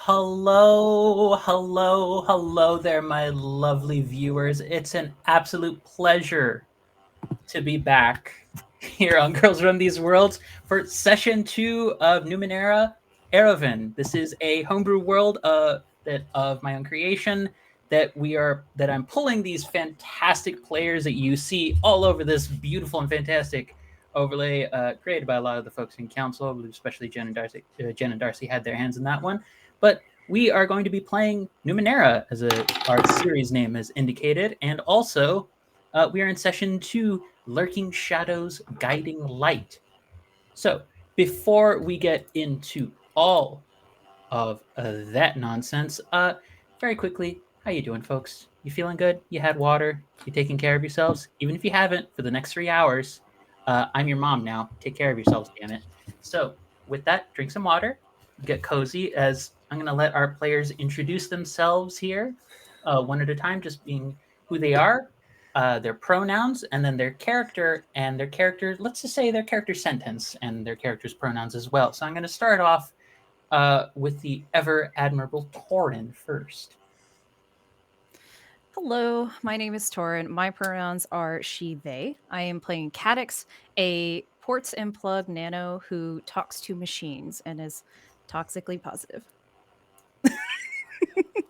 Hello there, my lovely viewers. It's an absolute pleasure to be back here on Girls Run These Worlds for session 2 of Numenera Aerowen. This is a homebrew world that of my own creation that I'm pulling these fantastic players that you see all over this beautiful and fantastic overlay created by a lot of the folks in council, especially Jen and Darcy. Jen and Darcy had their hands in that one, but we are going to be playing Numenera, as our series name has indicated, and also we are in session 2, Lurking Shadows, Guiding Light. So before we get into all of that nonsense, very quickly, how you doing, folks? You feeling good? You had water? You taking care of yourselves? Even if you haven't, for the next 3 hours, I'm your mom now. Take care of yourselves, damn it. So with that, drink some water, get cozy, as I'm going to let our players introduce themselves here one at a time, just being who they are, their pronouns, and then their character, let's just say their character sentence and their character's pronouns as well. So I'm going to start off with the ever admirable Torin first. Hello, my name is Torin. My pronouns are she, they. I am playing Cadix, a ports and plug nano who talks to machines and is toxically positive.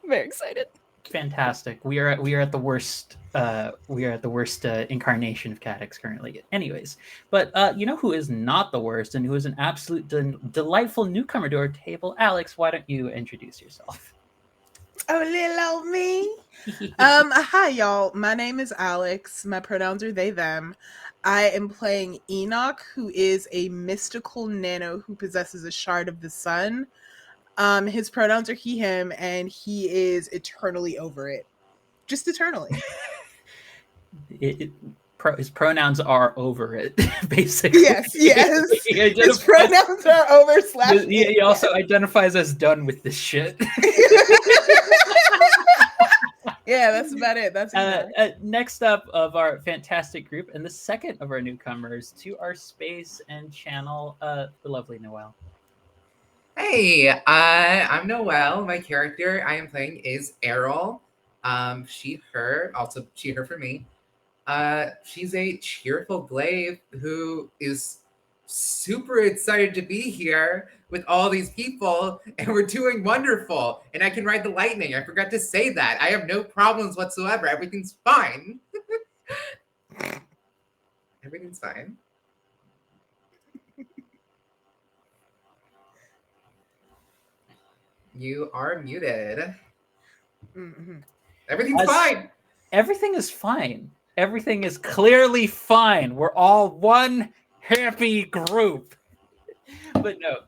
Very excited. Fantastic. We are at the worst incarnation of Cadix currently. Anyways, but you know who is not the worst and who is an absolute delightful newcomer to our table? Alex, why don't you introduce yourself? Oh, little old me. Hi, y'all. My name is Alex. My pronouns are they, them. I am playing Enoch, who is a mystical nano who possesses a shard of the sun. His pronouns are he, him, and he is eternally over it. Just eternally. His pronouns are over it, basically. Yes. His pronouns are over / He also identifies as done with this shit. Yeah, that's about it. Next up of our fantastic group, and the second of our newcomers to our space and channel, the lovely Noelle. Hey, I'm Noelle. My character I am playing is Errol. She, her, also she, her for me. She's a cheerful glaive who is super excited to be here with all these people, and we're doing wonderful. And I can ride the lightning. I forgot to say that. I have no problems whatsoever. Everything's fine. Everything's fine. You are muted. Mm-hmm. Everything's fine. Everything is fine. Everything is clearly fine. We're all one happy group. But no,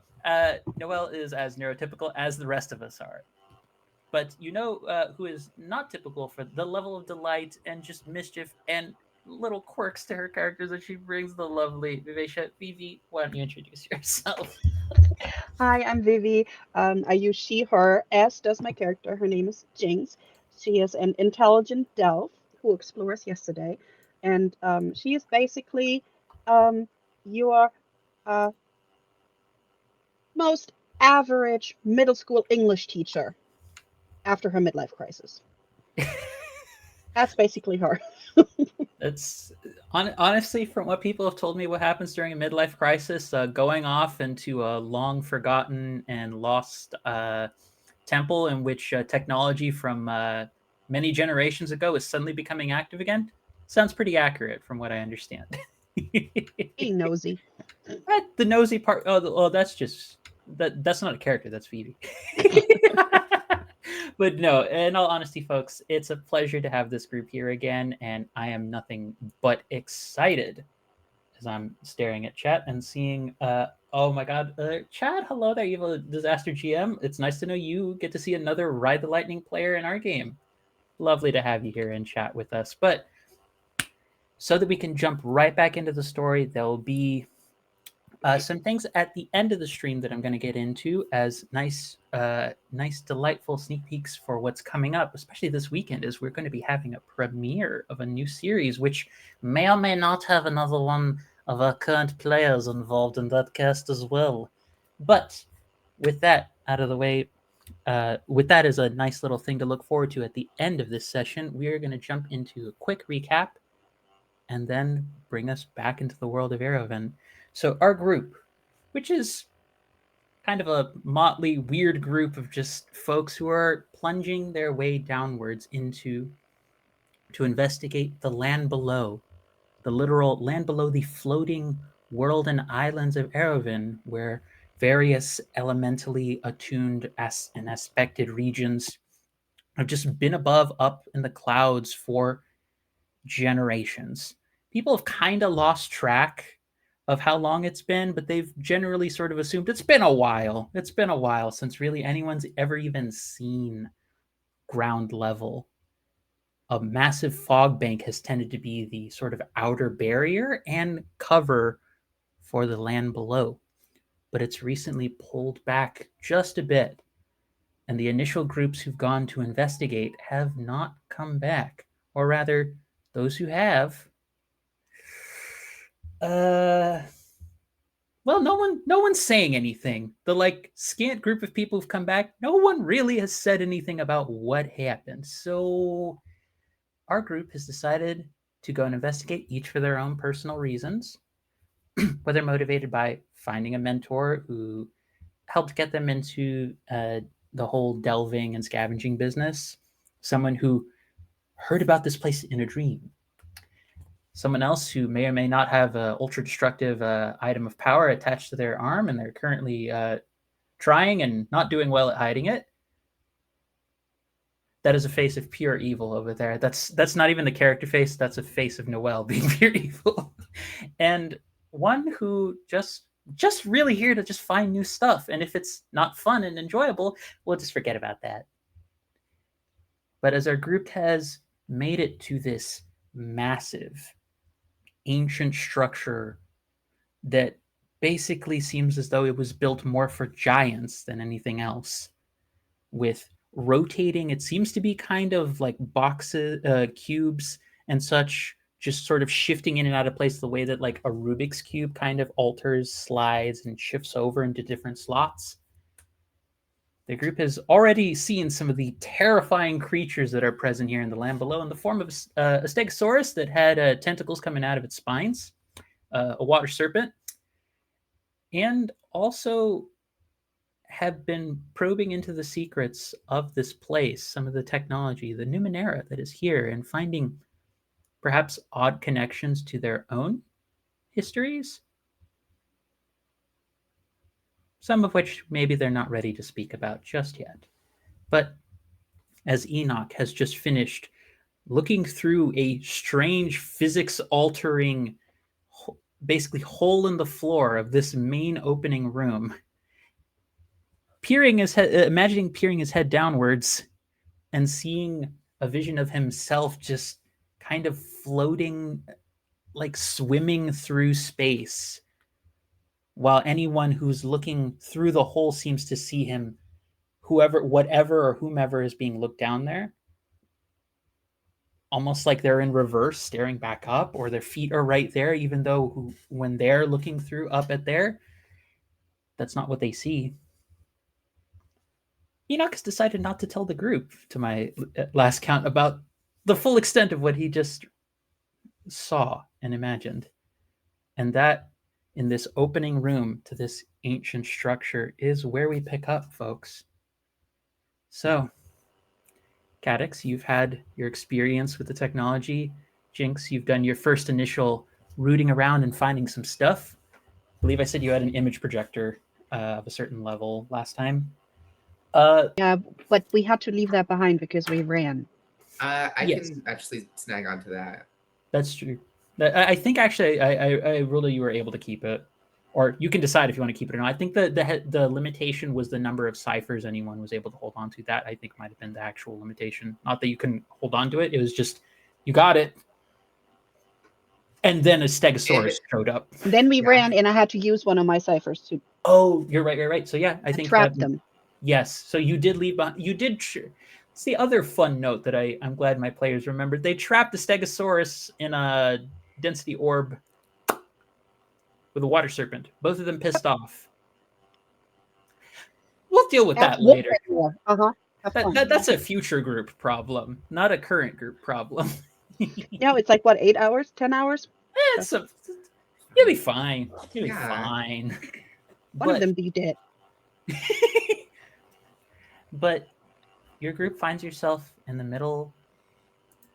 Noelle is as neurotypical as the rest of us are. But you know who is not typical for the level of delight and just mischief and little quirks to her characters that she brings, the lovely Vivesha. Vivi, why don't you introduce yourself? Hi, I'm Vivi. I use she, her, as does my character. Her name is Jinx. She is an intelligent Delph who explores yesterday. And she is basically your uh, most average middle school English teacher after her midlife crisis. That's basically her. It's honestly, from what people have told me, what happens during a midlife crisis, going off into a long forgotten and lost temple in which technology from many generations ago is suddenly becoming active again. Sounds pretty accurate from what I understand. Being nosy. The nosy part. Oh, that's just that's not a character. That's Phoebe. But no, in all honesty, folks, it's a pleasure to have this group here again, and I am nothing but excited as I'm staring at chat and seeing. Oh my God, Chad! Hello there, Evil Disaster GM. It's nice to know you get to see another Ride the Lightning player in our game. Lovely to have you here in chat with us. But so that we can jump right back into the story, there'll be some things at the end of the stream that I'm going to get into as nice, delightful sneak peeks for what's coming up, especially this weekend, as we're going to be having a premiere of a new series, which may or may not have another one of our current players involved in that cast as well. But with that out of the way, with that as a nice little thing to look forward to at the end of this session, we are going to jump into a quick recap and then bring us back into the world of Aerowen. So our group, which is kind of a motley, weird group of just folks who are plunging their way downwards to investigate the land below, the literal land below the floating world and islands of Aerowen, where various elementally attuned and aspected regions have just been above up in the clouds for generations. People have kind of lost track of how long it's been, but they've generally sort of assumed it's been a while. It's been a while since really anyone's ever even seen ground level. A massive fog bank has tended to be the sort of outer barrier and cover for the land below, but it's recently pulled back just a bit, and the initial groups who've gone to investigate have not come back, or rather, those who have, well, no one's saying anything. The scant group of people who've come back, no one really has said anything about what happened. So our group has decided to go and investigate, each for their own personal reasons, whether motivated by finding a mentor who helped get them into the whole delving and scavenging business, someone who heard about this place in a dream, someone else who may or may not have an ultra destructive item of power attached to their arm, and they're currently trying and not doing well at hiding it. That is a face of pure evil over there. That's not even the character face. That's a face of Noelle being pure evil. And one who just really here to just find new stuff. And if it's not fun and enjoyable, we'll just forget about that. But as our group has made it to this massive, ancient structure that basically seems as though it was built more for giants than anything else, with rotating, it seems to be kind of like boxes, cubes and such, just sort of shifting in and out of place the way that like a Rubik's Cube kind of alters, slides, and shifts over into different slots. The group has already seen some of the terrifying creatures that are present here in the land below in the form of a stegosaurus that had tentacles coming out of its spines, a water serpent, and also have been probing into the secrets of this place, some of the technology, the Numenera that is here, and finding perhaps odd connections to their own histories, some of which maybe they're not ready to speak about just yet. But as Enoch has just finished looking through a strange physics-altering, basically hole in the floor of this main opening room, imagining peering his head downwards and seeing a vision of himself just kind of floating, like swimming through space, while anyone who's looking through the hole seems to see him, whatever or whomever is being looked down there, almost like they're in reverse, staring back up, or their feet are right there, even though when they're looking through up at there, that's not what they see. Enoch has decided not to tell the group, to my last count, about the full extent of what he just saw and imagined. And that, in this opening room to this ancient structure, is where we pick up, folks. So, Cadix, you've had your experience with the technology. Jinx, you've done your first initial rooting around and finding some stuff. I believe I said you had an image projector of a certain level last time. Yeah, but we had to leave that behind because we ran. I Yes. can actually snag onto that. That's true. I think actually I ruled that you were able to keep it, or you can decide if you want to keep it or not. I think the limitation was the number of ciphers anyone was able to hold on to. That I think might have been the actual limitation. Not that you couldn't hold on to it. It was just you got it, and then a stegosaurus showed up. Then we ran, and I had to use one of my ciphers to. Oh, you're right. So yeah, I think trap them. Yes. So you did leave behind. You did. It's the other fun note that I'm glad my players remembered. They trapped the stegosaurus in a density orb with a water serpent. Both of them pissed off. We'll deal with that later. Yeah. Have fun. That's a future group problem, not a current group problem. Yeah, it's like what, 8 hours, 10 hours? It's a, you'll be fine. You'll be Yeah. fine. One of But them be dead. but your group finds yourself in the middle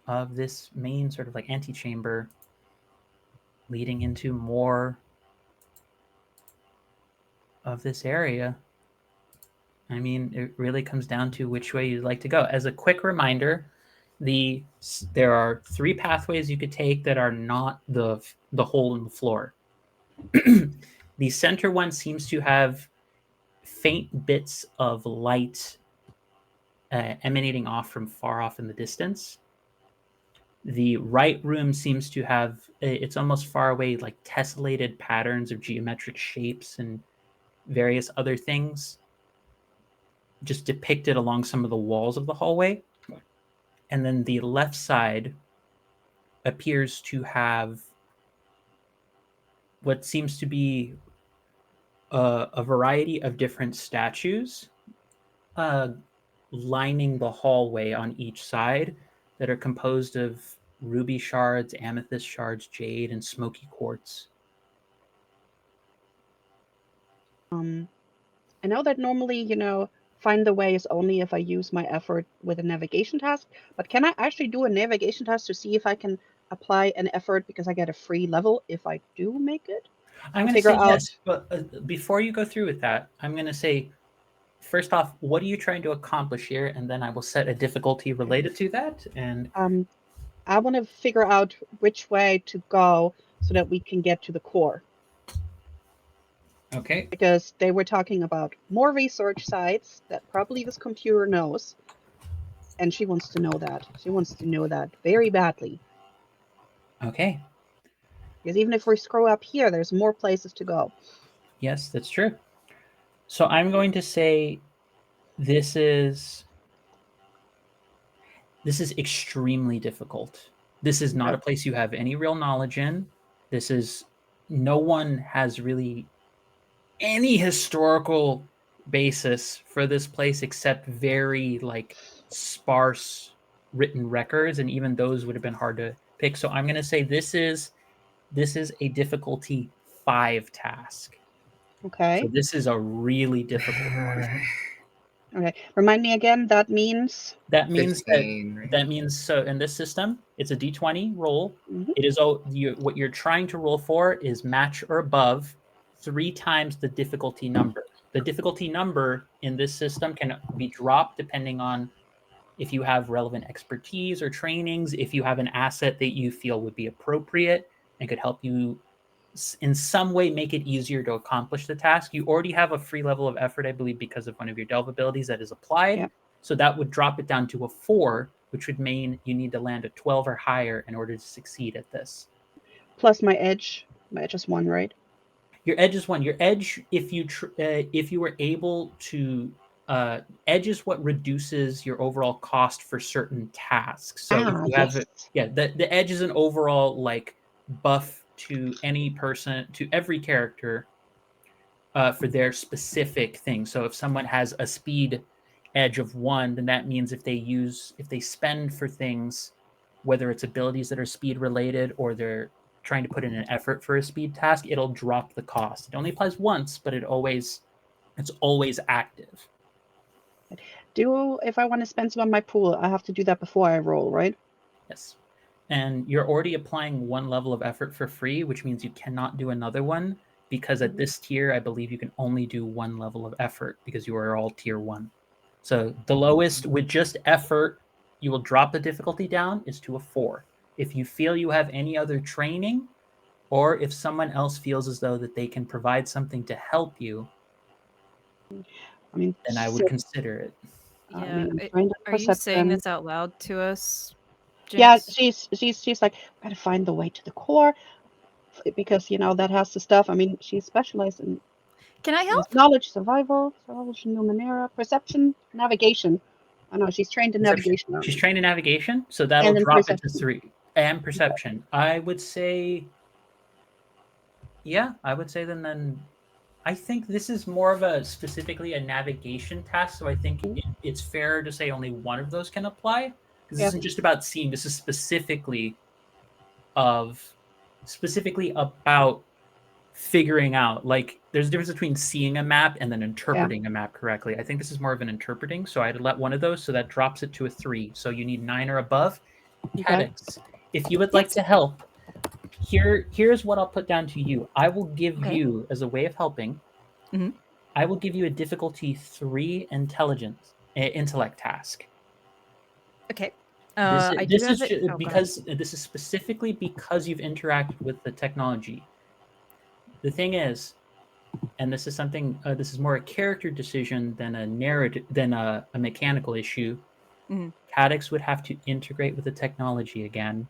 of this main sort of like antechamber leading into more of this area. I mean, it really comes down to which way you'd like to go. As a quick reminder, there are 3 pathways you could take that are not the hole in the floor. The center one seems to have faint bits of light emanating off from far off in the distance. The right room seems to have, it's almost far away, like tessellated patterns of geometric shapes and various other things just depicted along some of the walls of the hallway. And then the left side appears to have what seems to be a variety of different statues lining the hallway on each side that are composed of ruby shards, amethyst shards, jade, and smoky quartz. I know that normally, find the way is only if I use my effort with a navigation task, but can I actually do a navigation task to see if I can apply an effort because I get a free level if I do make it? I'm going to say yes, but before you go through with that, I'm going to say, first off, what are you trying to accomplish here? And then I will set a difficulty related to that. And I want to figure out which way to go so that we can get to the core. Okay. Because they were talking about more research sites that probably this computer knows. And she wants to know that. She wants to know that very badly. Okay. Because even if we screw up here, there's more places to go. Yes, that's true. So I'm going to say this is extremely difficult. This is not a place you have any real knowledge in. No one has really any historical basis for this place except very like sparse written records, and even those would have been hard to pick. So I'm going to say this is a difficulty 5 task. Okay. So this is a really difficult one. Okay. Remind me again, that means 15, right? that means so in this system, it's a d20 roll. It is what you're trying to roll for is match or above 3 times the difficulty number. The difficulty number in this system can be dropped depending on if you have relevant expertise or trainings, if you have an asset that you feel would be appropriate and could help you in some way make it easier to accomplish the task. You already have a free level of effort, I believe, because of one of your delve abilities that is applied. Yep. So that would drop it down to a 4, which would mean you need to land a 12 or higher in order to succeed at this. Plus my edge. My edge is 1, right? Your edge is 1. Your edge, if you were able to, edge is what reduces your overall cost for certain tasks. So if you have, the edge is an overall like buff to any person, to every character, for their specific thing. So if someone has a speed edge of 1, then that means if they spend for things, whether it's abilities that are speed related or they're trying to put in an effort for a speed task, it'll drop the cost. It only applies once, but it's always active. If I want to spend some on my pool, I have to do that before I roll, right? Yes. And you're already applying 1 level of effort for free, which means you cannot do another one, because at this tier, I believe you can only do 1 level of effort because you are all tier 1. So the lowest with just effort, you will drop the difficulty down, is to a 4. If you feel you have any other training, or if someone else feels as though that they can provide something to help you, then I would consider it. Yeah. Are you saying this out loud to us, Jinx? Yeah, she's like, gotta find the way to the core because that has the stuff. I mean, she's specialized in. Can I help? Knowledge, survival, Numenera, perception, navigation. I know she's trained in navigation. She's trained in navigation, so that'll drop it to 3. And perception. I would say, yeah, I would say then I think this is more of a specifically a navigation task, so I think it's fair to say only one of those can apply because this Yeah. isn't just about seeing. This is of specifically about figuring out. Like, there's a difference between seeing a map and then interpreting a map correctly. I think this is more of an interpreting, so I had to let one of those, so that drops it to a 3. So you need 9 or above. Okay. Cadix, if you would like to help, here's what I'll put down to you. I will give you, as a way of helping, Mhm. I will give you a difficulty 3 intellect task. Okay. This, I do this have is it. Oh, go ahead. because this is specifically because you've interacted with the technology. The thing is, and this is something, this is more a character decision than a narrative, than a mechanical issue. Mhm. Cadix would have to integrate with the technology again.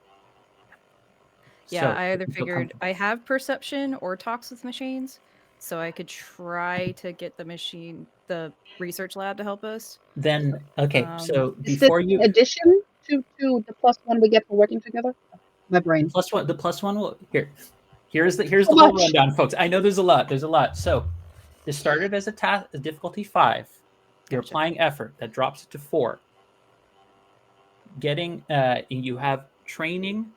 Yeah, So, I either if you feel figured comfortable. I have perception or talks with machines, so I could try to get the research lab to help us. Then, okay, so Is this before in you, addition to the +1 we get for working together? My the brain. plus one will here's the So whole much. rundown, folks. I know there's a lot. So this started as a task, a difficulty 5. You're Gotcha. applying effort, that drops it to 4. Getting you have training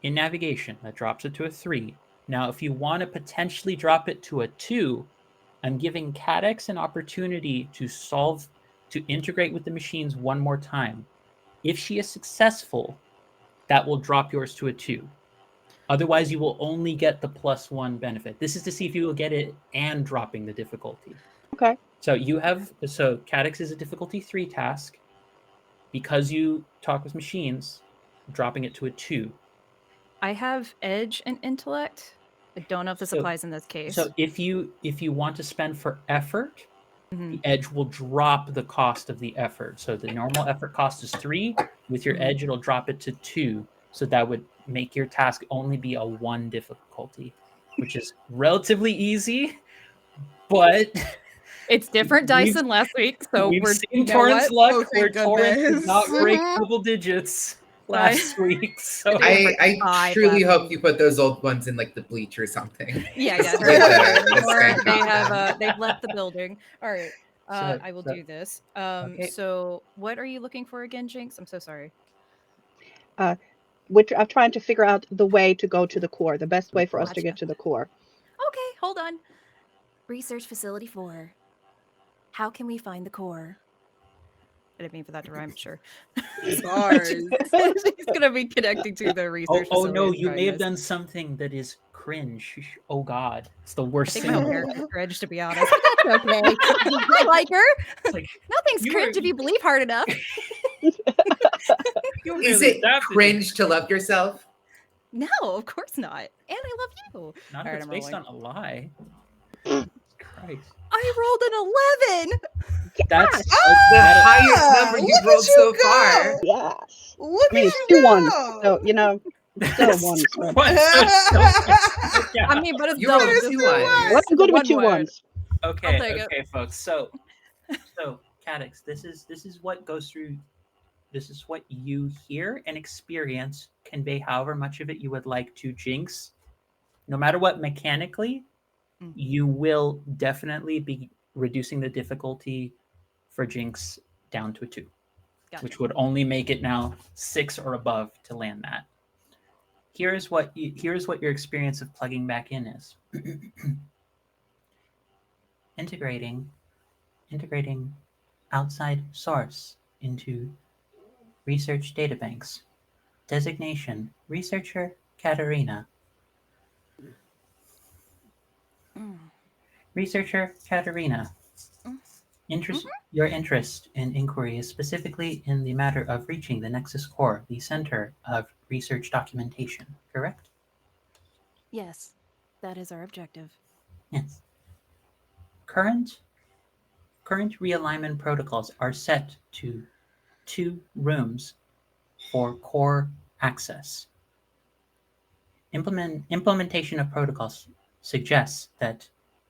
in navigation, that drops it to a 3. Now, if you want to potentially drop it to a 2, I'm giving Cadix an opportunity to integrate with the machines one more time. If she is successful, that will drop yours to a 2. Otherwise, you will only get the +1 benefit. This is to see if you will get it and dropping the difficulty. Okay. So Cadix is a difficulty 3 task. Because you talk with machines, dropping it to a 2. I have edge and intellect. I don't know if this applies in this case. So if you want to spend for effort, Mhm. the edge will drop the cost of the effort. So the normal effort cost is 3. With your edge, it'll drop it to 2. So that would make your task only be a 1 difficulty, which is relatively easy, but It's different dice we've, than last week, so we've we're seen you know Torrent's what? luck Oh, where thank Torrent did goodness. not break double digits last week. So I didn't break I 5 truly last hope week. you put those old ones in like the bleach or something. Yeah, Just they're not with here the anymore. stank They on have them. they've left the building. All right. I will do this. okay. So what are you looking for again, Jinx? I'm so sorry. I'm trying to figure out the way to go to the core, the best way for us to Gotcha. get to the core. Okay, hold on. Research Facility 4. How can we find the core? I didn't mean for that to rhyme, but sure. Bars. She's gonna be connecting to the research Oh facility. no, and you trying may have this. done something that is cringe. Oh god, it's the I worst think thing. my whole character's cringe, to be honest. But that's okay. I like her. It's like Nothing's you cringe were- if you believe hard enough. you were Is really it adapted. cringe to love yourself? No, of course not. And I love you. Not All if right, it's I'm based rolling. on a lie. Christ. I rolled an 11. That's The highest number look you've at rolled you so go. far. Yes. Look I mean, at it's you 2 ones, go. so it's still a 1. Still So. one, so it's still- yeah. I mean, but it's You double. rolled just 2 so you know. ones. Well, I'm good with One 2 word. ones. Okay, I'll take it. okay, folks. So Cadix, this is what goes through. This is what you hear and experience. Convey however much of it you would like to Jinx. No matter what, mechanically, you will definitely be reducing the difficulty for Jinx down to a 2, Gotcha. which would only make it now 6 or above to land that. Here's what your experience of plugging back in is. integrating outside source into research databanks. Designation researcher Katerina. Researcher Katerina. Your interest and inquiry is specifically in the matter of reaching the Nexus Core, the center of research documentation, correct? Yes, that is our objective. Yes. Current realignment protocols are set to 2 rooms for core access. Implementation of protocols suggests that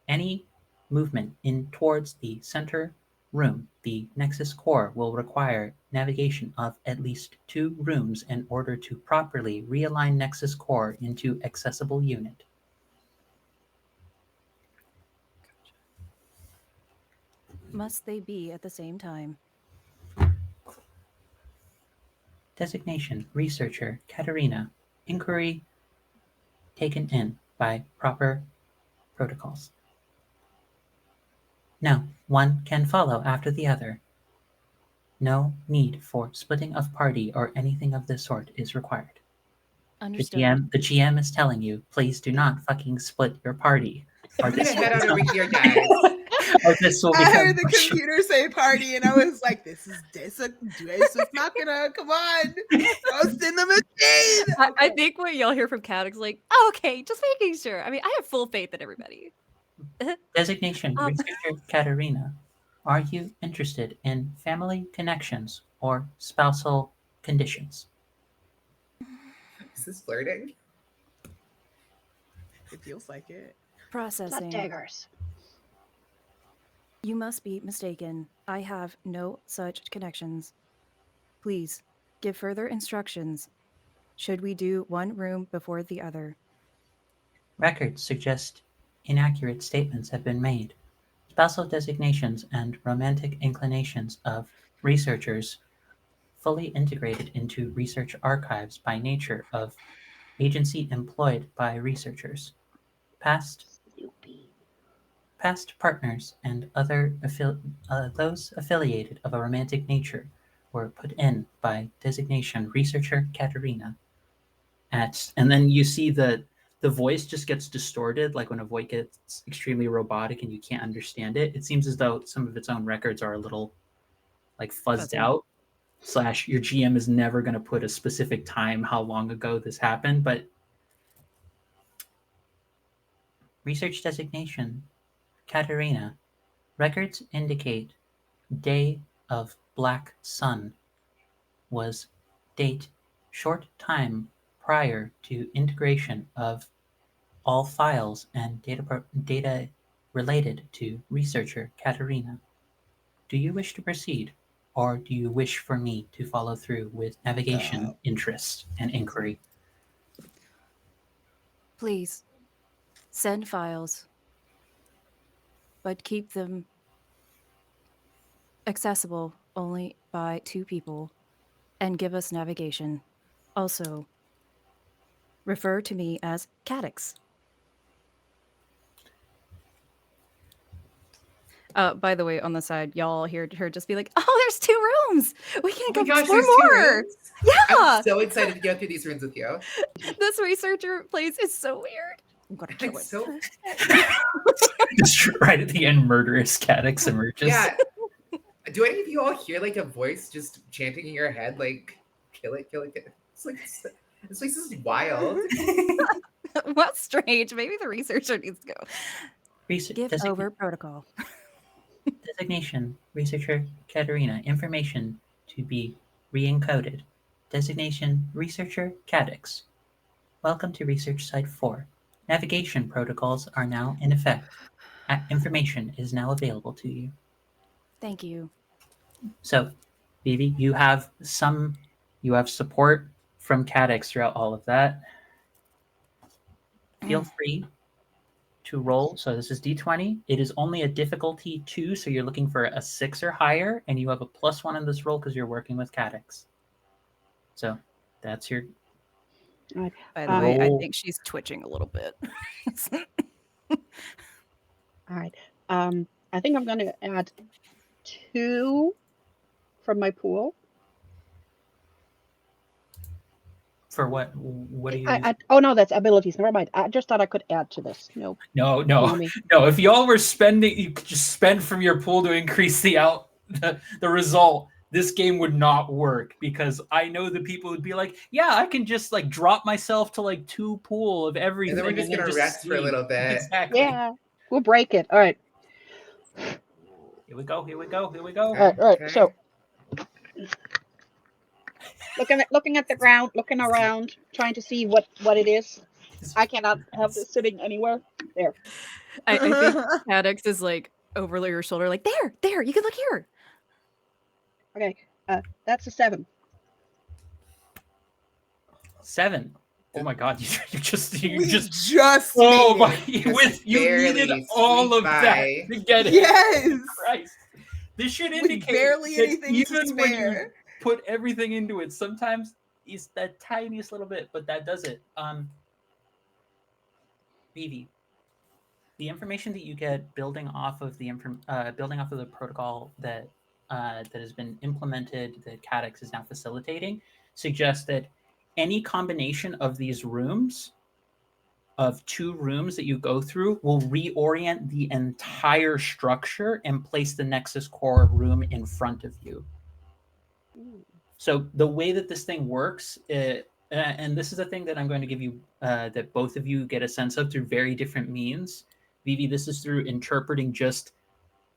any movement in towards the center room, the Nexus Core, will require navigation of at least 2 rooms in order to properly realign Nexus Core into accessible unit. must they be at the same time? Designation, researcher, Katerina. Inquiry taken in by proper protocols. No, one can follow after the other. No need for splitting of party or anything of this sort is required. Understood. The GM is telling you, please do not fucking split your party. I'm gonna head out over here, guys. Or this will I become heard the computer say party, and I was like, "This is Deus Machina. Come on, roast in the machine." I think what y'all hear from Cadix like, okay, just making sure. I mean, I have full faith in everybody. Designation, researcher Katerina. Are you interested in family connections or spousal conditions? Is this flirting? It feels like it. Blood Processing. daggers. You must be mistaken. I have no such connections. Please, give further instructions. Should we do one room before the other? Records suggest inaccurate statements have been made. Spousal designations and romantic inclinations of researchers fully integrated into research archives by nature of agency employed by researchers. Past Snoopy. partners and other those affiliated of a romantic nature were put in by designation researcher Katerina. And then you see the voice just gets distorted, like when a voice gets extremely robotic and you can't understand it. It seems as though some of its own records are a little like fuzzed Fuzzy. out. / your GM is never going to put a specific time how long ago this happened, but research designation Katerina. Records indicate day of black sun was date short time prior to integration of all files and data related to researcher Katerina. Do you wish to proceed, or do you wish for me to follow through with navigation, interest, and inquiry? Please, send files, but keep them accessible only by 2 people, and give us navigation. Also, refer to me as Cadix. By the way, on the side, y'all heard her just be like, "Oh, there's 2 rooms. We can Oh go my gosh, explore there's 2 more." rooms? Yeah, I'm so excited to go through these rooms with you. this researcher place is so weird. I'm gonna kill It's it. so Just right at the end, murderous Cadix emerges. yeah. Do any of you all hear like a voice just chanting in your head, like kill it, kill it, kill it? It's like this place is wild. What's strange? Maybe the researcher needs to go. Give Design- over protocol. Designation, researcher Katerina. Information to be re-encoded. Designation, researcher Cadix. Welcome to Research Site 4. Navigation protocols are now in effect. Information is now available to you. Thank you. So, Vivi, you have support from Cadix throughout all of that. Feel free to roll. So this is D20. It is only a difficulty 2, so you're looking for a 6 or higher, and you have a +1 in this roll because you're working with Cadix. So that's your All By the way, I roll. think she's twitching a little bit. right. I think I'm going to add 2 from my pool. For what? What do you? Oh no, that's abilities. Never mind. I just thought I could add to this. Nope. No. Ignore me. No. If y'all were spending, you could just spend from your pool to increase the result. This game would not work because I know the people would be like, yeah, I can just like drop myself to like 2 pool of everything. And then we're just gonna rest for a little bit. Exactly. Yeah, we'll break it. All right. Here we go. All right. Okay. So, looking at the ground, looking around, trying to see what it is. I cannot have this sitting anywhere. There. I think Cadix is like over your shoulder, like there. You can look here. Okay. That's a 7. 7. Oh my god, you just Oh my, you needed all of that by. to get it. Yes. Christ. This should With indicate barely that anything to even when you spare. put everything into it, sometimes it's that tiniest little bit, but that does it. Vivi, the information that you get building off of the protocol that that has been implemented, that Cadex is now facilitating, suggests that any combination of these rooms, of 2 rooms that you go through, will reorient the entire structure and place the Nexus Core room in front of you. So the way that this thing works, and this is a thing that I'm going to give you, that both of you get a sense of through very different means. Vivi, this is through interpreting just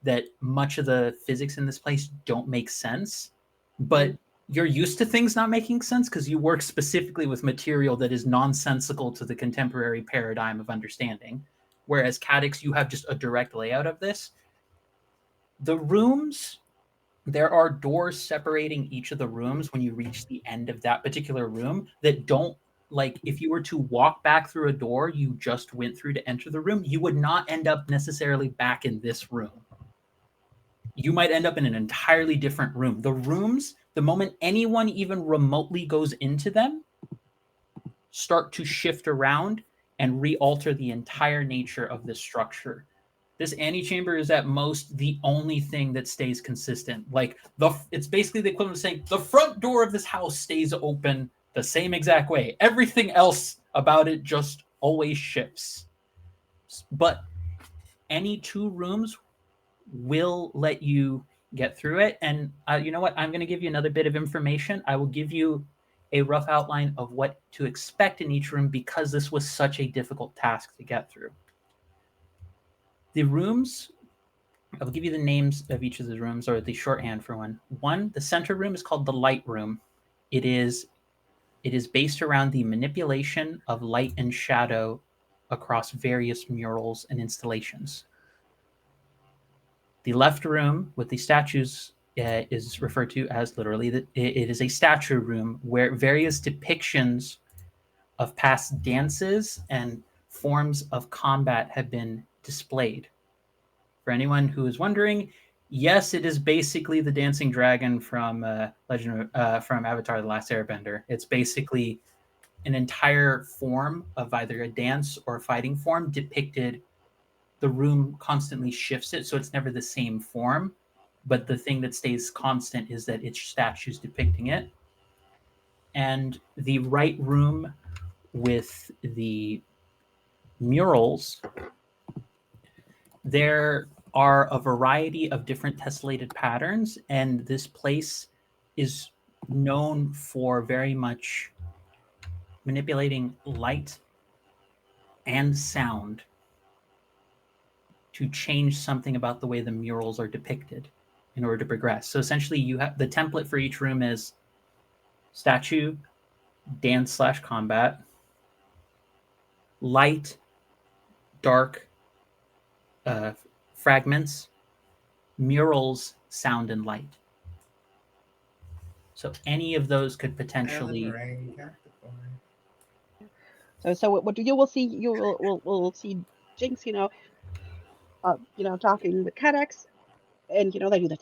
that much of the physics in this place don't make sense, but you're used to things not making sense because you work specifically with material that is nonsensical to the contemporary paradigm of understanding. Whereas Cadex, you have just a direct layout of this. The rooms, there are doors separating each of the rooms when you reach the end of that particular room that don't, like, if you were to walk back through a door you just went through to enter the room, you would not end up necessarily back in this room. You might end up in an entirely different room. The rooms, the moment anyone even remotely goes into them, start to shift around and re-alter the entire nature of this structure. This antechamber is at most the only thing that stays consistent. Like, it's basically the equivalent of saying the front door of this house stays open the same exact way. Everything else about it just always shifts. But any 2 rooms will let you get through it. And you know what? I'm going to give you another bit of information. I will give you a rough outline of what to expect in each room because this was such a difficult task to get through. The rooms, I'll give you the names of each of the rooms, or the shorthand for one. One, the center room is called the light room. It is based around the manipulation of light and shadow across various murals and installations. The left room with the statues is referred to as literally it is a statue room where various depictions of past dances and forms of combat have been displayed. For anyone who is wondering, yes, it is basically the dancing dragon from from Avatar: The Last Airbender. It's basically an entire form of either a dance or a fighting form depicted. The room constantly shifts it, so it's never the same form. But the thing that stays constant is that it's statues depicting it. And the right room with the murals, there are a variety of different tessellated patterns, and this place is known for very much manipulating light and sound to change something about the way the murals are depicted in order to progress. So essentially, you have the template for each room is statue, dance/combat, light, dark, fragments, murals, sound, and light. So any of those could potentially. So what you will see, you will see Jinx, talking with Cadex, and they do the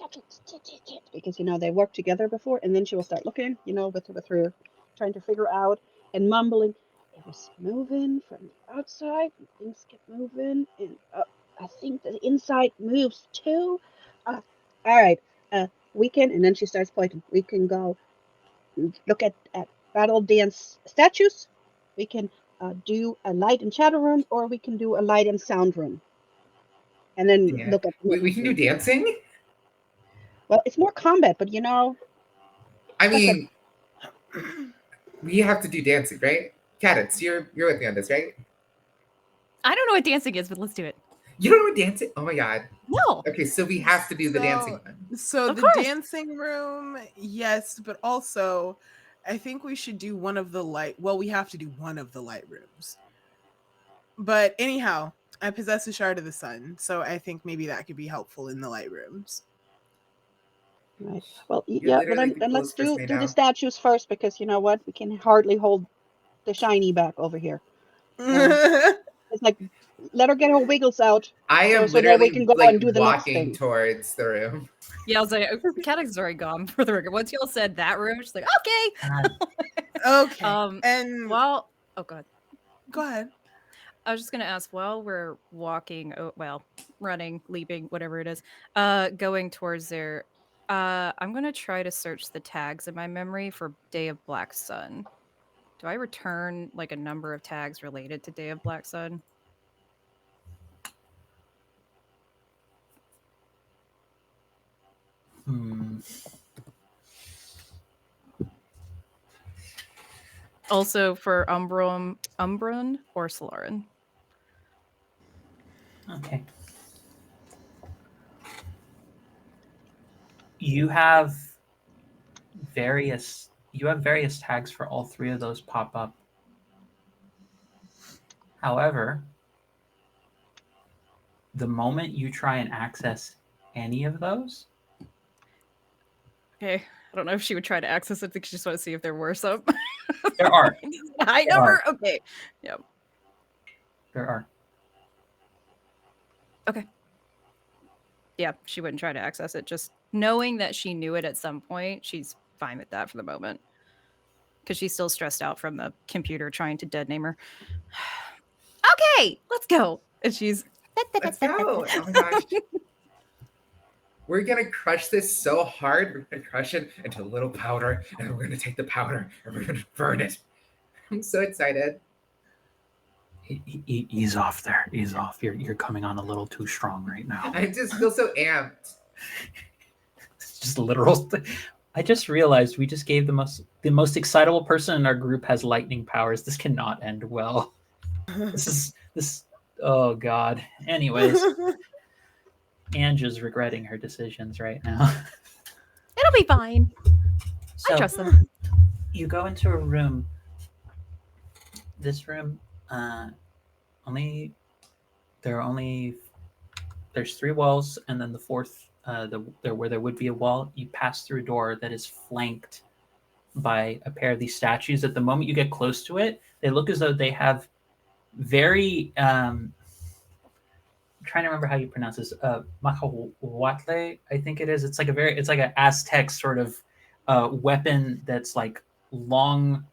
because they worked together before, and then she will start looking, with her trying to figure out and mumbling. It was moving from the outside, and things get moving, and I think the inside moves too. All right, we can, and then she starts pointing. We can go look at battle dance statues. We can do a light and shadow room, or we can do a light and sound room. And then look at we can do dancing. Well, it's more combat, but I mean, we have to do dancing, right? Cadets, you're with me on this, right? I don't know what dancing is, but let's do it. You don't know what dancing? Oh my god. No. Okay, so we have to do the dancing one. So Of the course. dancing room, yes, but also I think we should do one of the light. Well, we have to do one of the light rooms. But anyhow, I possess a shard of the sun, so I think maybe that could be helpful in the light rooms. Right. Well, You're yeah. Well, literally then the let's coolest person do I the know. statues first, because you know what? We can hardly hold the shiny back over here. It's like Let her get her wiggles out. I am so that we literally can go like and do the next walking thing. towards the room. Yeah, I was like, Caddix already gone for the record. Once y'all said that room, she's like, okay. Okay. And Well, oh god. go ahead. I was just gonna ask while we're walking, running, leaping, whatever it is, going towards there. I'm gonna try to search the tags in my memory for Day of Black Sun. Do I return like a number of tags related to Day of Black Sun? Also for Umbron or Solarin. Okay. You have various tags for all three of those pop up. However, the moment you try and access any of those, Okay. I don't know if she would try to access it. I think she just want to see if there were some. there are. High There number? are. Okay. Yep. There are. Okay. Yeah, she wouldn't try to access it. Just knowing that she knew it at some point, she's fine with that for the moment. Because she's still stressed out from the computer trying to dead name her. Okay, let's go. And she's Let's go. Oh my gosh. We're gonna crush this so hard. We're gonna crush it into a little powder, and we're gonna take the powder and we're gonna burn it. I'm so excited. Ease off there. Ease off. You're coming on a little too strong right now. I just feel so amped. It's just literal. I just realized we just gave the most excitable person in our group has lightning powers. This cannot end well. This. Oh god. Anyways, Anja's regretting her decisions right now. it'll be fine. So, I trust them. you go into a room. This room, there's three walls, and then the fourth, where there would be a wall, you pass through a door that is flanked by a pair of these statues. At the moment you get close to it, they look as though they have very I'm trying to remember how you pronounce this. Macahuatle, I think it is. It's like an Aztec sort of weapon that's like long.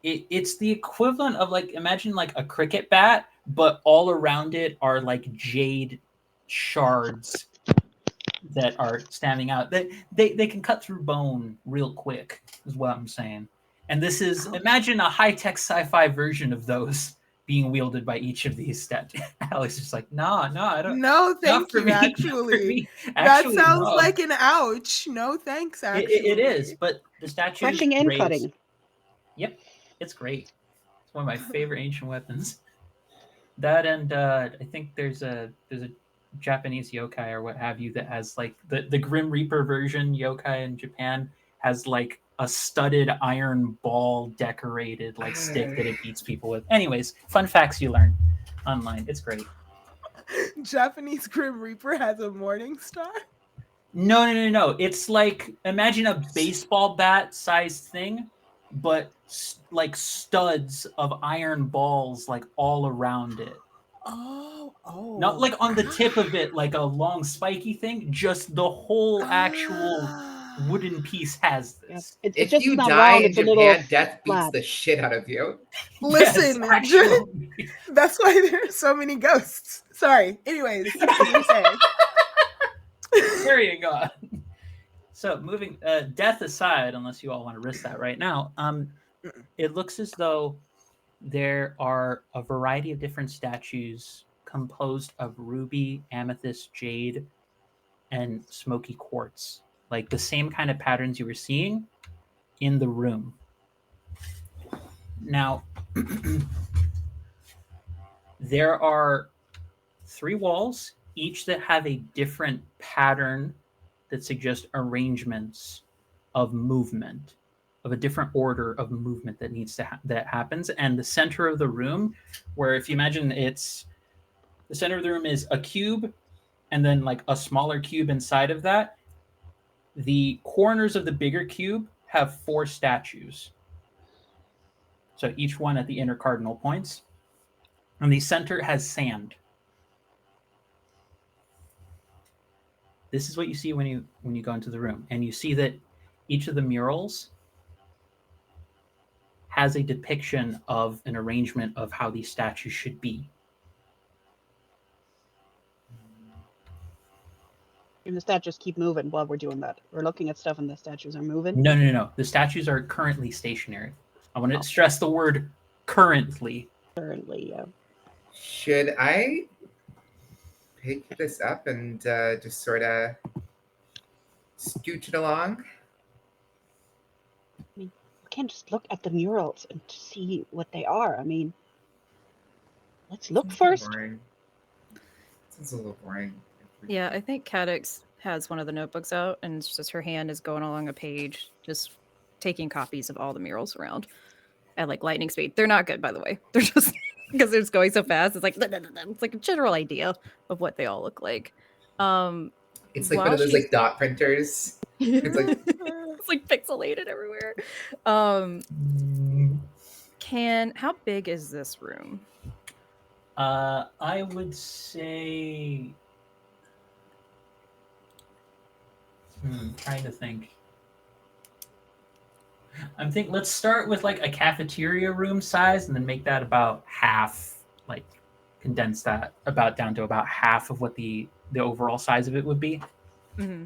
It's the equivalent of like, imagine like a cricket bat, but all around it are like jade shards that are standing out. They can cut through bone real quick, is what I'm saying. And this is, imagine a high-tech sci-fi version of those being wielded by each of these statues. Alex is just like, no, I don't. No, thank for you. me, Actually, Actually, that sounds no. like an ouch. No, thanks. Actually, It is, but the statue Slashing and cutting. Yep, it's great. It's one of my favorite ancient weapons. That and I think there's a Japanese yokai or what have you that has like the Grim Reaper version yokai in Japan has like a studded iron ball decorated like stick that it beats people with. Anyways, fun facts you learn online. It's great. Japanese Grim Reaper has a morning star. No. It's like, imagine a baseball bat sized thing, but like studs of iron balls like all around it. Oh. Not like on the tip of it, like a long spiky thing. Just the whole actual wooden piece has this. It If just you not die round, in it's a little Japan, death beats flat. the shit out of you. Listen, Yes, actually. that's why there's so many ghosts. Sorry. Anyways, what were you saying? Carrying on. So moving, death aside, unless you all want to risk that right now, it looks as though there are a variety of different statues composed of ruby, amethyst, jade, and smoky quartz, like the same kind of patterns you were seeing in the room. Now, there are three walls, each that have a different pattern that suggest arrangements of movement, of a different order of movement that needs to that happens. And the center of the room, where if you imagine it's the center of the room is a cube, and then like a smaller cube inside of that. The corners of the bigger cube have four statues. So each one at the inner cardinal points. And the center has sand. This is what you see when you go into the room, and you see that each of the murals has a depiction of an arrangement of how these statues should be. And the statues keep moving while we're doing that. We're looking at stuff and the statues are moving. No. The statues are currently stationary. I want to stress the word currently. Currently, yeah. Should I pick this up and just sort of scooch it along? I mean, we can't just look at the murals and see what they are. I mean, let's look first. Boring. Sounds a little boring. Yeah, I think Cadix has one of the notebooks out, and it's just her hand is going along a page, just taking copies of all the murals around at like lightning speed. They're not good, by the way. They're just because they're just going so fast. It's like it's like a general idea of what they all look like. It's like one of those like dot printers. It's like it's like pixelated everywhere. How big is this room? I would say. Trying to think. I'm thinking. Let's start with like a cafeteria room size, and then make that about half. Like, condense that about down to about half of what the overall size of it would be. Mm-hmm.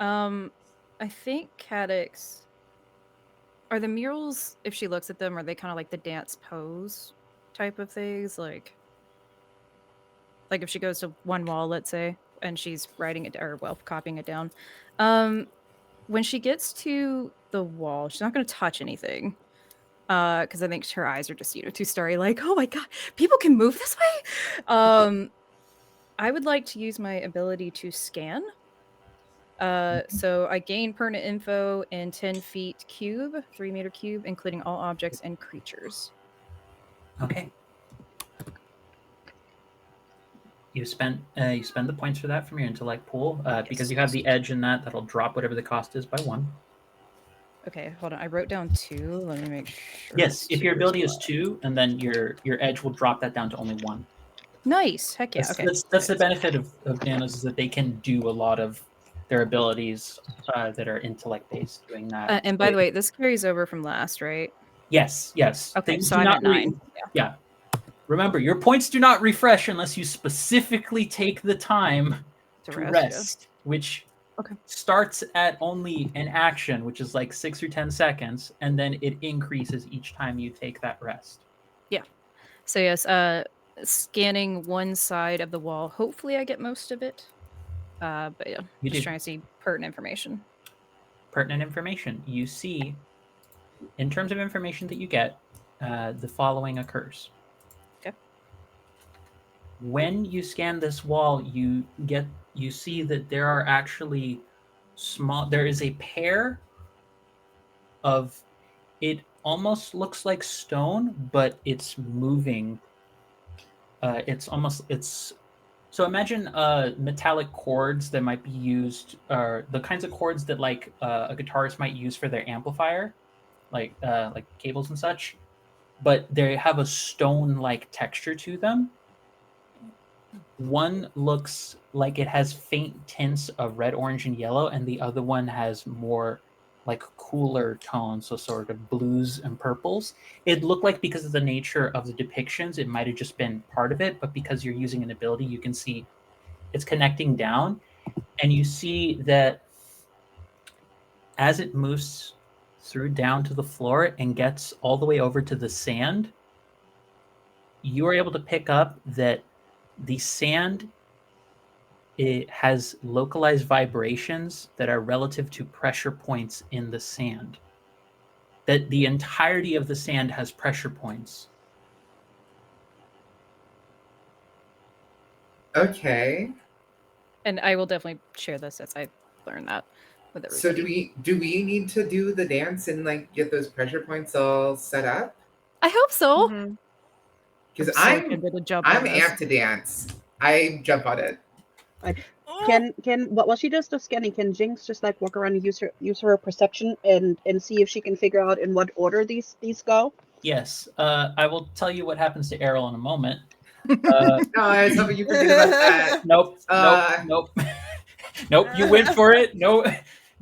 I think Cadix. Are the murals, if she looks at them, are they kind of like the dance pose type of things? Like if she goes to one wall, let's say, and she's writing it or copying it down. When she gets to the wall, she's not going to touch anything because I think her eyes are just too starry. Like, oh my god, people can move this way. I would like to use my ability to scan. So I gain pertinent info in 10 feet cube, 3 meter cube, including all objects and creatures. Okay. You spend the points for that from your intellect pool because you have the edge in that. That'll drop whatever the cost is by 1. Okay, hold on. I wrote down 2. Let me make sure. Yes, if your ability is 2, and then your edge will drop that down to only 1. Nice. Heck yeah. That's the benefit of nanos, is that they can do a lot of their abilities that are intellect based doing that. And by the way, this carries over from last, right? Yes. Okay, so I'm at 9. Yeah. Remember, your points do not refresh unless you specifically take the time to rest, which starts at only an action, which is like 6 or 10 seconds, and then it increases each time you take that rest. Yeah. So yes, scanning one side of the wall. Hopefully I get most of it. But yeah, just trying to see pertinent information. Pertinent information. You see, in terms of information that you get, the following occurs. Okay. When you scan this wall, you see that there are actually there is a pair of, it almost looks like stone, but it's moving. So imagine metallic cords that might be used, or the kinds of cords that like a guitarist might use for their amplifier, like cables and such, but they have a stone-like texture to them. One looks like it has faint tints of red, orange, and yellow, and the other one has more like cooler tones, so sort of blues and purples. It looked like, because of the nature of the depictions, it might have just been part of it, but because you're using an ability, you can see it's connecting down, and you see that as it moves through down to the floor and gets all the way over to the sand, you are able to pick up that the sand, it has localized vibrations that are relative to pressure points in the sand. That the entirety of the sand has pressure points. Okay. And I will definitely share this as I learn that with everybody. So do we need to do the dance and like get those pressure points all set up? I hope so. Because I'm amped to dance. I jump on it. Can while she does the scanning, can Jinx just walk around and use her perception and see if she can figure out in what order these go? Yes, I will tell you what happens to Errol in a moment. No, I was hoping you forget about that. Nope, Uh, nope. Nope, you went for it. No,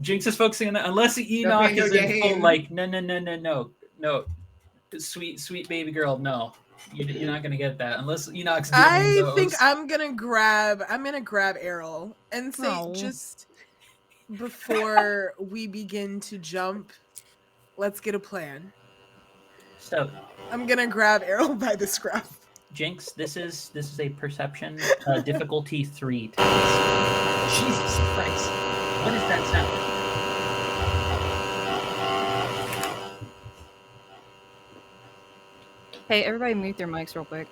Jinx is focusing on that. Unless Enoch pain, no is in full, gain. like, no. Sweet baby girl, no. You're not going to get that. Unless Enoch's doing I think those. I'm gonna grab Errol and say Oh. just before we begin to jump, let's get a plan. So, I'm gonna grab Errol by the scruff. Jinx, this is a perception difficulty 3 task. Jesus Christ. What is that sound? Hey, everybody mute their mics real quick.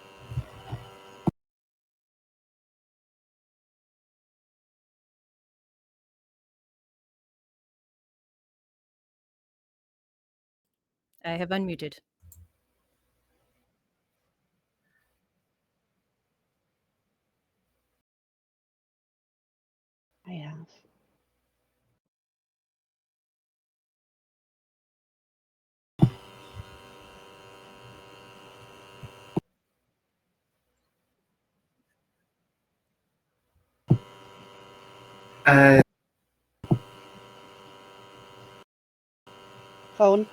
I have unmuted. I have. Uh, Phone.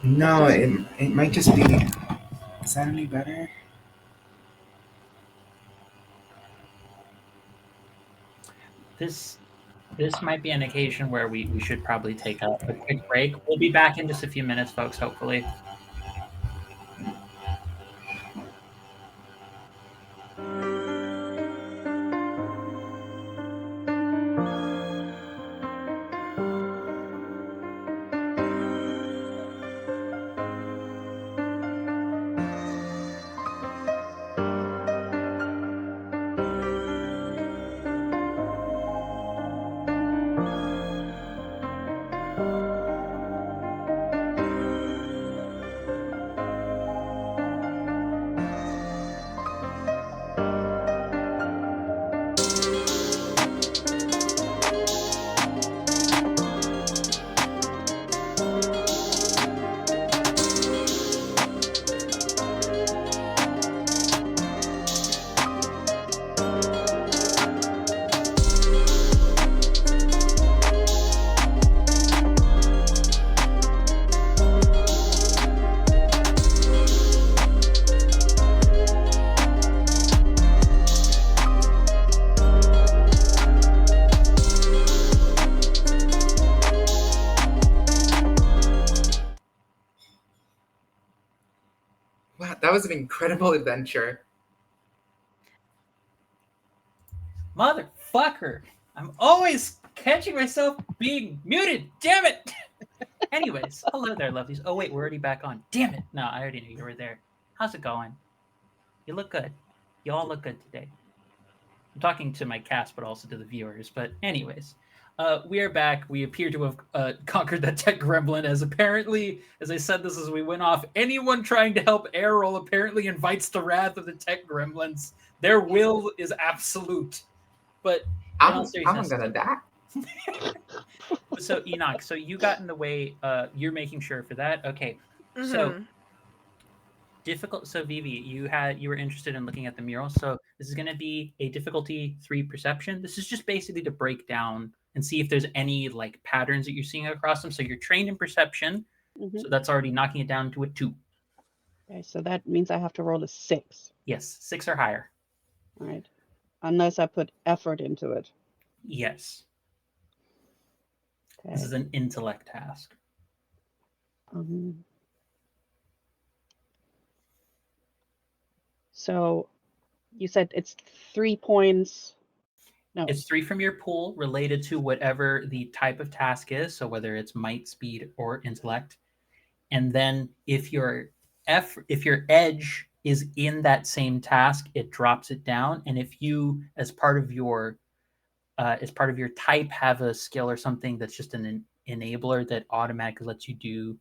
no, Testing. it might just be. Is that any better? This might be an occasion where we should probably take a quick break. We'll be back in just a few minutes, folks, hopefully. Wow, that was an incredible adventure. Motherfucker! I'm always catching myself being muted. Damn it! Anyways, hello there, lovelies. Oh wait, we're already back on. Damn it! No, I already knew you were there. How's it going? You look good. You all look good today. I'm talking to my cast, but also to the viewers. But anyways, we are back. We appear to have conquered that tech gremlin. As apparently, as I said this as we went off, anyone trying to help Errol apparently invites the wrath of the tech gremlins. Their will is absolute. But in all I'm seriousness, gonna die. so Enoch, so you got in the way. You're making sure for that. Okay. So difficult. So Vivi, you were interested in looking at the mural. So this is going to be a difficulty 3 perception. This is just basically to break down and see if there's any like patterns that you're seeing across them. So you're trained in perception. Mhm. So that's already knocking it down to a 2. Okay, so that means I have to roll a 6. Yes, 6 or higher. All right. Unless I put effort into it. Yes. Okay. This is an intellect task. So you said it's 3 points. No. It's 3 from your pool related to whatever the type of task is. So whether it's might, speed, or intellect. And then if your edge is in that same task, it drops it down. And if you, as part of your type, have a skill or something that's just an enabler that automatically lets you do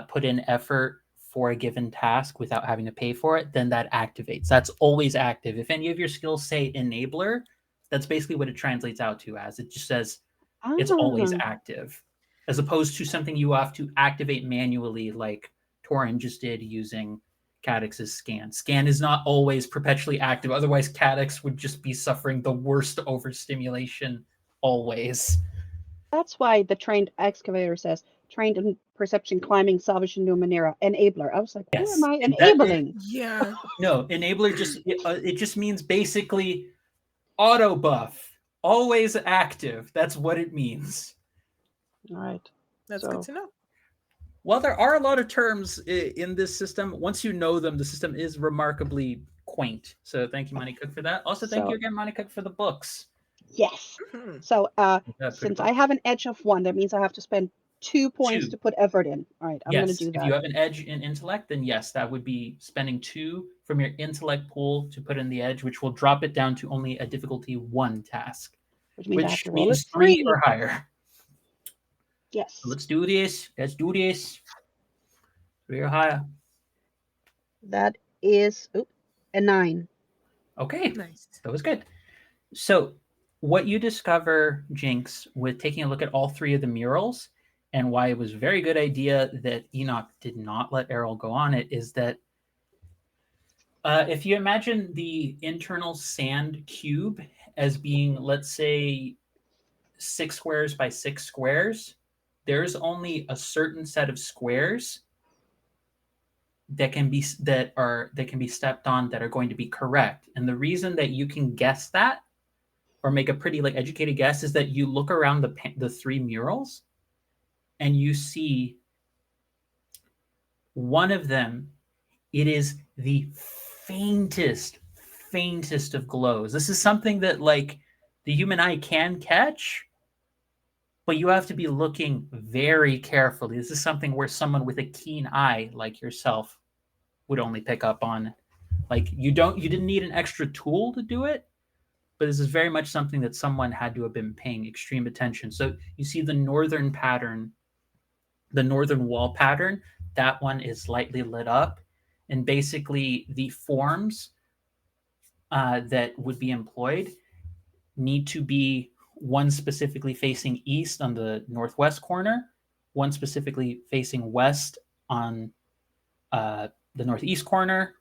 put in effort for a given task without having to pay for it, then that activates. That's always active. If any of your skills say enabler, that's basically what it translates out to as. It just says it's always active, as opposed to something you have to activate manually, like Torin just did using Cadix's scan. Scan is not always perpetually active. Otherwise, Cadix would just be suffering the worst overstimulation always. That's why the trained excavator says trained in perception, climbing, salvation, Numenera, enabler. I was like, who Yes. am I And that- enabling? Yeah. No, enabler just it just means basically auto buff, always active. That's what it means. All right. That's So- good to know. While there are a lot of terms in this system, once you know them, the system is remarkably quaint. So thank you, Money Cook, for that. Also, thank So- you again, Money Cook, for the books. Yes. Mhm. So Yeah, pretty since cool. I have an edge of 1, that means I have to spend 2 points 2. to put effort in. All right, I'm going to Yes, do if that. you have an edge in intellect, then yes, that would be spending 2 from your intellect pool to put in the edge, which will drop it down to only a difficulty 1 task, Which means I have which to roll means a 3 3. or higher. Yes. So let's do this. Let's do this. 3 or higher. That is a 9. Okay, Nice. that was good. So what you discover, Jinx, with taking a look at all 3 of the murals, and why it was a very good idea that Enoch did not let Errol go on it, is that if you imagine the internal sand cube as being, let's say, 6 squares by 6 squares, there's only a certain set of squares that can be stepped on that are going to be correct. And the reason that you can guess that, or make a pretty educated guess, is that you look around the 3 murals and you see one of them, it is the faintest of glows. This is something that the human eye can catch, but you have to be looking very carefully. This is something where someone with a keen eye like yourself would only pick up on. You didn't need an extra tool to do it, but this is very much something that someone had to have been paying extreme attention. So you see the northern pattern, the northern wall pattern, that one is lightly lit up. And basically the forms that would be employed need to be one specifically facing east on the northwest corner, one specifically facing west on the northeast corner,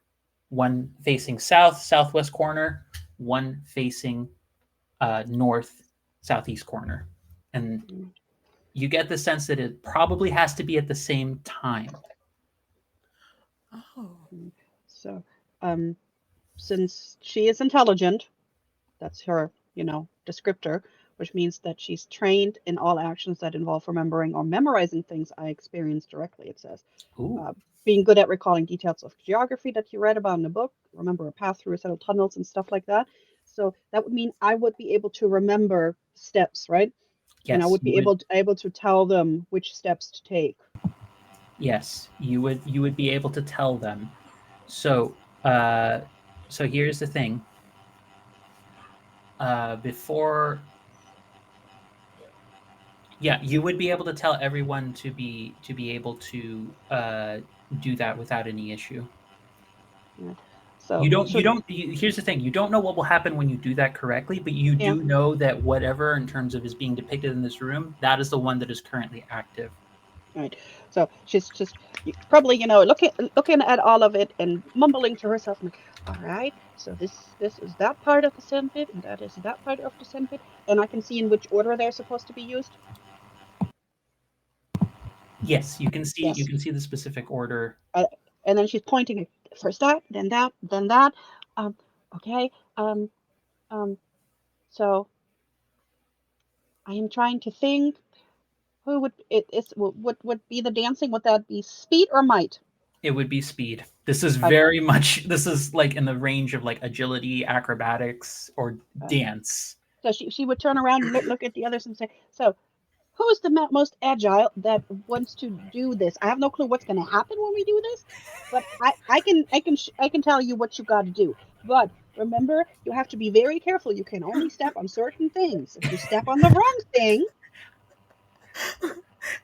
one facing southwest corner, one facing north southeast corner. And you get the sense that it probably has to be at the same time. Oh. So, since she is intelligent, that's her, descriptor, which means that she's trained in all actions that involve remembering or memorizing things I experience directly, it says. Being good at recalling details of geography that you read about in the book, remember a path through a set of tunnels and stuff like that. So that would mean I would be able to remember steps, right? Yes, and I would be able to tell them which steps to take. Yes, you would be able to tell them. So so here's the thing. You would be able to tell everyone to be able to do that without any issue. Yeah. So here's the thing. You don't know what will happen when you do that correctly, but you do know that whatever in terms of is being depicted in this room, that is the one that is currently active. Right. So she's just probably, looking at all of it and mumbling to herself, all right, so this is that part of the sand pit, and that is that part of the sand pit, and I can see in which order they're supposed to be used. Yes, you can see Yes. you can see the specific order. And then she's pointing first that, then that, then that. Okay. So I am trying to think. Who would be the dancing? Would that be speed or might? It would be speed. This is very much. This is in the range of agility, acrobatics, or dance. So she would turn around and look at the others and say, "So, who is the most agile that wants to do this? I have no clue what's going to happen when we do this, but I can tell you what you got to do. But remember, you have to be very careful. You can only step on certain things. If you step on the wrong thing."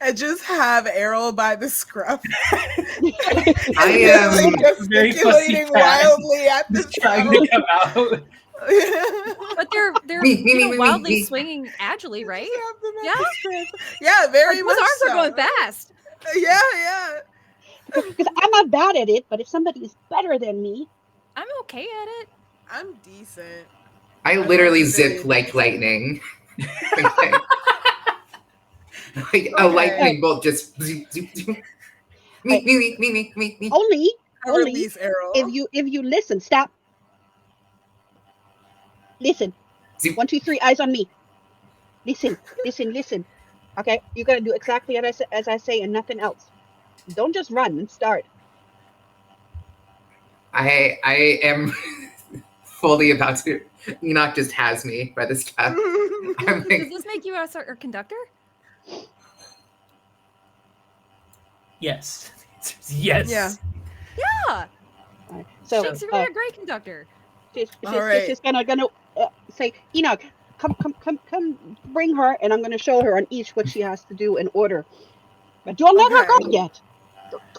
I just have Errol by the scruff. I am gesticulating wildly at this trying to come out. But they're wildly swinging agilely, right? Yeah, very much. Those arms so. are going fast. Yeah. Because I'm not bad at it, but if somebody is better than me, I'm okay at it. I'm decent. I I'm literally really zip like decent. lightning. Okay. Like a Okay. lightning bolt just zoop, zoop, zoop. Me. only I release arrow. if you listen. Stop. Listen. Zoop. 1, 2, 3. Eyes on me. Listen. Okay, you gotta do exactly as I say and nothing else. Don't just run and start. I am fully about to. Enoch just has me by the strap. I'm Does like, this make you our conductor? Yes. Yes. Yeah. Yeah. All right. So Jinx, you're a great conductor. she's All right. just gonna say, Enoch, come, bring her, and I'm gonna show her on each what she has to do in order. But don't let her go Okay. yet.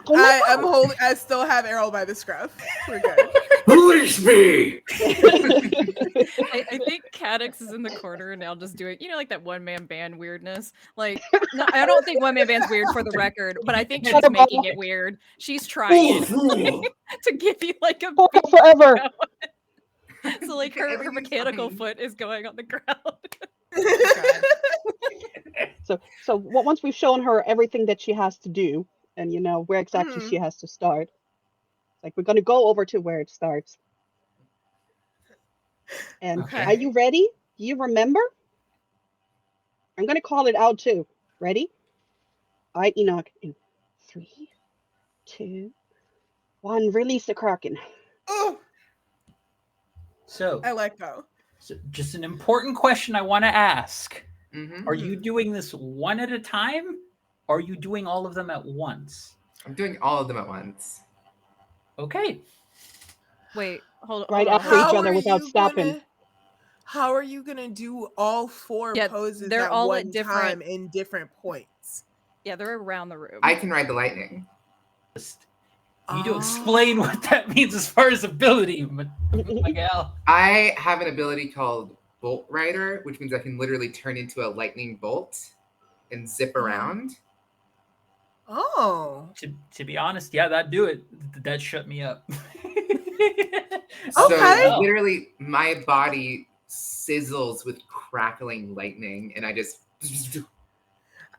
Don't let I'm go. holding. I still have arrow by the scruff. We're good. release me! I think Cadix is in the corner now just doing, like that one-man band weirdness. Like, no, I don't think one-man band's weird for the record, but I think she's making it weird. She's trying to give you like a beat Forever. going. So like her Everything's mechanical fine. foot is going on the ground. So once we've shown her everything that she has to do, and where exactly she has to start, like we're gonna go over to where it starts. And Okay. are you ready? Do you remember? I'm gonna call it out too. Ready? All right, Enoch. In 3, 2, 1. Release the Kraken. Oh, So, I let go. just an important question I want to ask. Mhm. Are you doing this one at a time? Or are you doing all of them at once? I'm doing all of them at once. Okay. Wait, hold Right on. after each other without stopping. How are you gonna do all 4 Yeah, poses they're at all one at different- time in different points? Yeah, they're around the room. I can ride the lightning. Just need to explain what that means as far as ability, Miguel. I have an ability called Bolt Rider, which means I can literally turn into a lightning bolt and zip around. Oh. To be honest, yeah, that'd do it. That shut me up. So Okay. literally, my body sizzles with crackling lightning, and I just.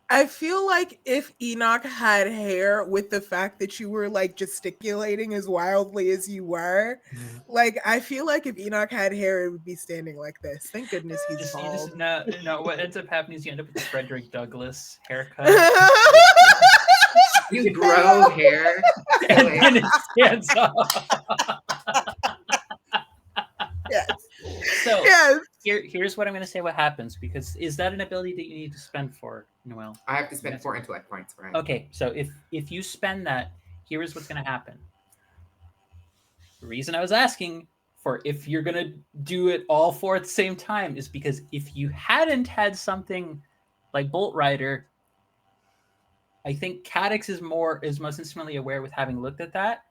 I feel like if Enoch had hair, with the fact that you were like gesticulating as wildly as you were, like I feel like if Enoch had hair, it would be standing like this. Thank goodness he's bald. No. What ends up happening is you end up with the Frederick Douglass haircut, You grow hair. and then it stands up. Yes. So Yes. here's what I'm going to say. What happens? Because is that an ability that you need to spend for Noel? I have to spend 4 intellect points, right? Okay, so if you spend that, here is what's going to happen. The reason I was asking for if you're going to do it all 4 at the same time is because if you hadn't had something like Bolt Rider, I think Cadix is most intimately aware with having looked at that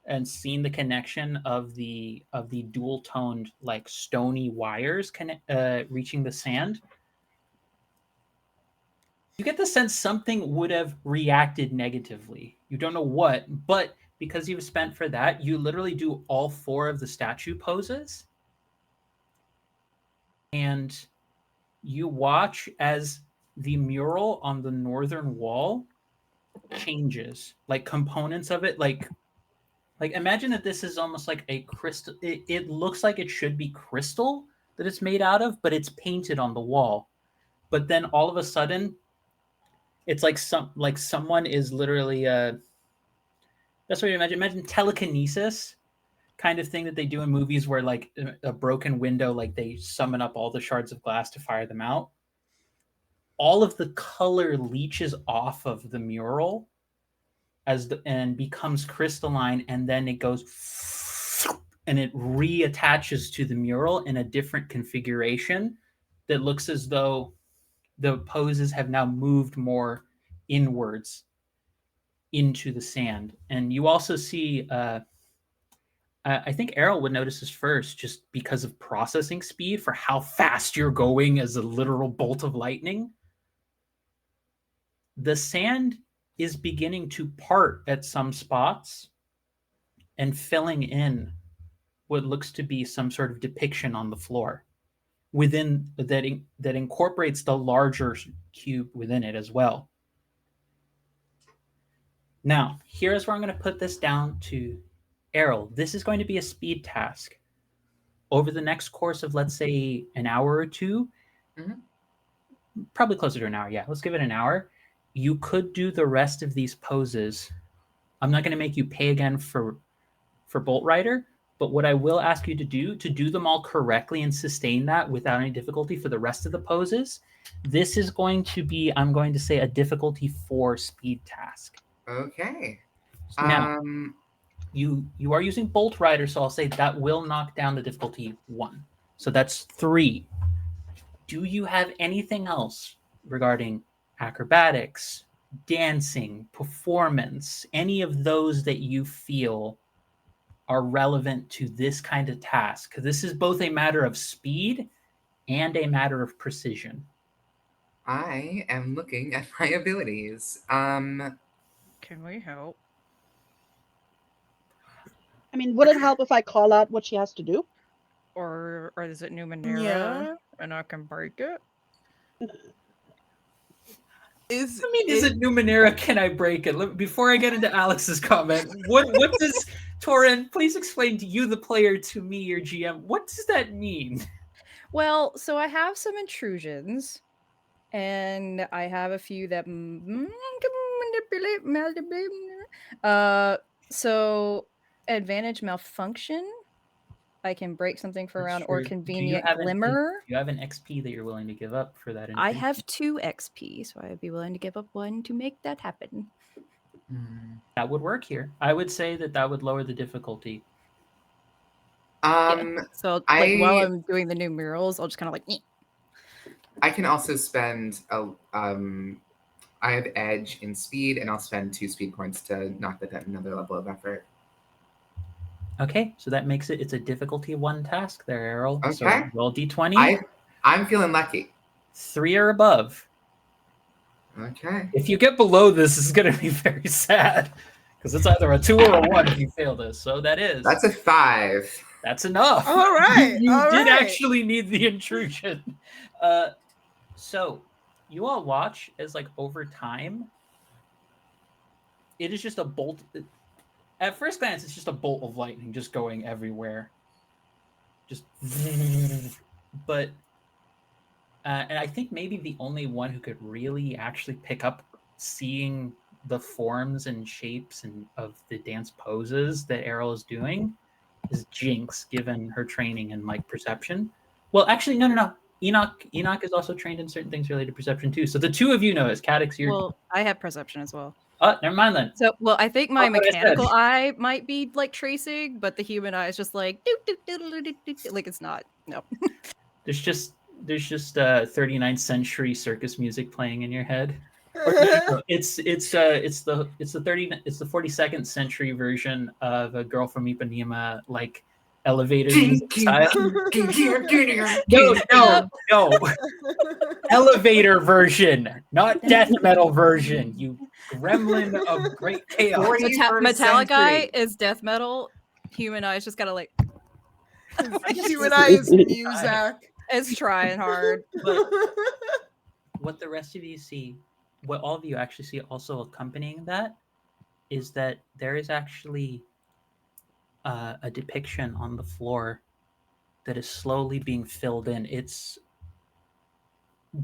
and seen the connection of the dual toned like stony wires reaching the sand. You get the sense something would have reacted negatively. You don't know what, but because you've spent for that, you literally do all 4 of the statue poses. And you watch as the mural on the northern wall changes, like components of it, like imagine that this is almost like a crystal. It looks like it should be crystal that it's made out of, but it's painted on the wall. But then all of a sudden, it's like someone is literally that's what you imagine. Imagine telekinesis kind of thing that they do in movies where like a broken window, like they summon up all the shards of glass to fire them out. All of the color leaches off of the mural and becomes crystalline, and then it goes and it reattaches to the mural in a different configuration that looks as though the poses have now moved more inwards into the sand. And you also see I think Errol would notice this first just because of processing speed for how fast you're going as a literal bolt of lightning. The sand is beginning to part at some spots and filling in what looks to be some sort of depiction on the floor within that incorporates the larger cube within it as well. Now, here's where I'm going to put this down to Errol. This is going to be a speed task. Over the next course of, let's say, an hour or two, probably closer to an hour, yeah, let's give it an hour. You could do the rest of these poses. I'm not going to make you pay again for Bolt Rider, but what I will ask you to do them all correctly and sustain that without any difficulty for the rest of the poses, this is going to be, I'm going to say, a difficulty 4 speed task. Okay. Now, you are using Bolt Rider, so I'll say that will knock down the difficulty 1. So that's 3. Do you have anything else regarding acrobatics, dancing, performance, any of those that you feel are relevant to this kind of task? Because this is both a matter of speed and a matter of precision. I am looking at my abilities. Can we help? I mean, would it help if I call out what she has to do? Or is it Numenera? Yeah. And I can break it? Is it Numenera? Can I break it? Before I get into Alex's comment, what does Torin? Please explain to you, the player, to me, your GM. What does that mean? Well, so I have some intrusions, and I have a few that so advantage malfunction. I can break something for a round, or convenient glimmer. Do you have an XP that you're willing to give up for that? I have 2 XP, so I would be willing to give up 1 to make that happen. That would work here. I would say that would lower the difficulty. So while I'm doing the new murals, I'll just kind of like. I can also spend I have edge in speed, and I'll spend 2 speed points to knock that at another level of effort. Okay, so that makes it's a difficulty 1 task there, Errol. Okay. So roll d20. I'm feeling lucky. 3 or above. Okay. If you get below this, it's going to be very sad, because it's either a 2 or a 1 if you fail this. So that's a 5. That's enough. All right. You all did right. actually need the intrusion. So you all watch as, like, over time, it is just a bolt. At first glance, it's just a bolt of lightning just going everywhere. Just, but, and I think maybe the only one who could really actually pick up seeing the forms and shapes and of the dance poses that Errol is doing is Jinx, given her training in, like, perception. Well, actually, no. Enoch is also trained in certain things related to perception too. So the 2 of you know as Cadix, you're... Well, I have perception as well. Oh, never mind then. So, well, I think my mechanical eye might be like tracing, but the human eye is just like like it's not. No. There's just 39th century circus music playing in your head. No, it's the 42nd century version of a Girl from Ipanema, like, elevator music style. No. Elevator version, not death metal version. You gremlin of great chaos. Metallic eye is death metal. Human eye is just kind of like. Human eye is music. It's trying hard. But what the rest of you see, what all of you actually see, also accompanying that, is that there is actually a depiction on the floor that is slowly being filled in. It's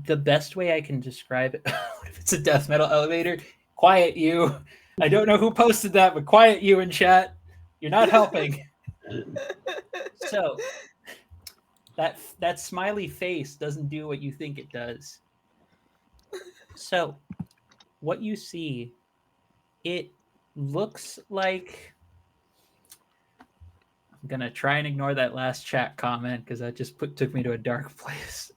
the best way I can describe it. If it's a death metal elevator, quiet you. I don't know who posted that, but quiet you in chat. You're not helping. So that smiley face doesn't do what you think it does. So what you see, it looks like... I'm going to try and ignore that last chat comment because that just took me to a dark place.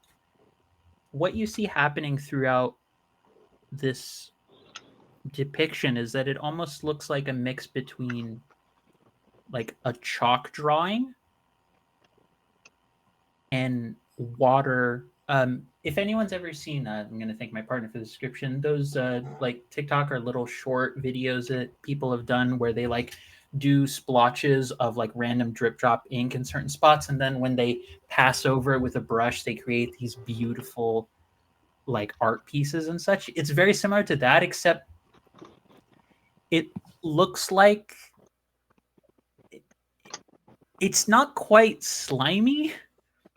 What you see happening throughout this depiction is that it almost looks like a mix between, like, a chalk drawing and water. if anyone's ever seen, I'm gonna thank my partner for the description. Those like TikTok or little short videos that people have done where they like do splotches of like random drip drop ink in certain spots, and then when they pass over it with a brush, they create these beautiful like art pieces and such. It's very similar to that, except it looks like it's not quite slimy,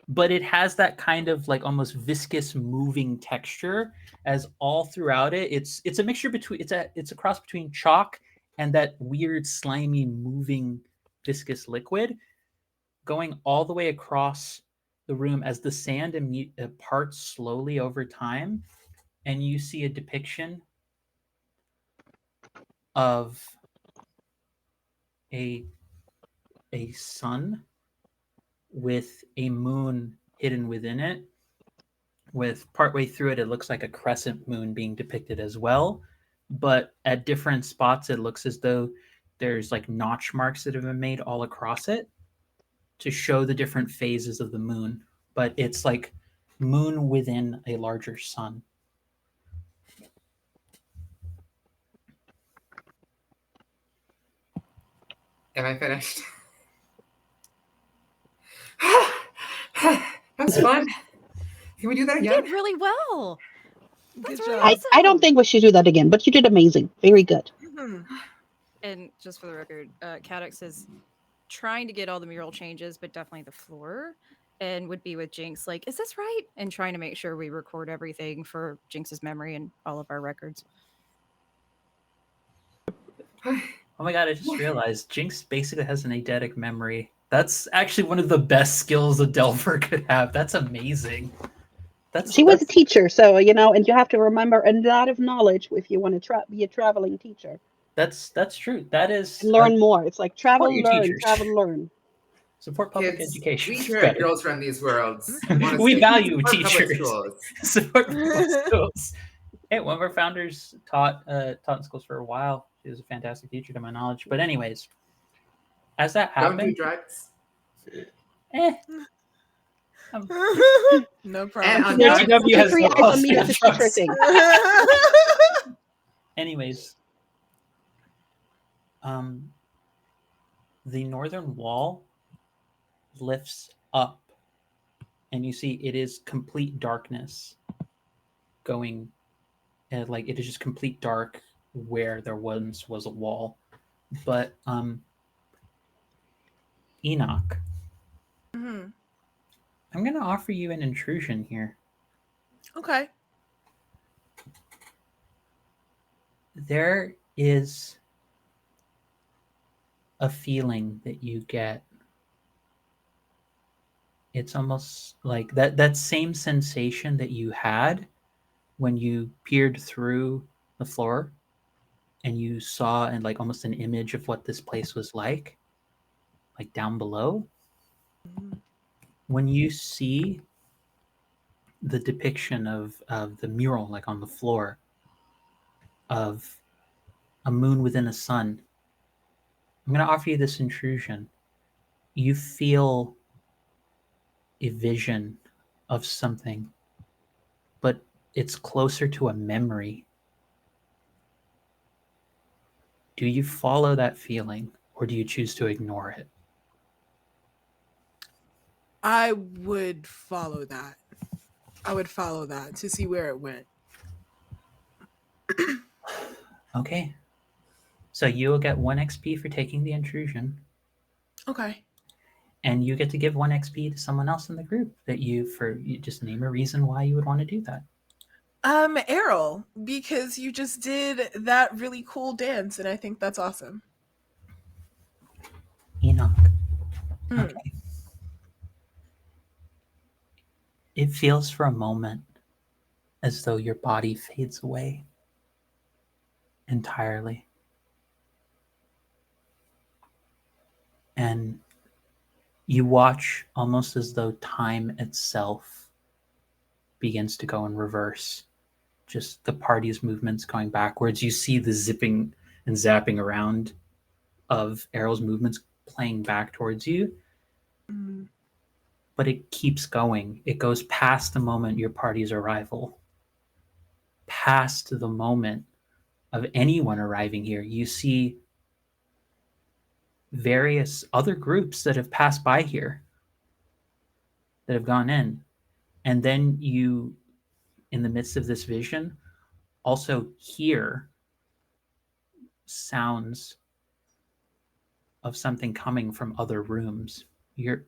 but it has that kind of like almost viscous moving texture as all throughout it. It's a mixture between it's a cross between chalk and that weird slimy moving viscous liquid going all the way across the room as the sand parts slowly over time, and you see a depiction of a a sun with a moon hidden within it. With partway through it, it looks like a crescent moon being depicted as well. But at different spots, it looks as though there's like notch marks that have been made all across it to show the different phases of the moon. But it's like moon within a larger sun. Am I finished? That was fun. Can we do that You again? did really well. That's Good really job. awesome. I don't think we should do that again, but you did amazing. Very good. Mhm. And just for the record, Cadix is trying to get all the mural changes, but definitely the floor, and would be with Jinx. Like, is this right? And trying to make sure we record everything for Jinx's memory and all of our records. Oh my god, I just realized Jinx basically has an eidetic memory. That's actually one of the best skills a Delver could have. That's amazing. She was a teacher, so and you have to remember a lot of knowledge if you want to be a traveling teacher That's true. That is and learn more. It's like support travel, your learn, teachers. travel, learn. Support public Kids, education. we It's here at better. Girls Run These Worlds We value support public teachers. schools. Support public schools. Hey, one of our founders taught in schools for a while. She was a fantastic teacher to my knowledge. But anyways, as that Don't do happened, drugs. No And problem. on No, that, GW has Free no eyes on policy me. on That's a teacher drugs. thing. Anyways, the northern wall lifts up, and you see it is complete darkness going, like it is just complete dark where there once was a wall. But Enoch, Mhm. I'm going to offer you an intrusion here. Okay. There is a feeling that you get. It's almost like that same sensation that you had when you peered through the floor and you saw and like almost an image of what this place was like down below. When you see the depiction of the mural like on the floor of a moon within a sun, I'm going to offer you this intrusion. You feel a vision of something, but it's closer to a memory. Do you follow that feeling, or do you choose to ignore it? I would follow that. I would follow that to see where it went. Okay. So you'll get 1 XP for taking the intrusion, Okay. and you get to give 1 XP to someone else in the group that you just name a reason why you would want to do that. Errol, because you just did that really cool dance, and I think that's awesome. Enoch. Mm. Okay. It feels for a moment as though your body fades away entirely. And you watch almost as though time itself begins to go in reverse. Just the party's movements going backwards. You see the zipping and zapping around of Errol's movements playing back towards you. Mm. but it keeps going. It goes past the moment your party's arrival, past the moment of anyone arriving here. You see various other groups that have passed by here, that have gone in. And then you, in the midst of this vision, also hear sounds of something coming from other rooms. You're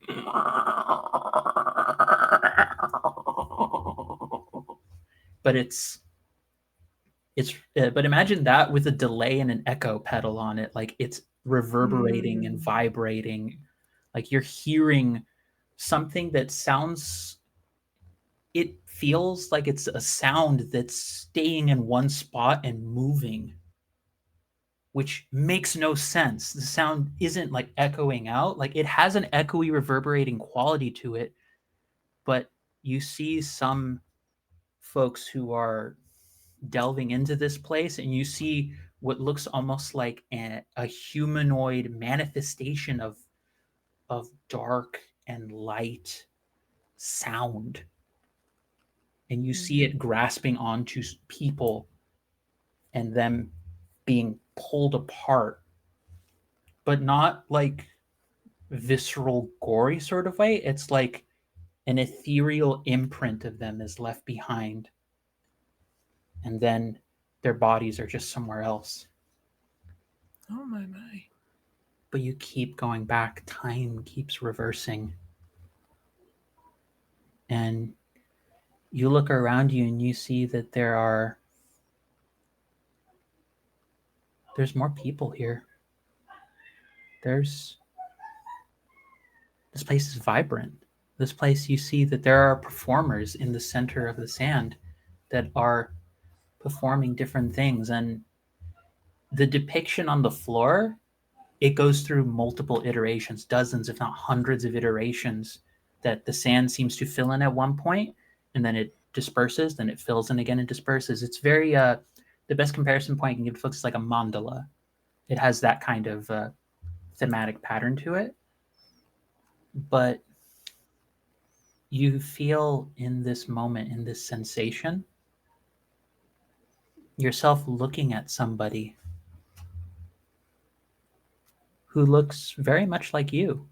but but imagine that with a delay and an echo pedal on it. Like it's reverberating and vibrating. Like you're hearing something that sounds, it feels like it's a sound that's staying in one spot and moving, which makes no sense. The sound isn't like echoing out. Like it has an echoey reverberating quality to it, but you see some folks who are delving into this place, and you see what looks almost like a humanoid manifestation of dark and light sound, and you see it grasping onto people and them being pulled apart, but not like visceral gory sort of way. It's like an ethereal imprint of them is left behind, and then their bodies are just somewhere else. Oh my. But you keep going back. Time keeps reversing. And you look around you and you see that there's more people here. This place is vibrant. This place, you see that there are performers in the center of the sand that are performing different things. And the depiction on the floor, it goes through multiple iterations, dozens, if not hundreds of iterations, that the sand seems to fill in at one point, and then it disperses, then it fills in again and disperses. It's very, the best comparison point I can give folks is like a mandala. It has that kind of thematic pattern to it. But you feel in this moment, in this sensation, yourself looking at somebody who looks very much like you.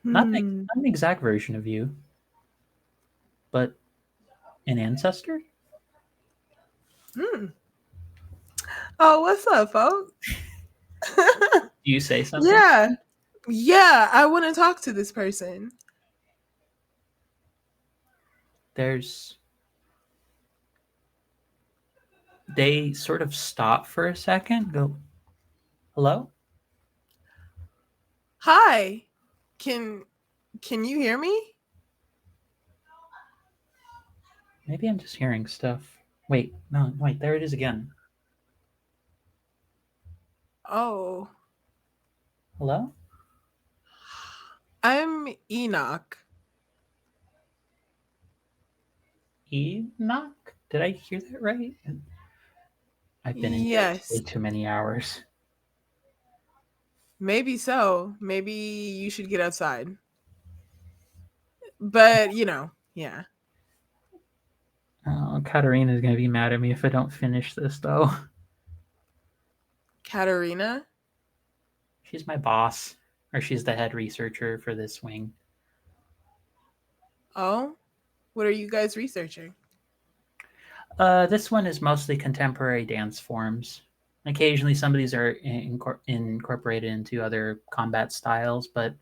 Not an exact version of you, but an ancestor? Oh, what's up, folks? Do you say something? Yeah, I want to talk to this person. They sort of stop for a second, go, hello? Hi. Can you hear me? Maybe I'm just hearing stuff. Wait, there it is again. Oh. Hello? I'm Enoch. Enoch? Did I hear that right? I've been in Yes. way too many hours. Maybe so. Maybe you should get outside. But, yeah. Oh, Katarina's going to be mad at me if I don't finish this, though. Katarina? She's my boss, or she's the head researcher for this wing. Oh? What are you guys researching? This one is mostly contemporary dance forms. Occasionally, some of these are incorporated into other combat styles, but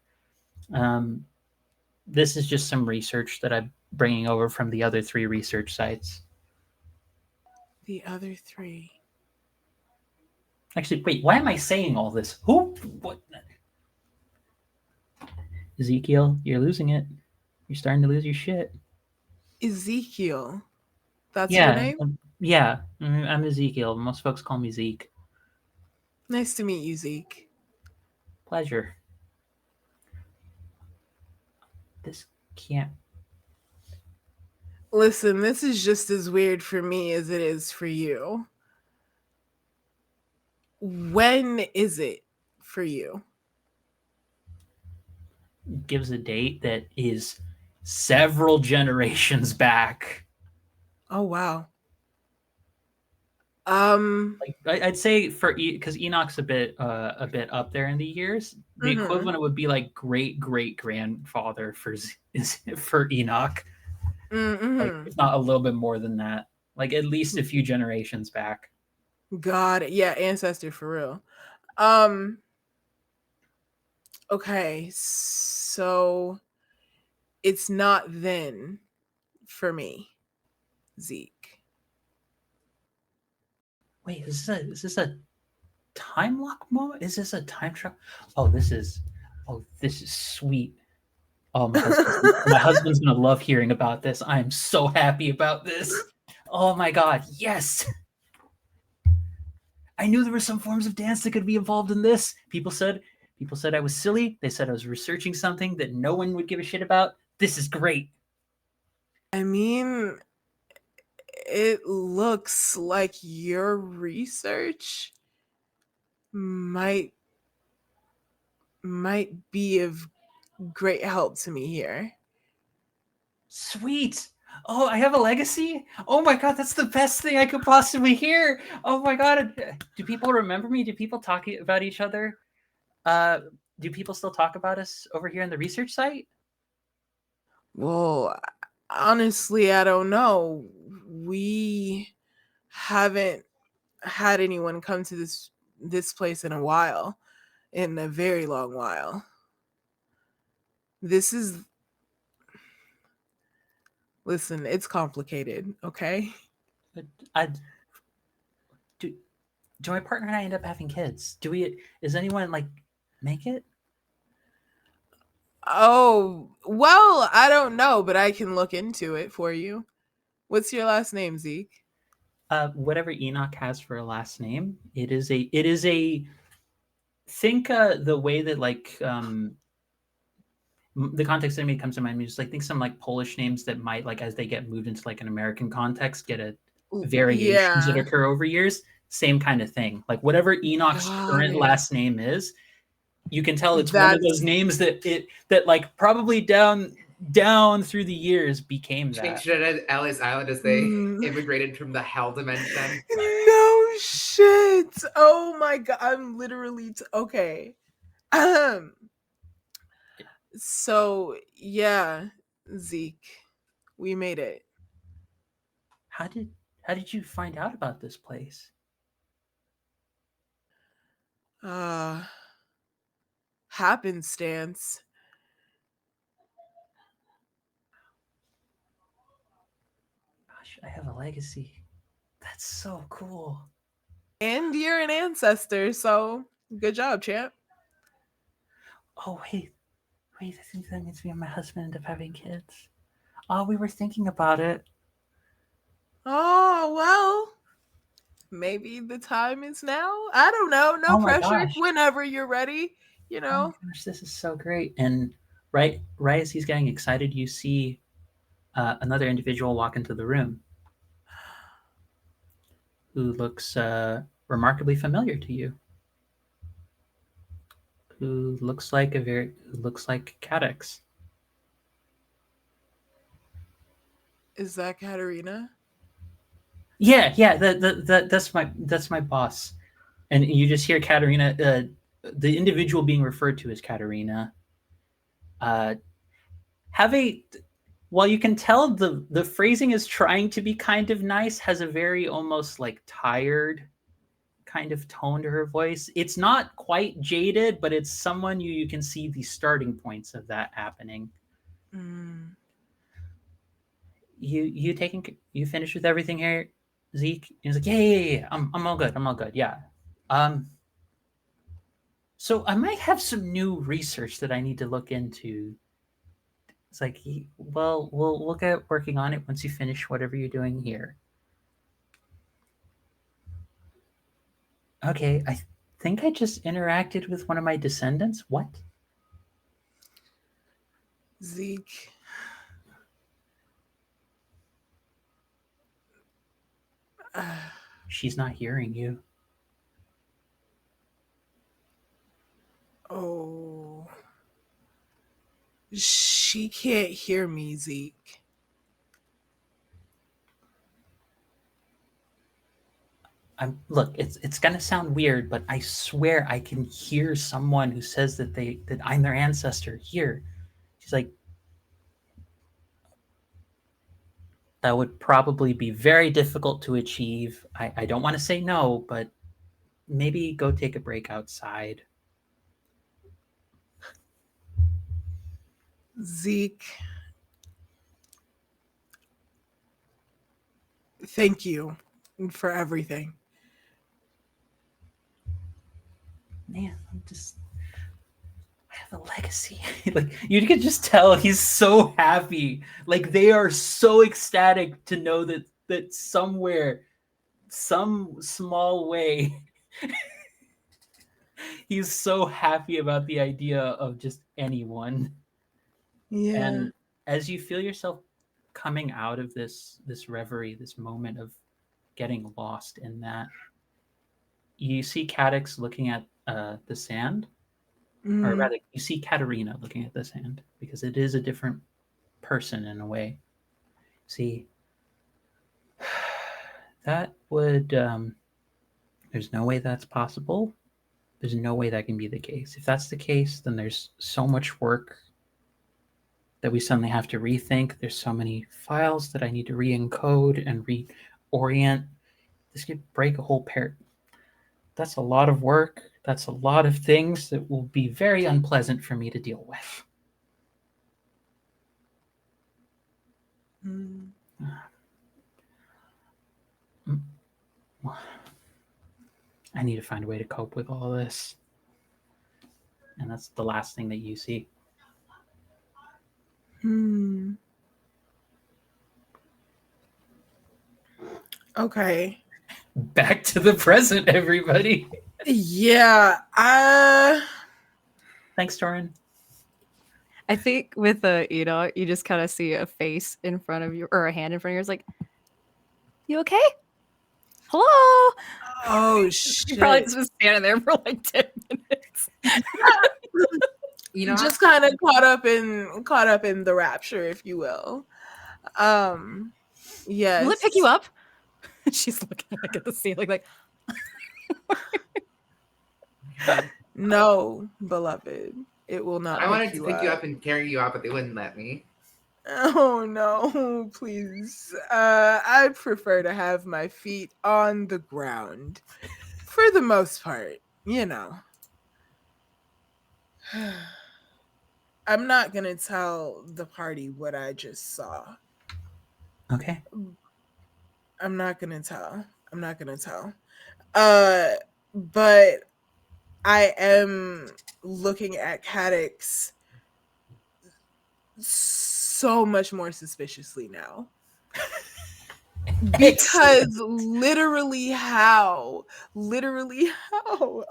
this is just some research that I'm bringing over from the other 3 research sites. The other 3. Actually, wait, why am I saying all this? Who? What? Ezekiel, you're losing it. You're starting to lose your shit. Ezekiel. That's your name? Yeah, I'm Ezekiel. Most folks call me Zeke. Nice to meet you, Zeke. Pleasure. This can't... Listen, this is just as weird for me as it is for you. When is it for you? gives a date that is several generations back. Oh wow. Um. Like I'd say for because Enoch's a bit up there in the years. The Mhm. equivalent would be like great grandfather for for Enoch. Like Mhm. if not a little bit more than that. Like at least a few generations back. God, yeah, ancestor for real. Um. Okay, so it's not then for me, Zeke. Wait, is this a time lock moment? Is this a time travel? Oh, this is sweet. Oh, my husband's gonna love hearing about this. I am so happy about this. Oh my god, yes! I knew there were some forms of dance that could be involved in this. People said I was silly. They said I was researching something that no one would give a shit about. This is great. I mean, it looks like your research might be of great help to me here. Sweet. Oh, I have a legacy? Oh my god, that's the best thing I could possibly hear. Oh my god. Do people remember me? Do people talk about each other? Uh, do people still talk about us over here on the research site? Well, honestly, I don't know. We haven't had anyone come to this place in a while, in a very long while. This is Listen, it's complicated, okay? I do. Do my partner and I end up having kids? Do we? Is anyone like make it? Oh, well, I don't know, but I can look into it for you. What's your last name, Zeke? Whatever Enoch has for a last name, it is a think the way that like the context that made comes to mind is like think some like Polish names that might like as they get moved into like an American context get a variations that Yeah, occur over years. Same kind of thing. Like whatever Enoch's got current it. last name is, you can tell it's one of those That's names that like probably down through the years became that. Changed it at Ellis Island as they mm, immigrated from the hell dimension. no shit. Oh my god, I'm literally okay. Um, so yeah, Zeke, we made it. How did how did you find out about this place? Uh, happenstance. Gosh, I have a legacy. That's so cool. And you're an ancestor, so good job, champ. Oh wait, I think that means me and my husband end up having kids. Oh, we were thinking about it. Oh, well, maybe the time is now. I don't know. No Oh my pressure. gosh. Whenever you're ready, you Oh my know. gosh, this is so great. And right as he's getting excited, you see another individual walk into the room who looks remarkably familiar to you. Who looks like Cadex. Is that Katerina? Yeah. That's my boss. And you just hear Katerina, the individual being referred to as Katerina, uh, have a while you can tell the phrasing is trying to be kind of nice, has a very almost like tired kind of tone to her voice. It's not quite jaded, but it's someone you can see the starting points of that happening. Mm. You finished with everything here, Zeke? He's like, yeah. I'm all good. I'm all good. Yeah. Um. So I might have some new research that I need to look into. It's like, well, we'll get working on it once you finish whatever you're doing here. Okay, I think I just interacted with one of my descendants. What? Zeke. She's not hearing you. Oh. She can't hear me, Zeke. Look, it's gonna sound weird, but I swear I can hear someone who says that I'm their ancestor here. She's like, that would probably be very difficult to achieve. I don't want to say no, but maybe go take a break outside. Zeke, thank you for everything. Man, I have a legacy. Like, you can just tell he's so happy. Like, they are so ecstatic to know that somewhere, some small way, he's so happy about the idea of just anyone. Yeah. And as you feel yourself coming out of this reverie, this moment of getting lost in that, you see Cadix looking at the sand, or rather, you see Katerina looking at the sand, because it is a different person in a way. See, that would there's no way that's possible. There's no way that can be the case. If that's the case, then there's so much work that we suddenly have to rethink. There's so many files that I need to re-encode and reorient. This could break a whole pair. That's a lot of work. That's a lot of things that will be very unpleasant for me to deal with. I need to find a way to cope with all this. And that's the last thing that you see. Okay. Back to the present, everybody. Yeah. Thanks, Torin. I think with Enoch, you just kind of see a face in front of you, or a hand in front of yours, like, "You okay? Hello?" Oh shit! You probably just been standing there for like 10 minutes. Just kind of caught up in the rapture, if you will. Yes. Will it pick you up? She's looking like at the ceiling, like. No, beloved, it will not. I wanted to pick you up and carry you out, but they wouldn't let me. Oh no, please. I'd prefer to have my feet on the ground for the most part, I'm not gonna tell the party what I just saw. Okay. I'm not gonna tell. But I am looking at Cadix so much more suspiciously now. Because literally how?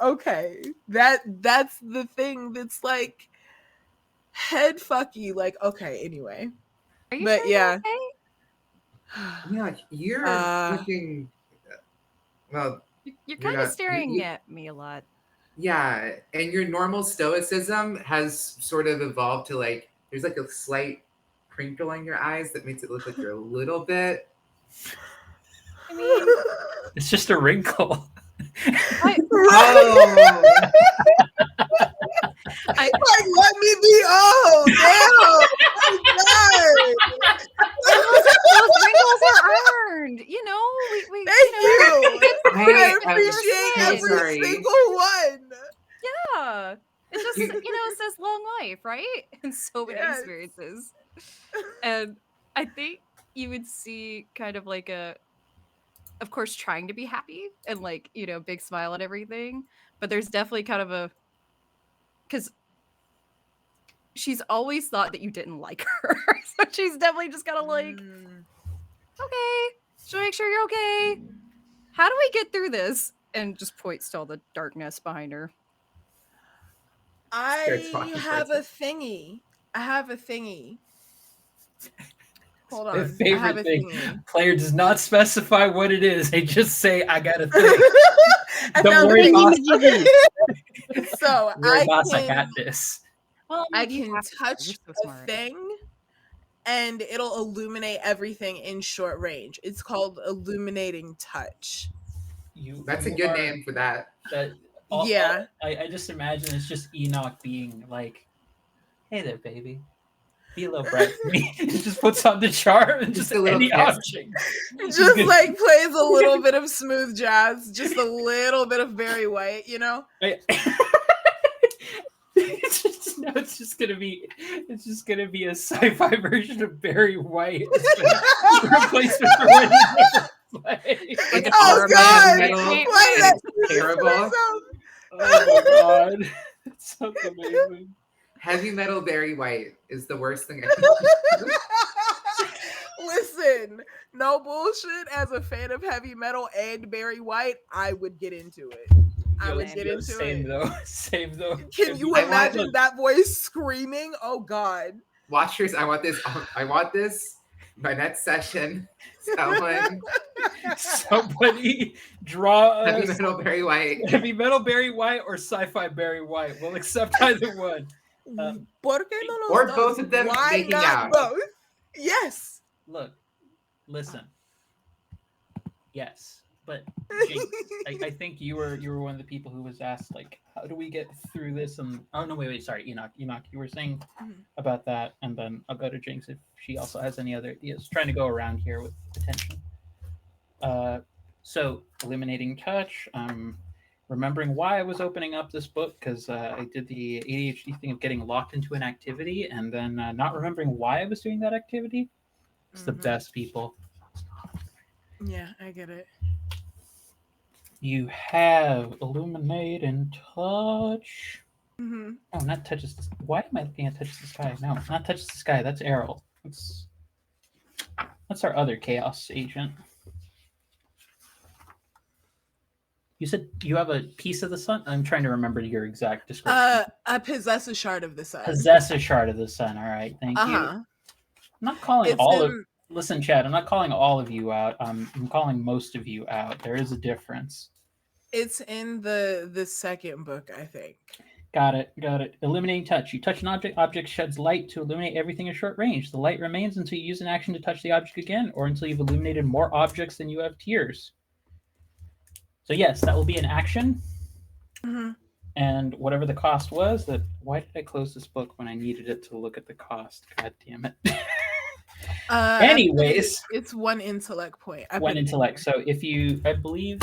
Okay. That's the thing that's like head fucky. Like, okay, anyway. Are you but sure yeah. You're okay? Yeah, you're looking. Well, you're kind of staring at me a lot. Yeah, and your normal stoicism has sort of evolved to like there's like a slight crinkle in your eyes that makes it look like you're a little bit. I mean, it's just a wrinkle. Like, let me be old. Damn. Those wrinkles are earned. Thank you. I appreciate every single one. Yeah. It's just, it says long life, right? And so many experiences. And I think you would see kind of like of course, trying to be happy and like, big smile and everything. But there's definitely kind of because she's always thought that you didn't like her. So she's definitely just kind of like, okay, should I make sure you're okay? How do we get through this? And just points to all the darkness behind her. I have a thingy. Hold on. My favorite thing. Player does not specify what it is. They just say, I got a thing. Don't worry, boss. So I got this. Well, I You can have to. touch You're so a smart. thing and it'll illuminate everything in short range. It's called illuminating touch. That's a you good are name for that. that. Yeah. I just imagine it's just Enoch being like, "Hey there, baby, be a little bright for me." He just puts on the charm and just Just a little any kiss. object. He's Just gonna- like plays a little bit of smooth jazz, just a little bit of Barry White, you know? It's just gonna be a sci-fi version of Barry White. Replacement for when he never played. It's Oh horrible god! metal, Why and that it's terrible. Oh my god, that sounds amazing. Heavy metal Barry White is the worst thing. Listen, no bullshit. As a fan of heavy metal and Barry White, I would get into it. I would get into same it. though. Same though. Can you I want- imagine that voice screaming? Oh god. Watchers, I want this. I want this. My next session. Somebody draw Heavy us metal Barry White. heavy metal Barry White or sci-fi Barry White. We'll accept either one. ¿Por qué no los Or dos? both of them Why making not out. both? Yes. Look, listen. Yes, but Jinx, I think you were one of the people who was asked like, how do we get through this? And oh no, wait, sorry, Enoch, you were saying about that, and then I'll go to Jinx if she also has any other ideas. Trying to go around here with attention. So illuminating touch. Remembering why I was opening up this book because I did the ADHD thing of getting locked into an activity and then not remembering why I was doing that activity. It's the best, people. Yeah, I get it. You have illuminate and touch. Mm-hmm. No, not touches. Why am I looking at touches the sky? No, not touches the sky. That's Errol. That's our other chaos agent. You said you have a piece of the sun? I'm trying to remember your exact description. I possess a shard of the sun. Possess a shard of the sun. All right, thank you. I'm not calling Listen, Chad, I'm not calling all of you out. I'm calling most of you out. There is a difference. It's in the second book, I think. Got it. Illuminating touch. You touch an object sheds light to illuminate everything at short range. The light remains until you use an action to touch the object again, or until you've illuminated more objects than you have tiers. So yes, that will be an action. Mm-hmm. And whatever the cost was, why did I close this book when I needed it to look at the cost? God damn it. Anyways, it's one intellect point. One intellect. So if I believe,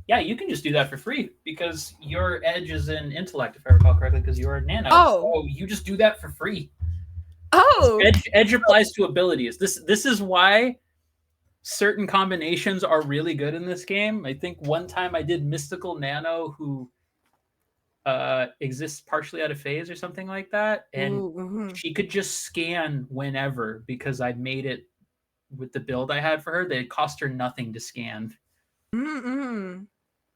yeah, you can just do that for free because your edge is in intellect, if I recall correctly, because you're a nano. Oh. So you just do that for free. Oh. Edge applies to abilities. This is why certain combinations are really good in this game. I think one time I did Mystical Nano who exists partially out of phase or something like that, and she could just scan whenever because I made it with the build I had for her. That it cost her nothing to scan.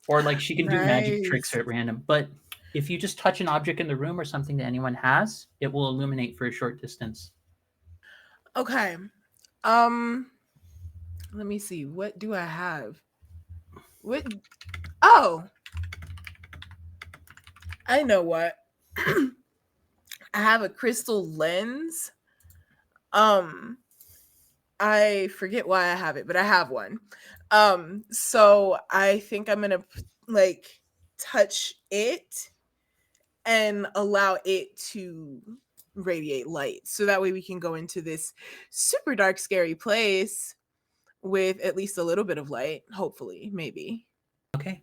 Or like she can do magic tricks at random. But if you just touch an object in the room or something that anyone has, it will illuminate for a short distance. Okay. Let me see. What do I have? Oh, I know what. I have a crystal lens. I forget why I have it, but I have one. So I think I'm gonna like touch it and allow it to radiate light, so that way we can go into this super dark, scary place with at least a little bit of light. Hopefully, maybe. Okay.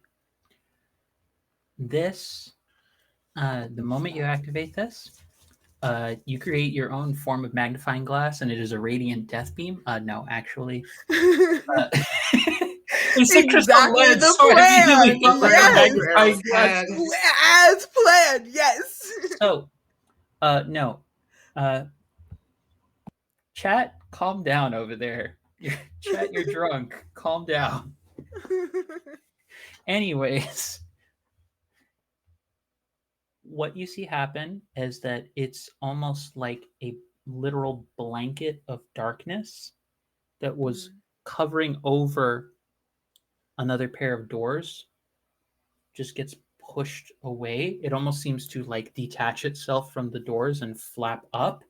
This, the moment you activate this, you create your own form of magnifying glass, and it is a radiant death beam. No, actually. Exactly the plan. Yes. As planned. Yes. So, no. Chat, calm down over there. Chat, you're drunk. Calm down. Anyways, what you see happen is that it's almost like a literal blanket of darkness that was covering over another pair of doors just gets pushed away. It almost seems to like detach itself from the doors and flap up,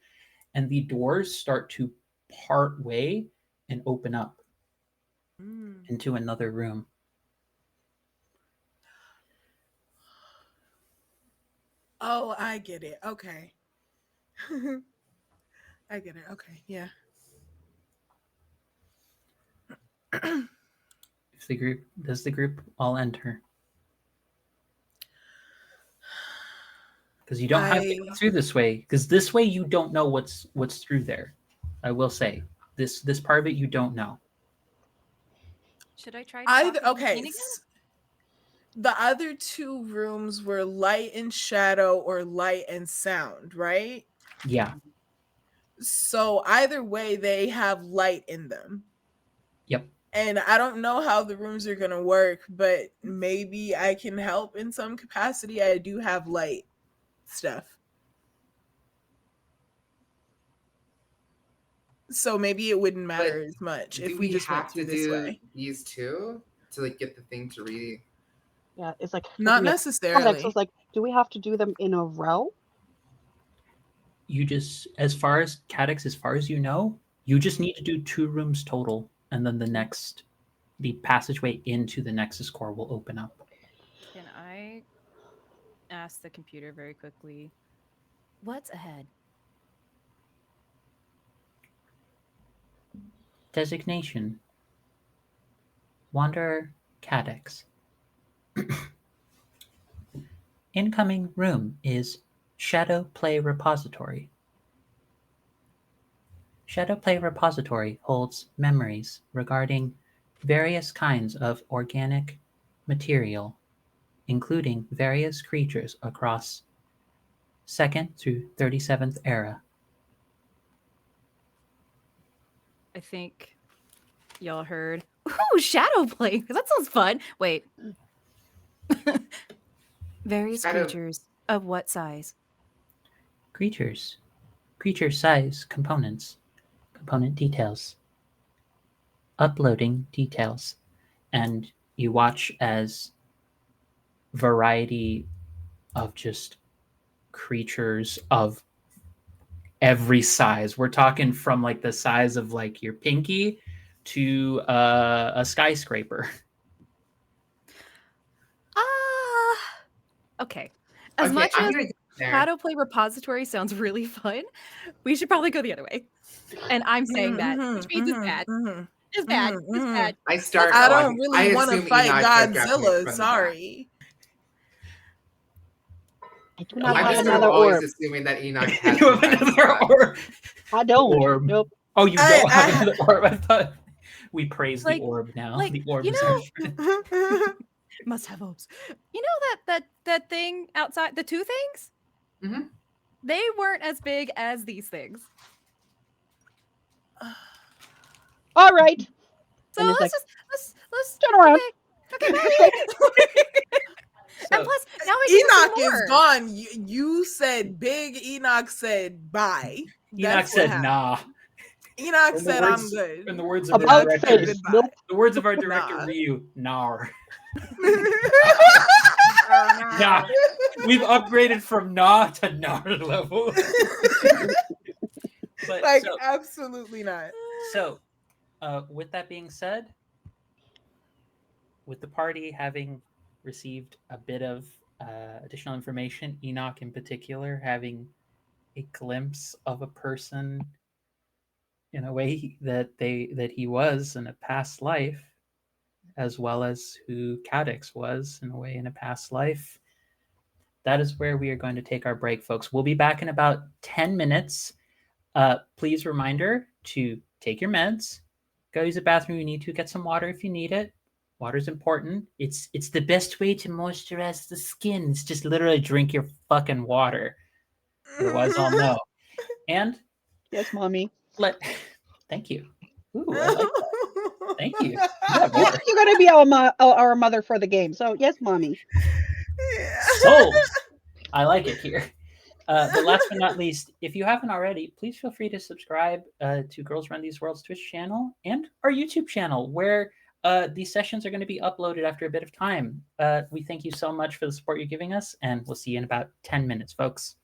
and the doors start to part way and open up into another room. Oh, I get it. Okay. I get it. Okay. Yeah. Does the group all enter? Because you don't have to go through this way. Because this way you don't know what's through there. I will say this part of it you don't know. Should I try to talk to Okay. Christine again? The other two rooms were light and shadow or light and sound, right? Yeah. So either way, they have light in them. Yep. And I don't know how the rooms are going to work, but maybe I can help in some capacity. I do have light stuff. So maybe it wouldn't matter as much if we just went through this way. These two to like get the thing to read. Yeah, it's like Not necessarily. So it's like, do we have to do them in a row? You just, as far as Cadix, as far as you know, you just need to do 2 rooms total, and then the passageway into the Nexus core will open up. Can I ask the computer very quickly, what's ahead? Designation: Wanderer Cadix. Incoming room is Shadow Play Repository. Shadow Play Repository holds memories regarding various kinds of organic material, including various creatures across 2nd through 37th era. I think y'all heard, ooh, shadow play. That sounds fun. Wait. Various creatures of what size? Creature size components, component details, uploading details, and you watch as variety of just creatures of every size. We're talking from like the size of like your pinky to a skyscraper. Okay. As much as Shadow Play Repository sounds really fun, we should probably go the other way. And I'm saying that, which means it's bad. It's bad. It's bad. I don't really want to fight Godzilla. Sorry. I do not I'm have just another always orb. assuming that Enoch has You have another orb. I don't. Orb. Nope. Oh, you don't have another orb. I thought we praise Like- the orb now. like, The orb you is know- our friend. Must have orbs. You know that thing outside, the 2 things? Mhm. They weren't as big as these things. All right. So And it's let's like, let's turn around. Okay, bye. And So, plus, now we can Enoch do more. is gone. You said big. Enoch said bye. Enoch That's what said happened. nah. Enoch In the said words- I'm good. In the words of About our Enoch said director, face. goodbye. Nope. the words of our director Nah. Ryu, nar. Oh, Nah. We've upgraded from nah to nar level. But like absolutely not. so with that being said, with the party having received a bit of additional information, Enoch in particular having a glimpse of a person in a way that he was in a past life, as well as who Cadix was in a way in a past life. That is where we are going to take our break, folks. We'll be back in about 10 minutes. Please reminder to take your meds, go use the bathroom if you need to, get some water if you need it. Water's important. It's the best way to moisturize the skin. It's just literally drink your fucking water. Otherwise, I'll know. And Yes, mommy. thank you. Ooh, I like that. Thank you. You're going to be our mother for the game. So, yes, mommy. Sold. I like it here. But last but not least, if you haven't already, please feel free to subscribe to Girls Run These Worlds Twitch channel and our YouTube channel, where these sessions are going to be uploaded after a bit of time. We thank you so much for the support you're giving us, and we'll see you in about 10 minutes, folks.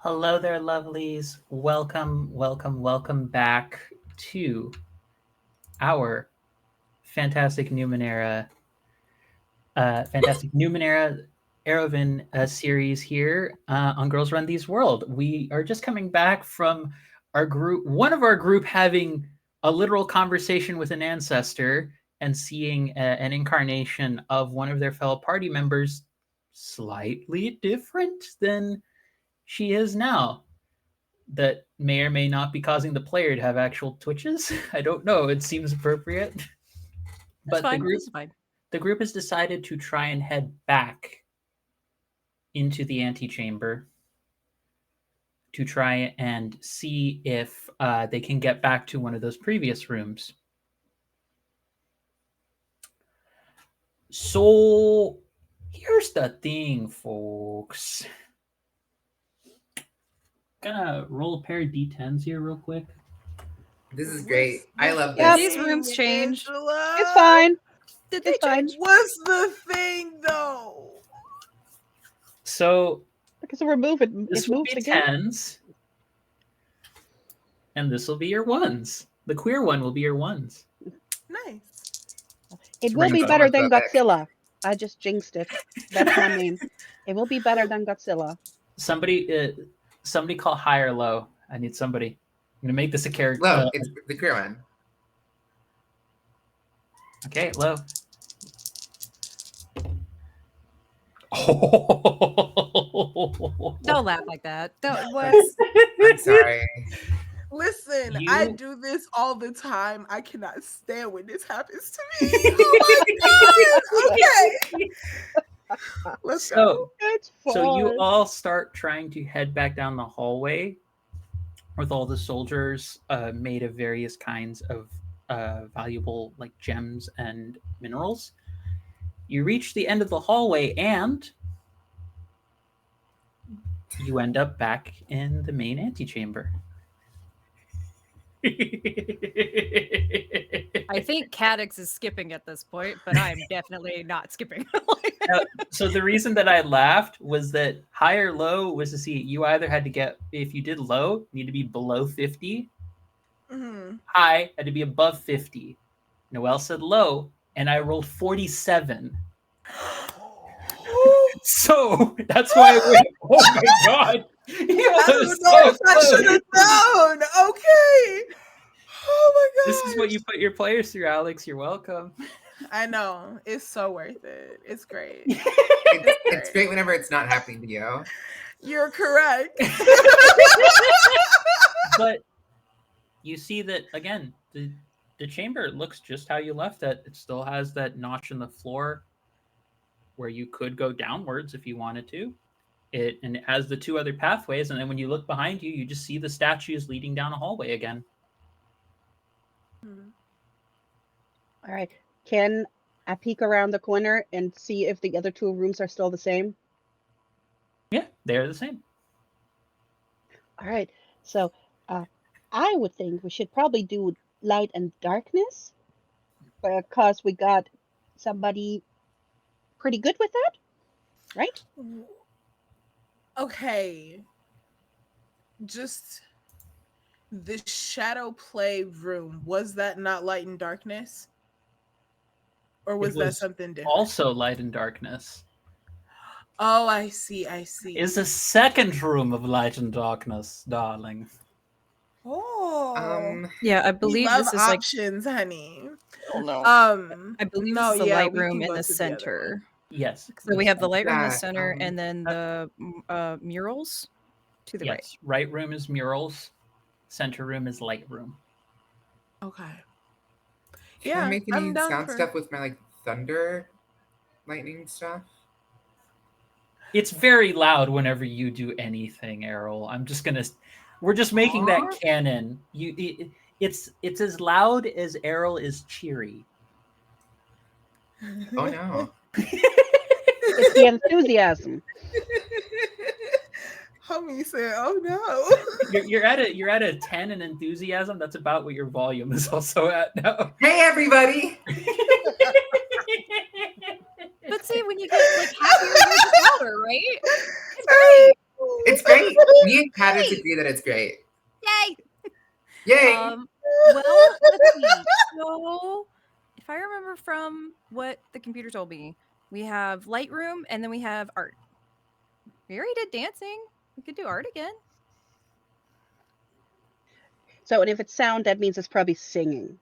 Hello there, lovelies. Welcome, welcome, welcome back to our fantastic Numenera Aerowen series here on Girls Run These World. We are just coming back from our group, one of our group having a literal conversation with an ancestor and seeing an incarnation of one of their fellow party members slightly different than she is now. That may or may not be causing the player to have actual twitches. I don't know. It seems appropriate. That's But fine. That's fine. the group has decided to try and head back into the antechamber to try and see if they can get back to one of those previous rooms. So here's the thing, folks. Gonna roll a pair of d10s here real quick. This is great. I love Yep. this. These rooms change. Angela? It's fine. Did they It's fine. change? What's the thing, though? So Because we're moving. this It will moves be again. 10s, and this will be your 1s. The queer one will be your 1s. Nice. It will Bring be it better on than back. Godzilla. I just jinxed it. That's my name. It will be better than Godzilla. Somebody call high or low. I need somebody. I'm gonna make this a character. Low, it's the queer one. Okay, low. Don't laugh like that. Don't. What? I'm sorry. Listen, You- I do this all the time. I cannot stand when this happens to me. Oh my god! Okay. Let's go. It's fun. So you all start trying to head back down the hallway with all the soldiers made of various kinds of valuable like gems and minerals. You reach the end of the hallway and you end up back in the main antechamber. I think Cadix is skipping at this point, but I'm definitely not skipping. So the reason that I laughed was that high or low was to see you either had to get, if you did low, you need to be below 50. Mhm. High had to be above 50. Noelle said low, and I rolled 47. So that's why I went, oh my god. I don't know if I should have known. Okay. Oh my god. This is what you put your players through, Alex. You're welcome. I know. It's so worth it. It's great. It's great whenever it's not happening to you. You're correct. But you see that, again, the chamber looks just how you left it. It still has that notch in the floor where you could go downwards if you wanted to. And it has the two other pathways, and then when you look behind you, you just see the statues leading down a hallway again. All right. Can I peek around the corner and see if the other two rooms are still the same? Yeah, they're the same. All right. So I would think we should probably do light and darkness because we got somebody pretty good with that, right? Okay. Just the shadow play room, was that not light and darkness? Or was that was something different? Also light and darkness. Oh, I see. I see. Is a second room of light and darkness, darling. Oh. Yeah, I We believe love this is like. options, honey. Oh no. I believe no, this is the yeah, light we room can in go the to the other center. Yes. So we have the light room in the Yeah, center, and then the murals to the right. Yes. Right room is murals. Center room is light room. Okay. Can Yeah, I make I'm any down sound for- stuff with my like thunder, lightning stuff? It's very loud whenever you do anything, Errol. We're just making that Aw. canon. It's as loud as Errol is cheery. Oh no. It's the enthusiasm. Homie said, "Oh no." You're at a 10 in enthusiasm. That's about what your volume is also at now. Hey everybody! But see, when you get like happier, you're just louder, right? It's great. It's great. Me and Cadence agree that it's great. Yay! Yay! Well, let's see. So, if I remember from what the computer told me, we have Lightroom and then we have art. We already did dancing. We could do art again. So, and if it's sound, that means it's probably singing.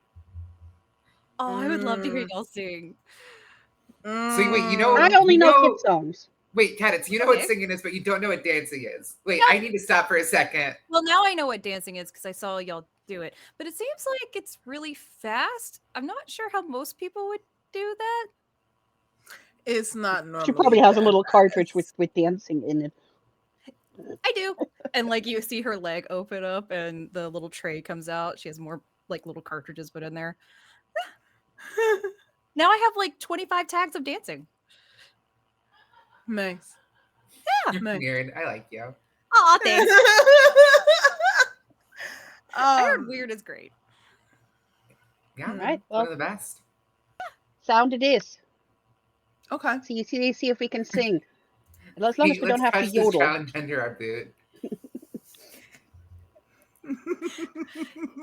Oh, I would love to hear y'all sing. So wait, I only know kid songs. Wait, Cadence, you know what singing is, but you don't know what dancing is. Wait, I need to stop for a second. Well, now I know what dancing is because I saw y'all do it. But it seems like it's really fast. I'm not sure how most people would do that. It's not normal. She probably has a little cartridge with dancing in it. I do. And like you see her leg open up and the little tray comes out. She has more like little cartridges put in there. Now I have like 25 tags of dancing. Nice. Yeah. You're Nice. weird. I like you. Aw, thanks. I heard weird is great. Yeah, Right, one of well. the best. Sound it is. Okay. See if we can sing. As long as we don't have to Let's yodel. challenge gender our boot.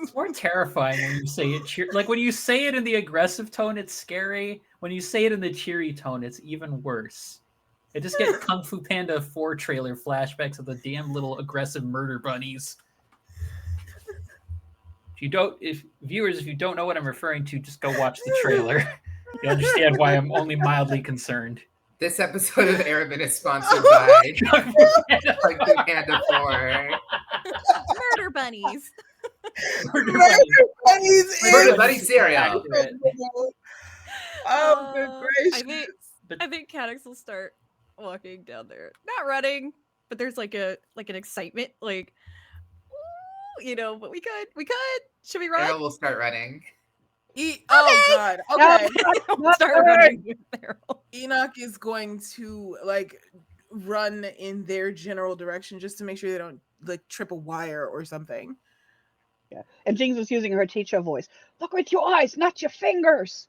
It's more terrifying when you say it like when you say it in the aggressive tone, it's scary. When you say it in the cheery tone, it's even worse. I just get Kung Fu Panda 4 trailer flashbacks of the damn little aggressive murder bunnies. If you don't know what I'm referring to, just go watch the trailer. You understand why I'm only mildly concerned. This episode of Aerowen is sponsored by Kung Fu Panda 4. Murder bunnies. Murder bunnies. Murder bunny cereal. Accurate. Oh, good gracious. I think Cadix will start walking down there. Not running, but there's like an excitement, like but we could. Should we run? Errol will start running. Oh God. Okay. We'll start running with Errol. Enoch is going to like run in their general direction just to make sure they don't like trip a wire or something. Yeah. And Jinx was using her teacher voice. Look with your eyes, not your fingers.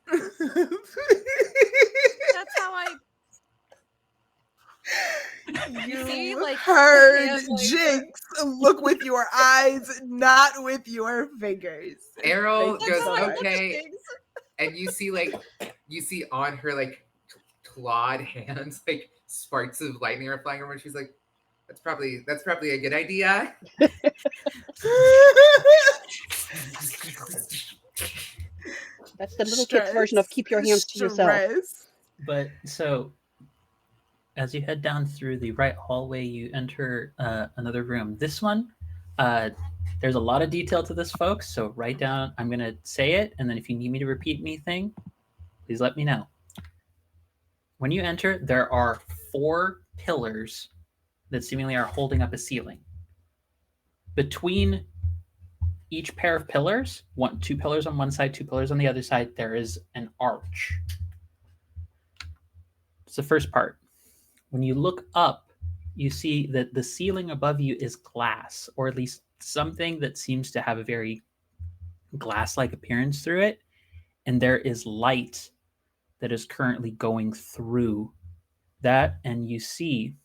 That's how I. You see, like, heard like, Jinx. Look with your eyes, not with your fingers. Errol Thank you goes, so much. okay. And you see on her like clawed hands, like sparks of lightning are flying over. And she's like, that's probably a good idea. That's the little kid's version of keep your hands to yourself. But so, as you head down through the right hallway, you enter another room. This one, there's a lot of detail to this, folks. So write down, I'm going to say it, and then if you need me to repeat anything, please let me know. When you enter, there are 4 pillars that seemingly are holding up a ceiling. Between each pair of pillars, 2 pillars on one side, 2 pillars on the other side, there is an arch. It's the first part. When you look up, you see that the ceiling above you is glass, or at least something that seems to have a very glass-like appearance through it. And there is light that is currently going through that, and you see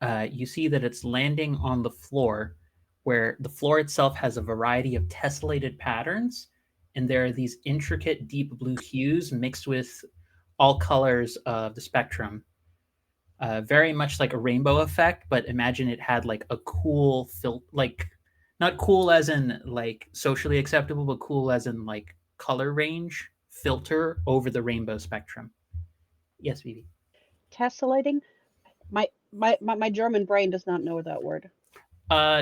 that it's landing on the floor, where the floor itself has a variety of tessellated patterns, and there are these intricate deep blue hues mixed with all colors of the spectrum. Very much like a rainbow effect, but imagine it had like a cool not cool as in like socially acceptable, but cool as in like color range filter over the rainbow spectrum. Yes, Vivi. Tessellating? My German brain does not know that word.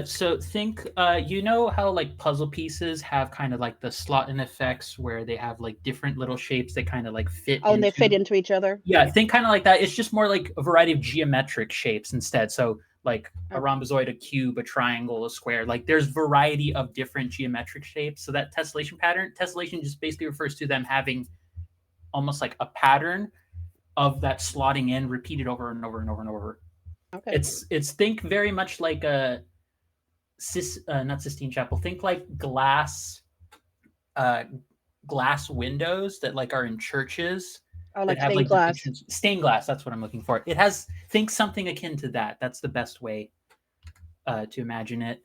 So think, you know how like puzzle pieces have kind of like the slot in effects where they have like different little shapes that kind of like fit. Oh, and they fit into each other? Yeah, think kind of like that. It's just more like a variety of geometric shapes instead. So like a rhombozoid, a cube, a triangle, a square. Like there's variety of different geometric shapes. So that tessellation pattern, tessellation just basically refers to them having almost like a pattern of that slotting in repeated over and over and over and over. Okay. It's think very much like a not Sistine Chapel. Think like glass windows that like are in churches. I like that have stained glass. depictions. Stained glass. That's what I'm looking for. It has think something akin to that. That's the best way to imagine it.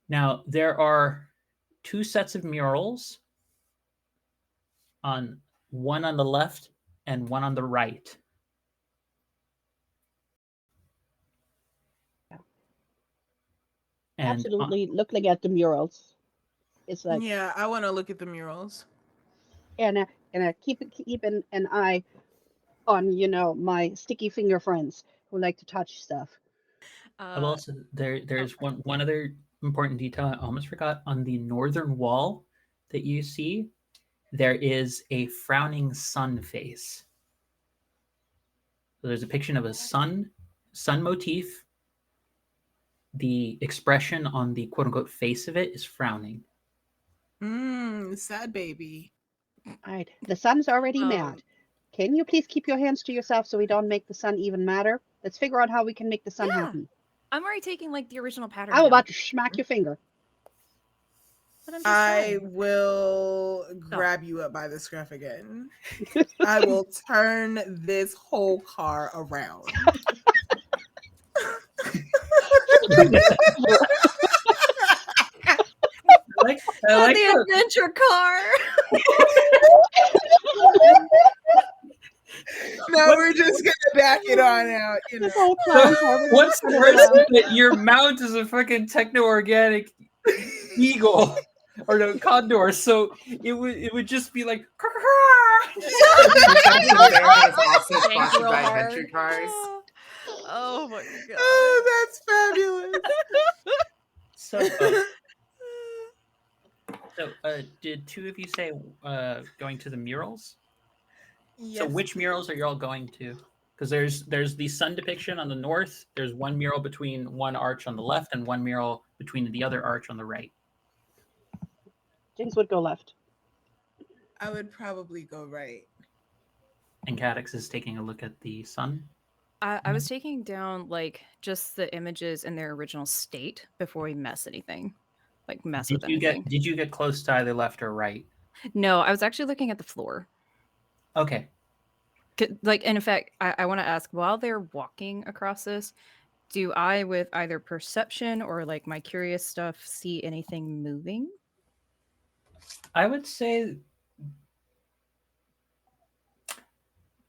Now there are 2 sets of murals, one on the left and one on the right. And Absolutely, looking at the murals, it's like Yeah, I want to look at the murals. and keeping an eye on my sticky finger friends who like to touch stuff. I've also there's one other important detail I almost forgot. On the northern wall that you see, there is a frowning sun face. So there's a depiction of a sun motif. The expression on the quote unquote face of it is frowning. Sad baby. All right, the sun's already Um, mad. Can you please keep your hands to yourself so we don't make the sun even madder? Let's figure out how we can make the sun Yeah. happy. I'm already taking like the original pattern. I'm down. about to smack your finger. But I'm just I saying. will grab you up by the scruff again. I will turn this whole car around. I like the adventure car. No, we're just gonna back it on out. This whole clown car. we're gonna What's turn it worse around. is that your mount is a fucking techno-organic eagle or no condor, so it would just be like. It's also Thanks, sponsored by Roar. Adventure Cars. Oh my god. Oh, that's fabulous. So, did 2 of you say going to the murals? Yes. So, which murals are you all going to? Because there's the sun depiction on the north. There's one mural between one arch on the left and one mural between the other arch on the right. Jinx would go left. I would probably go right. And Cadix is taking a look at the sun. I was taking down like just the images in their original state before we mess anything. Like mess with anything. Did you get close to either left or right? No, I was actually looking at the floor. Okay. Like, and in fact, I want to ask, while they're walking across this, do I, with either perception or like my curious stuff, see anything moving? I would say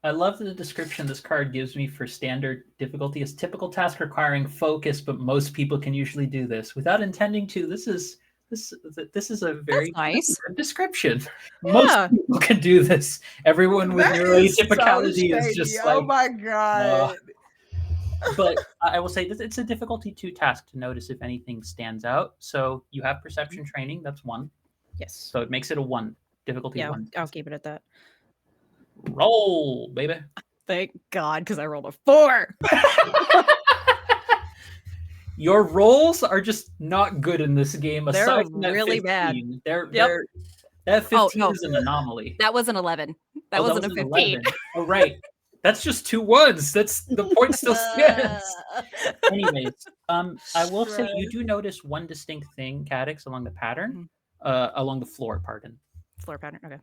I love the description this card gives me for standard difficulty. Is typical task requiring focus, but most people can usually do this without intending to. This is a very nice good description. Yeah. Most people can do this. Everyone with That is neurotypicality so is just shady. like. Oh my god. But I will say it's a difficulty 2 task to notice if anything stands out. So you have perception training. That's 1. Yes. So it makes it a 1 difficulty. Yeah, 1. I'll keep it at that. Roll, baby. Thank God, because I rolled a 4. Your rolls are just not good in this game. They're Aside from that really 15. bad. That 15 no. is an anomaly. That was an 11. That wasn't a 15. 11. Oh, right. That's just 2 1s. That's the point still stands. Anyways, I will say you do notice one distinct thing, Cadix, along the pattern, along the floor. Pardon. Floor pattern. Okay.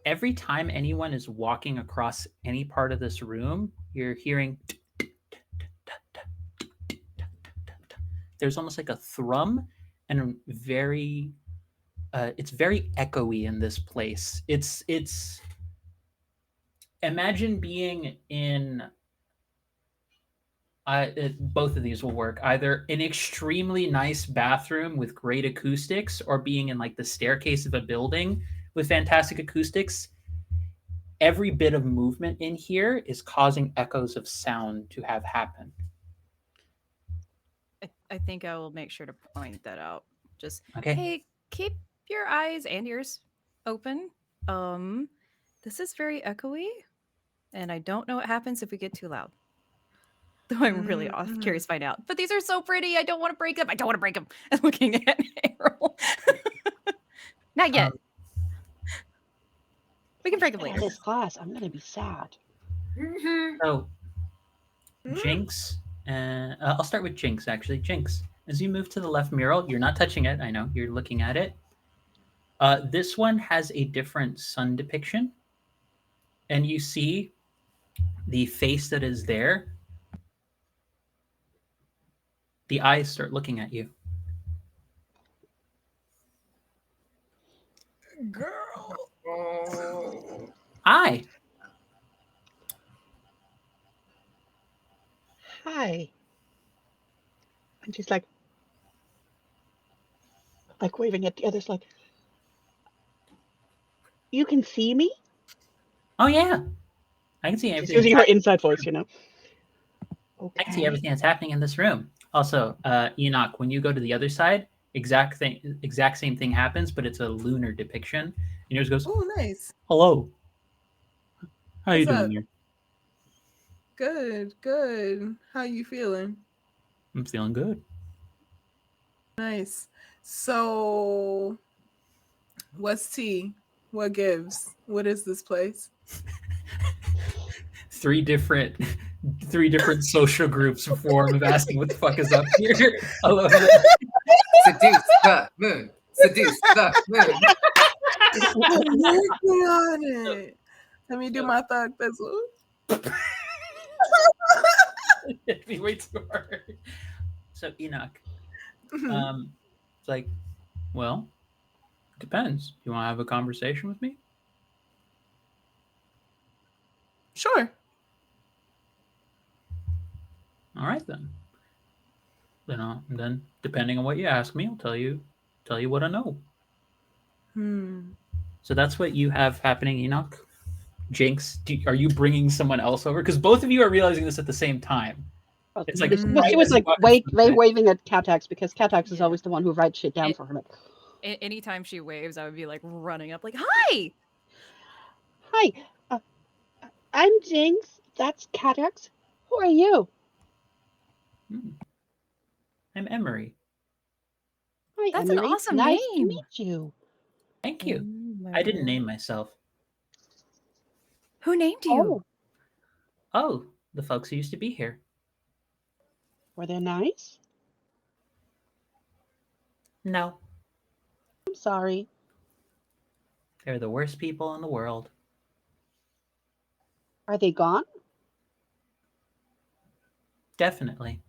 Every time anyone is walking across any part of this room, you're hearing. There's almost like a thrum, and very. It's very echoey in this place. It's. Imagine being in. Both of these will work. Either an extremely nice bathroom with great acoustics, or being in like the staircase of a building with fantastic acoustics. Every bit of movement in here is causing echoes of sound to have happen. I think I will make sure to point that out. Just Okay. hey, keep your eyes and ears open. This is very echoey, and I don't know what happens if we get too loud. Though I'm really curious to find out. But these are so pretty. I don't want to break them. I don't want to break them. I'm looking at Errol. Not yet. We can break them later. This class, I'm gonna be sad. So, Jinx, I'll start with Jinx, actually. Jinx, as you move to the left mural, you're not touching it. I know, you're looking at it. This one has a different sun depiction. and you see the face that is there. The eyes start looking at you. Girl. Oh. Hi. Hi. And she's like waving at the others, like, you can see me? Oh yeah, I can see She's everything. using her inside voice, you know. I can see Okay. everything that's happening in this room. Also, Enoch, when you go to the other side, exact same thing happens, but it's a lunar depiction. And yours goes, Oh, nice. "Hello, how you What's doing up? here? Good, good. How you feeling? I'm feeling good." Nice. So, what's tea? What gives? What is this place? Three different social groups form of asking what the fuck is up here. I love it. Seduce the moon. Seduce the moon. I'm working on it. Let me do my thug thistle. It'd be way too hard. So Enoch, it's like, well, depends. You want to have a conversation with me? Sure. All right then. Then depending on what you ask me, I'll tell you what I know. So that's what you have happening, Enoch. Jinx, are you bringing someone else over? Because both of you are realizing this at the same time. It's like Well, she right was as like you walk in. waving at Catax, because Catax is Yeah. always the one who writes shit down It- for her. Like, Anytime she waves, I would be like running up, like, "Hi!" hi, I'm Jinx. That's Catax. Who are you? I'm Emery. Hi, That's an Emery. awesome Nice to name. meet you. Thank you. Oh, my I didn't word. name myself. Who named you? Oh, the folks who used to be here. Were they nice? No, I'm sorry. they're the worst people in the world. Are they gone? Definitely.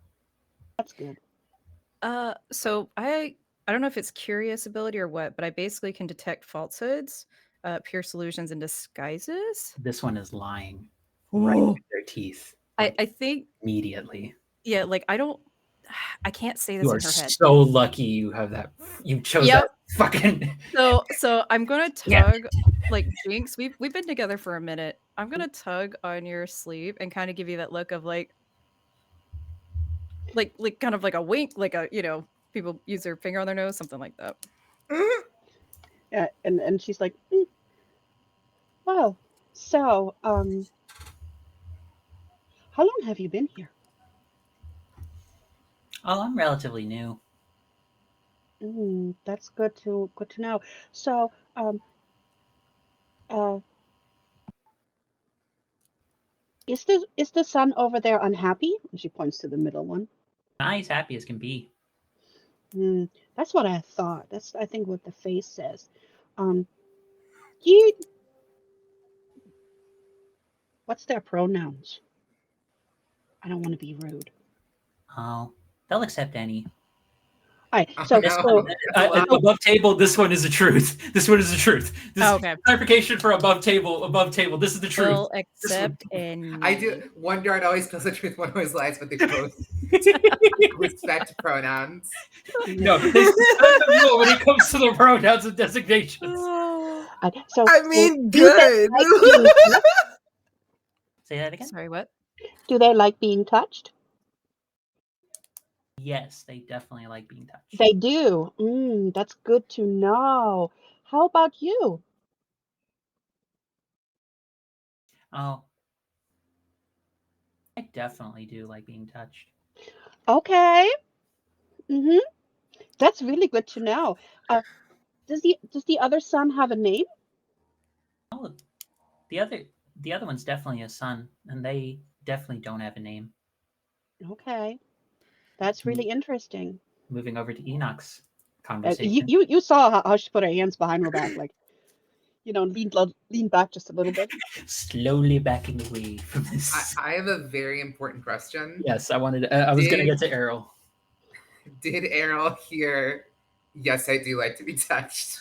That's good. So I don't know if it's curious ability or what, but I basically can detect falsehoods, pure solutions, and disguises. This one is lying right with their teeth. I think, Immediately. yeah, like I can't say this You are in her head. so lucky you have that. You chose Yep. that fucking. So I'm gonna Yeah. tug, like Jinx. We've been together for a minute. I'm gonna tug on your sleeve and kind of give you that look of like kind of like a wink, like a people use their finger on their nose, something like that. Yeah, and she's like, well, so how long have you been here? Oh, I'm relatively new. That's good to know. So, uh, is the son over there unhappy? And she points to the middle one. He's happy as can be. That's what I thought. That's, I think, what the face says. You, what's their pronouns? I don't want to be rude. Oh, they'll accept any. All right, so This no. one, above table. This one is the truth. This one is the truth. This Okay. clarification for above table. Above table. This is the truth. Will accept any. I do. One yard always tells the truth, one always lies, but they both respect pronouns. No, they suspend the rule when it comes to the pronouns and designations. so I mean, do they good. like being touched? Say that again. Sorry, what? Do they like being touched? Yes, they definitely like being touched. They do. That's good to know. How about you? Oh, I definitely do like being touched. Okay. Mm-hmm. That's really good to know. Does the other son have a name? Oh, the other one's definitely a son, and they definitely don't have a name. Okay. That's really interesting. Moving over to Enoch's conversation. You saw how she put her hands behind her back, like, lean back just a little bit. Slowly backing away from this. I have a very important question. Yes, I wanted. I was going to get to Errol. Did Errol hear? Yes, I do like to be touched.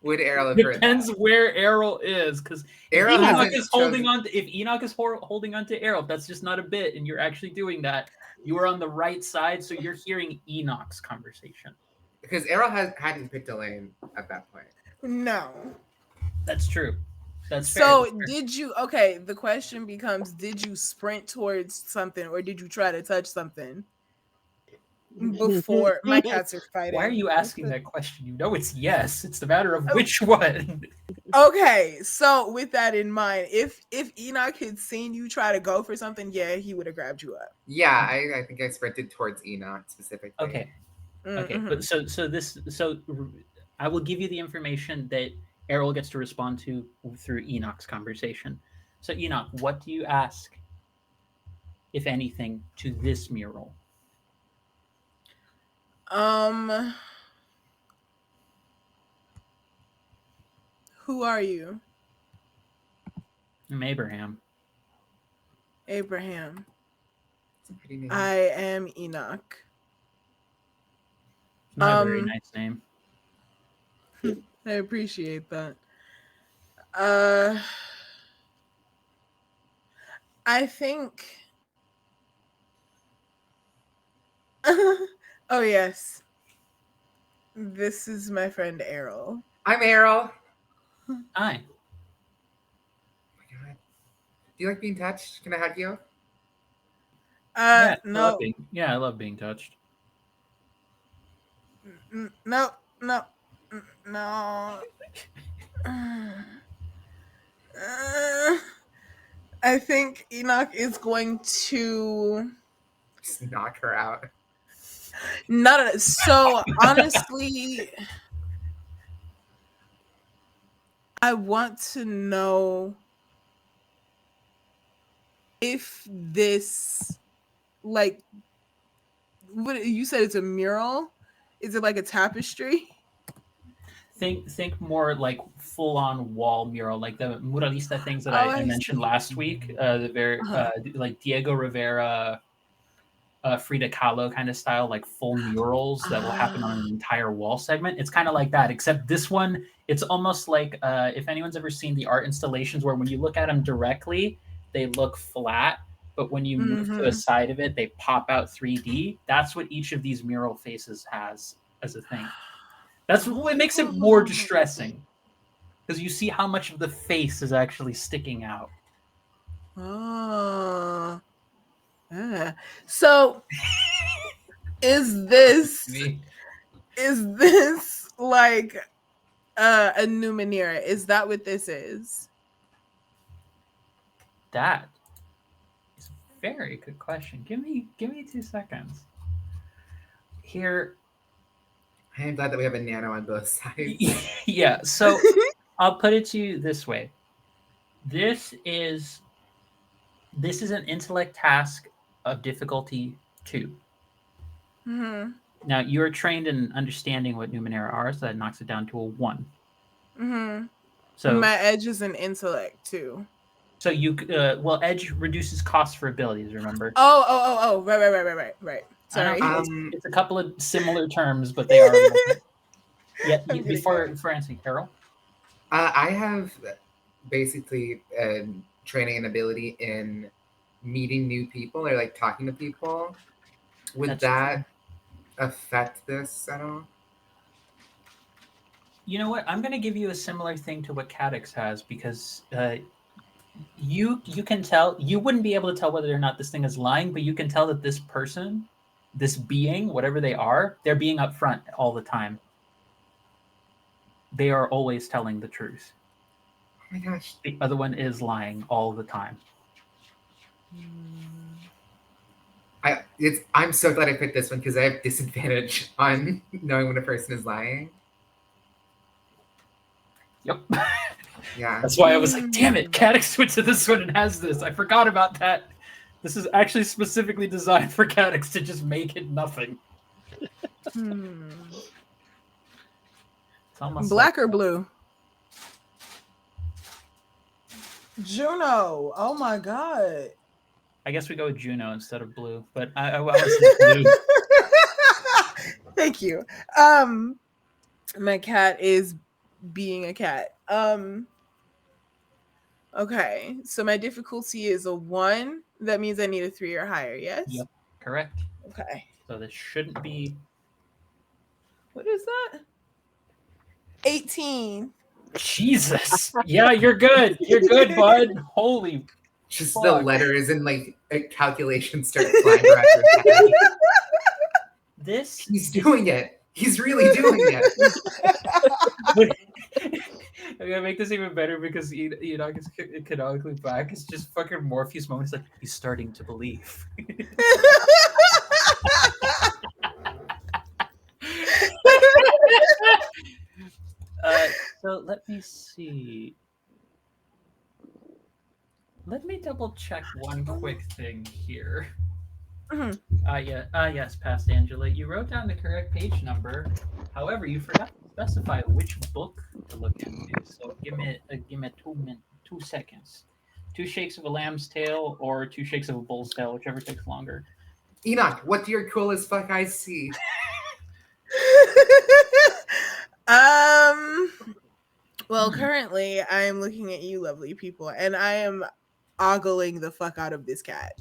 Would Errol have heard Depends that? where Errol is, because if Errol Enoch hasn't is holding chosen- on to, if Enoch is holding on to Errol, that's just not a bit, and you're actually doing that. You are on the right side, so you're hearing Enoch's conversation. Because Errol hadn't picked a lane at that point. No. That's true. That's fair. So That's fair. did you? Okay, the question becomes: did you sprint towards something, or did you try to touch something before? My cats are fighting. Why are you asking that question? You know it's yes. It's the matter of which one. Okay, so with that in mind, if Enoch had seen you try to go for something, yeah, he would have grabbed you up. Yeah, I think I sprinted towards Enoch specifically. Okay. Okay, Mhm. but so I will give you the information that Errol gets to respond to through Enoch's conversation. So Enoch, what do you ask, if anything, to this mural? Who are you? I'm Abraham. Abraham. It's a pretty name. I am Enoch. Not a very nice name. I appreciate that. I think. Oh yes. This is my friend Errol. I'm Errol. Hi. Oh my god. Do you like being touched? Can I hug you? I No, love being touched. no, no, no. I think Enoch is going to. Just knock her out. Not so honestly. I want to know if this, like, what you said, it's a mural. Is it like a tapestry? Think more like full on wall mural, like the muralista things that I mentioned see. last week. The very like Diego Rivera, Frida Kahlo kind of style, like full murals that will happen on an entire wall segment. It's kind of like that, except this one, it's almost like if anyone's ever seen the art installations where when you look at them directly, they look flat, but when you move to a side of it, they pop out 3D. That's what each of these mural faces has as a thing. That's what makes it more distressing, because you see how much of the face is actually sticking out. Oh. Yeah. So is this like a Numenera? Is that what this is? That is a very good question. Give me 2 seconds. Here. I'm glad that we have a nano on both sides. Yeah, so I'll put it to you this way. This is an intellect task of difficulty 2. Mm-hmm. Now, you're trained in understanding what Numenera are, so that knocks it down to a 1. Mm-hmm. So my edge is an intellect too. So you edge reduces cost for abilities, remember? Oh, right. Sorry. It's a couple of similar terms, but they are yeah. Before answering, Carol? I have basically training and ability in meeting new people or like talking to people. Would that affect this at all? You know what? I'm going to give you a similar thing to what Cadix has, because you can tell. You wouldn't be able to tell whether or not this thing is lying, but you can tell that this person, this being, whatever they are, they're being upfront all the time. They are always telling the truth. Oh my gosh. The other one is lying all the time. I'm so glad I picked this one because I have disadvantage on knowing when a person is lying. Yep. Yeah. That's why I was like, damn it, Cadix went to this one and has this. I forgot about that. This is actually specifically designed for Cadix to just make it nothing. It's almost black or blue? Juno. Oh my god. I guess we go with Juno instead of blue, but I want to say blue. Thank you. My cat is being a cat. Okay, so my difficulty is a 1. That means I need a 3 or higher, yes? Yep, correct. Okay. So this shouldn't be. What is that? 18. Jesus. Yeah, you're good. You're good, bud. Holy. Just Fuck. the letters and like calculations start flying around your head. This. He's doing it. He's really doing it. I'm gonna make this even better because Enoch is canonically black. It's just fucking Morpheus moments like he's starting to believe. So let me see. Let me double check one quick thing here. Mhm. Yes, past Angela. You wrote down the correct page number. However, you forgot to specify which book to look into. So give me 2 seconds. 2 shakes of a lamb's tail or 2 shakes of a bull's tail, whichever takes longer. Enoch, what do your cool as fuck eyes see? Well, currently I am looking at you lovely people and I am ogling the fuck out of this cat.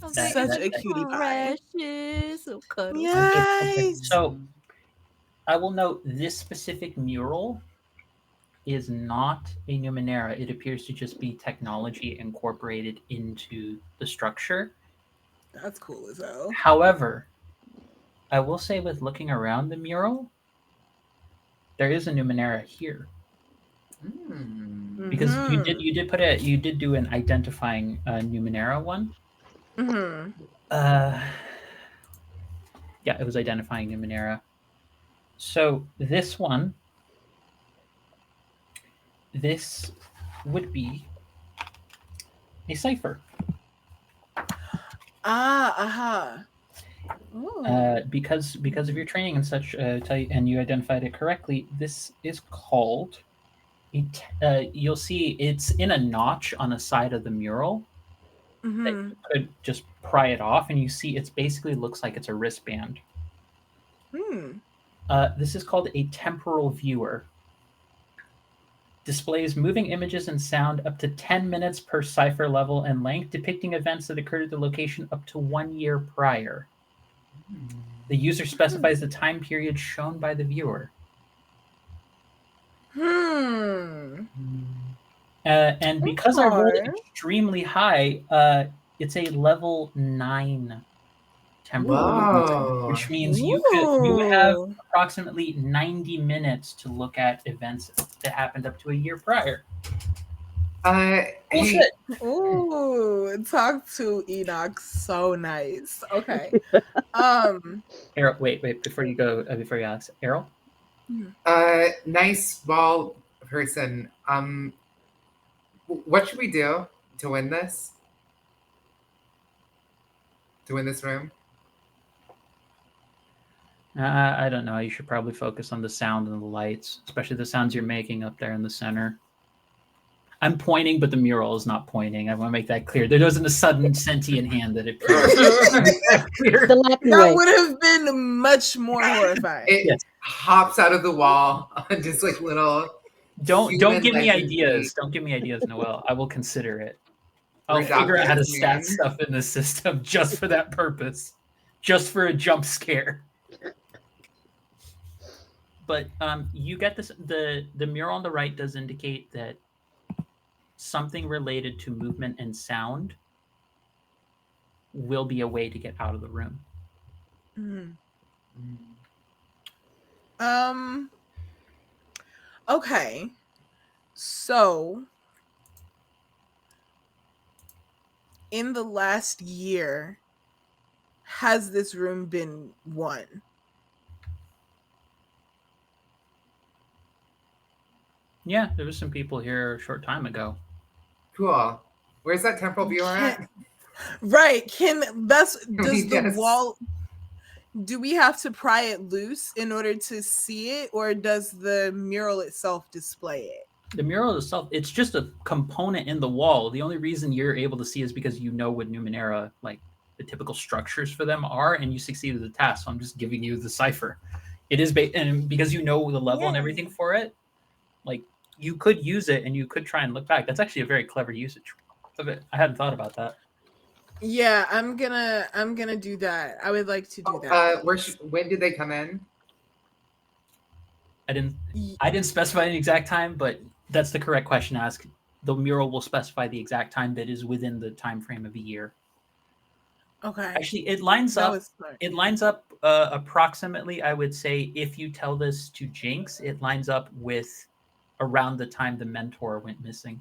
Such a cutie pie. Precious. So cuddly. Yes. So I will note this specific mural is not a Numenera. It appears to just be technology incorporated into the structure. That's cool as hell. However, I will say with looking around the mural, there is a Numenera here. Because you did do an identifying Numenera one. Mm-hmm. Yeah, it was identifying Numenera. So this one, this would be a cipher. Because of your training and such, and you identified it correctly, this is called. You'll see it's in a notch on the side of the mural. Mm-hmm. That you could just pry it off, and you see it basically looks like it's a wristband. This is called a temporal viewer. Displays moving images and sound up to 10 minutes per cipher level and length, depicting events that occurred at the location up to 1 year prior. The user specifies the time period shown by the viewer. And because I rolled it extremely high, it's a level 9 temporal, which means you have approximately 90 minutes to look at events that happened up to a year prior. Hey, Ooh, talk to Enoch. So nice. Okay. Errol, wait, before you go, before you ask, Errol? nice ball person. What should we do to win this? To win this room? I don't know. You should probably focus on the sound and the lights, especially the sounds you're making up there in the center. I'm pointing, but the mural is not pointing. I want to make that clear. There wasn't a sudden sentient hand that appeared. That would have been much more horrifying. It hops out of the wall, just like little. Don't give me ideas. Don't give me ideas, Noelle. I will consider it. I'll figure out how to stat stuff in the system just for that purpose, just for a jump scare. But you get this. The mural on the right does indicate that something related to movement and sound will be a way to get out of the room. Okay. So in the last year, has this room been won? Yeah, there was some people here a short time ago. Cool. Where's that temporal viewer at? Right. Does the wall, do we have to pry it loose in order to see it, or does the mural itself display it? The mural itself, it's just a component in the wall. The only reason you're able to see is because you know what Numenera, like the typical structures for them are, and you succeeded the task. So I'm just giving you the cipher. It is, and because you know the level and Yeah. everything for it, like you could use it and you could try and look back. That's actually a very clever usage of it. I hadn't thought about that. Yeah, I'm gonna do that. I would like to do that. When did they come in? I didn't specify an exact time, but that's the correct question to ask. The mural will specify the exact time that is within the time frame of a year. Okay. Actually, it lines That up. was smart. It lines up approximately. I would say if you tell this to Jinx, it lines up with around the time the mentor went missing.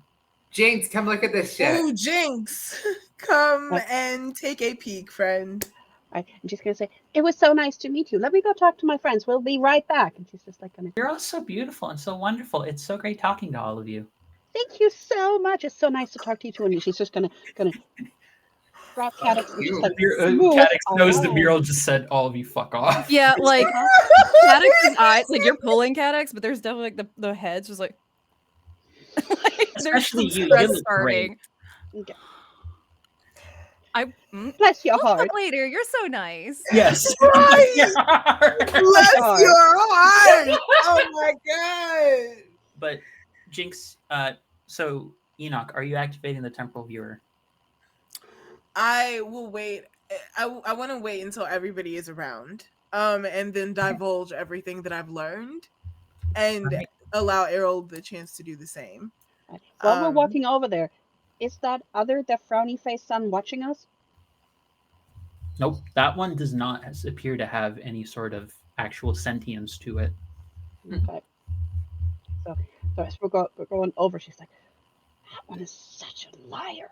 Jinx, come look at this shit. Ooh, Jinx, come and take a peek, friend. I'm just gonna say, it was so nice to meet you. Let me go talk to my friends. We'll be right back. And she's just like, You're all so beautiful and so wonderful. It's so great talking to all of you. thank you so much. It's so nice to talk to you too. And she's just gonna grab Cadix and just like Cadix knows the mural just said, "All of you, fuck off." Yeah, like Cadix's eyes, like you're pulling Cadix, but there's definitely like the head's just like, Especially there's some you. stress You look starting. Okay. Bless your We'll heart. talk later. You're so nice. Yes. Right. Bless Bless your your heart. Oh my god. But Jinx, so Enoch, are you activating the temporal viewer? I will wait. I want to wait until everybody is around, and then divulge everything that I've learned, and allow Errol the chance to do the same. While we're walking over there, is that other the frowny face son watching us? Nope, that one does not appear to have any sort of actual sentience to it. Okay. So as we're going over, she's like, that one is such a liar.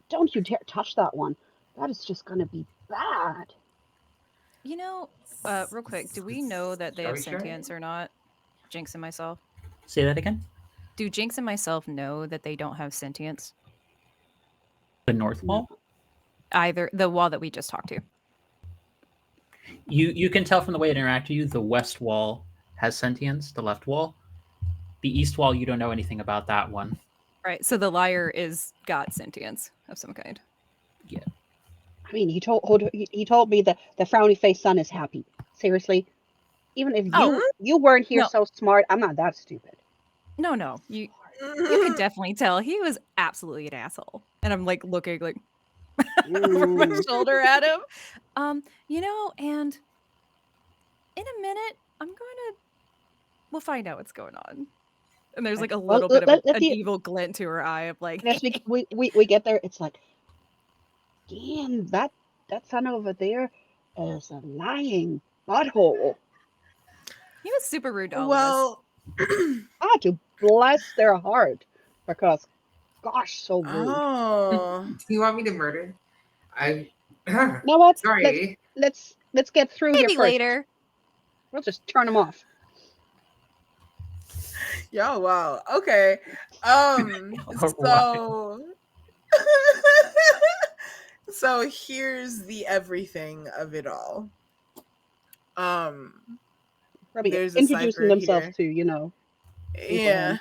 Don't you dare touch that one. That is just going to be bad. You know, real quick, do we know that they have sentience or not? Jinx and myself. Say that again? Do Jinx and myself know that they don't have sentience? The north wall? Either the wall that we just talked to. You can tell from the way it interacts with you, the west wall has sentience, the left wall. The east wall, you don't know anything about that one. Right, so the liar is got sentience of some kind. Yeah. I mean, he told me that the frowny face son is happy. Seriously, even if you weren't here so smart, I'm not that stupid. No, you can definitely tell he was absolutely an asshole. And I'm like looking like over my shoulder at him. And in a minute, we'll find out what's going on. And there's like a little bit of an evil glint to her eye of like. As we get there, it's like, damn, that son over there is a lying butthole. He was super rude to all of us. I had to bless their heart because, gosh, so rude. Oh. Do you want me to murder? Know what? Sorry. Let's get through Maybe here first. later. We'll just turn them off. Yo, wow. Okay. So so here's the everything of it all. Probably there's introducing themselves here. to, you know. Yeah.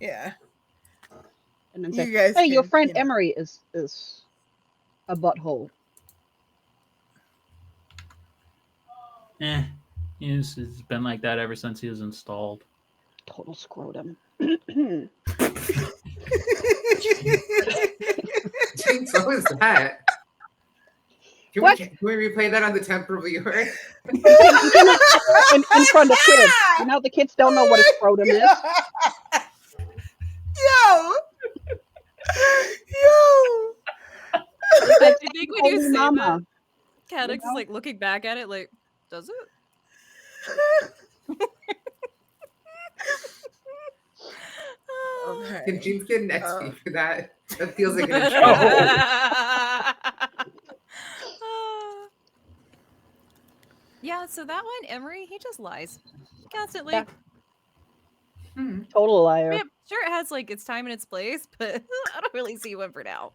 Yeah. And then You say, guys hey, your can, friend you know. Emery is a butthole. It's been like that ever since he was installed. Total scrotum. Jinx, what was that? Can we replay that on the temporal viewer? in front of kids. You know, the kids don't know what a scrotum is. Yo! I think when you say Mama. that, Cadix is like looking back at it like, does it? Okay. Can Jinx get an XP for that? That feels like an Yeah, so that one, Emery, he just lies constantly. Yeah. Total liar. Yeah, sure, it has like its time and its place, but I don't really see one for now.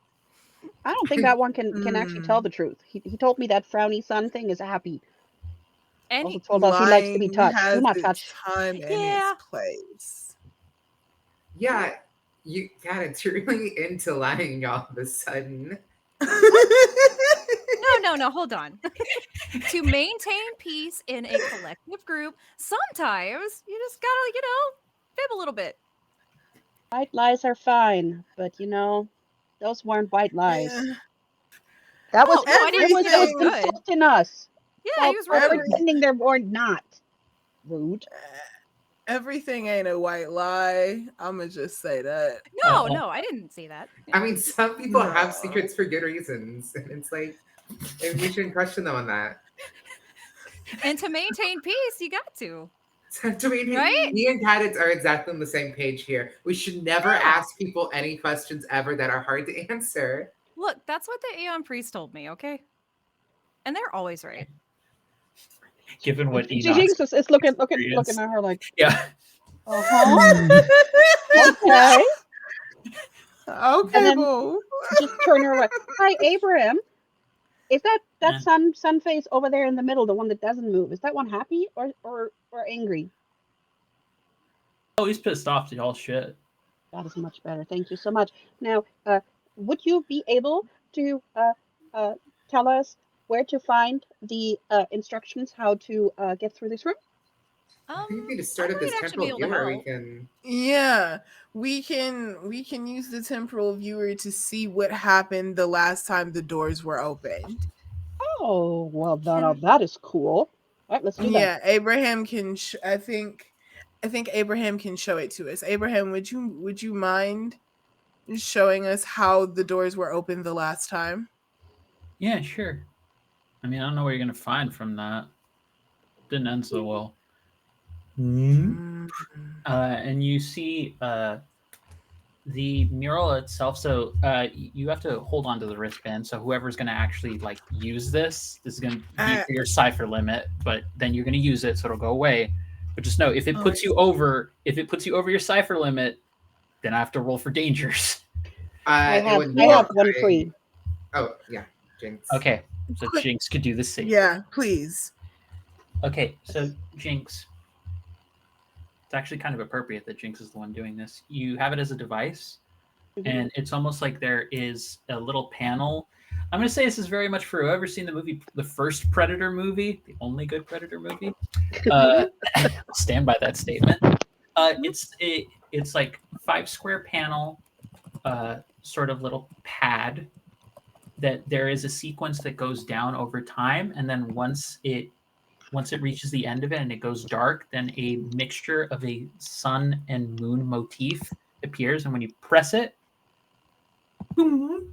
I don't think that one can actually tell the truth. He told me that frowny sun thing is happy. And also told us he likes to be touched. Do not touch. Time and its place. Yeah, you got it. You're really into lying all of a sudden. No, hold on. To maintain peace in a collective group, sometimes you just gotta, fib a little bit. White lies are fine, but those weren't white lies. Yeah. That Oh was no, I didn't think that was that was Everything, good. insulting us. Yeah, he Well, was for rude. every, pretending they were not rude. everything ain't a white lie. I'ma just say that. No, I didn't see that. I mean, some people have No. secrets for good reasons, and it's like we shouldn't question them on that. And to maintain peace, you got to. To me, Right? me and Cadets are exactly on the same page here. We should never Yeah. ask people any questions ever that are hard to answer. Look, that's what the Aeon priest told me, okay? And they're always right. Given what Enoch's Jinx is looking experience. at her like, Yeah. uh-huh. Okay. And Okay, then boo. just turn her away. Hi, Abraham. Is that Yeah. sun face over there in the middle, the one that doesn't move? Is that one happy or angry? Oh, he's pissed off to all shit. That is much better. Thank you so much. Now, would you be able to tell us where to find the instructions how to get through this room? I think we just I started this might actually be temporal able to viewer. We help. can. Yeah, we can use the temporal viewer to see what happened the last time the doors were opened. Oh, well, now that is cool. All right, let's do that. Yeah, Abraham can. I think Abraham can show it to us. Abraham, would you mind showing us how the doors were opened the last time? Yeah, sure. I mean, I don't know what you're gonna find from that. Didn't end so well. And you see the mural itself. So you have to hold on to the wristband. So whoever's going to actually like use this is going to be for your cipher limit. But then you're going to use it, so it'll go away. But just know if it puts you over, your cipher limit, then I have to roll for dangers. I have one free. Oh yeah, Jinx. Okay, so Jinx could do the same. Yeah, please. Okay, so Jinx. It's actually kind of appropriate that Jinx is the one doing this. You have it as a device, and it's almost like there is a little panel. I'm going to say this is very much for whoever's seen the movie, the first Predator movie, the only good Predator movie. Stand by that statement. It's like 5 square panel, sort of little pad that there is a sequence that goes down over time, and then once it reaches the end of it and it goes dark, then a mixture of a sun and moon motif appears. And when you press it, boom,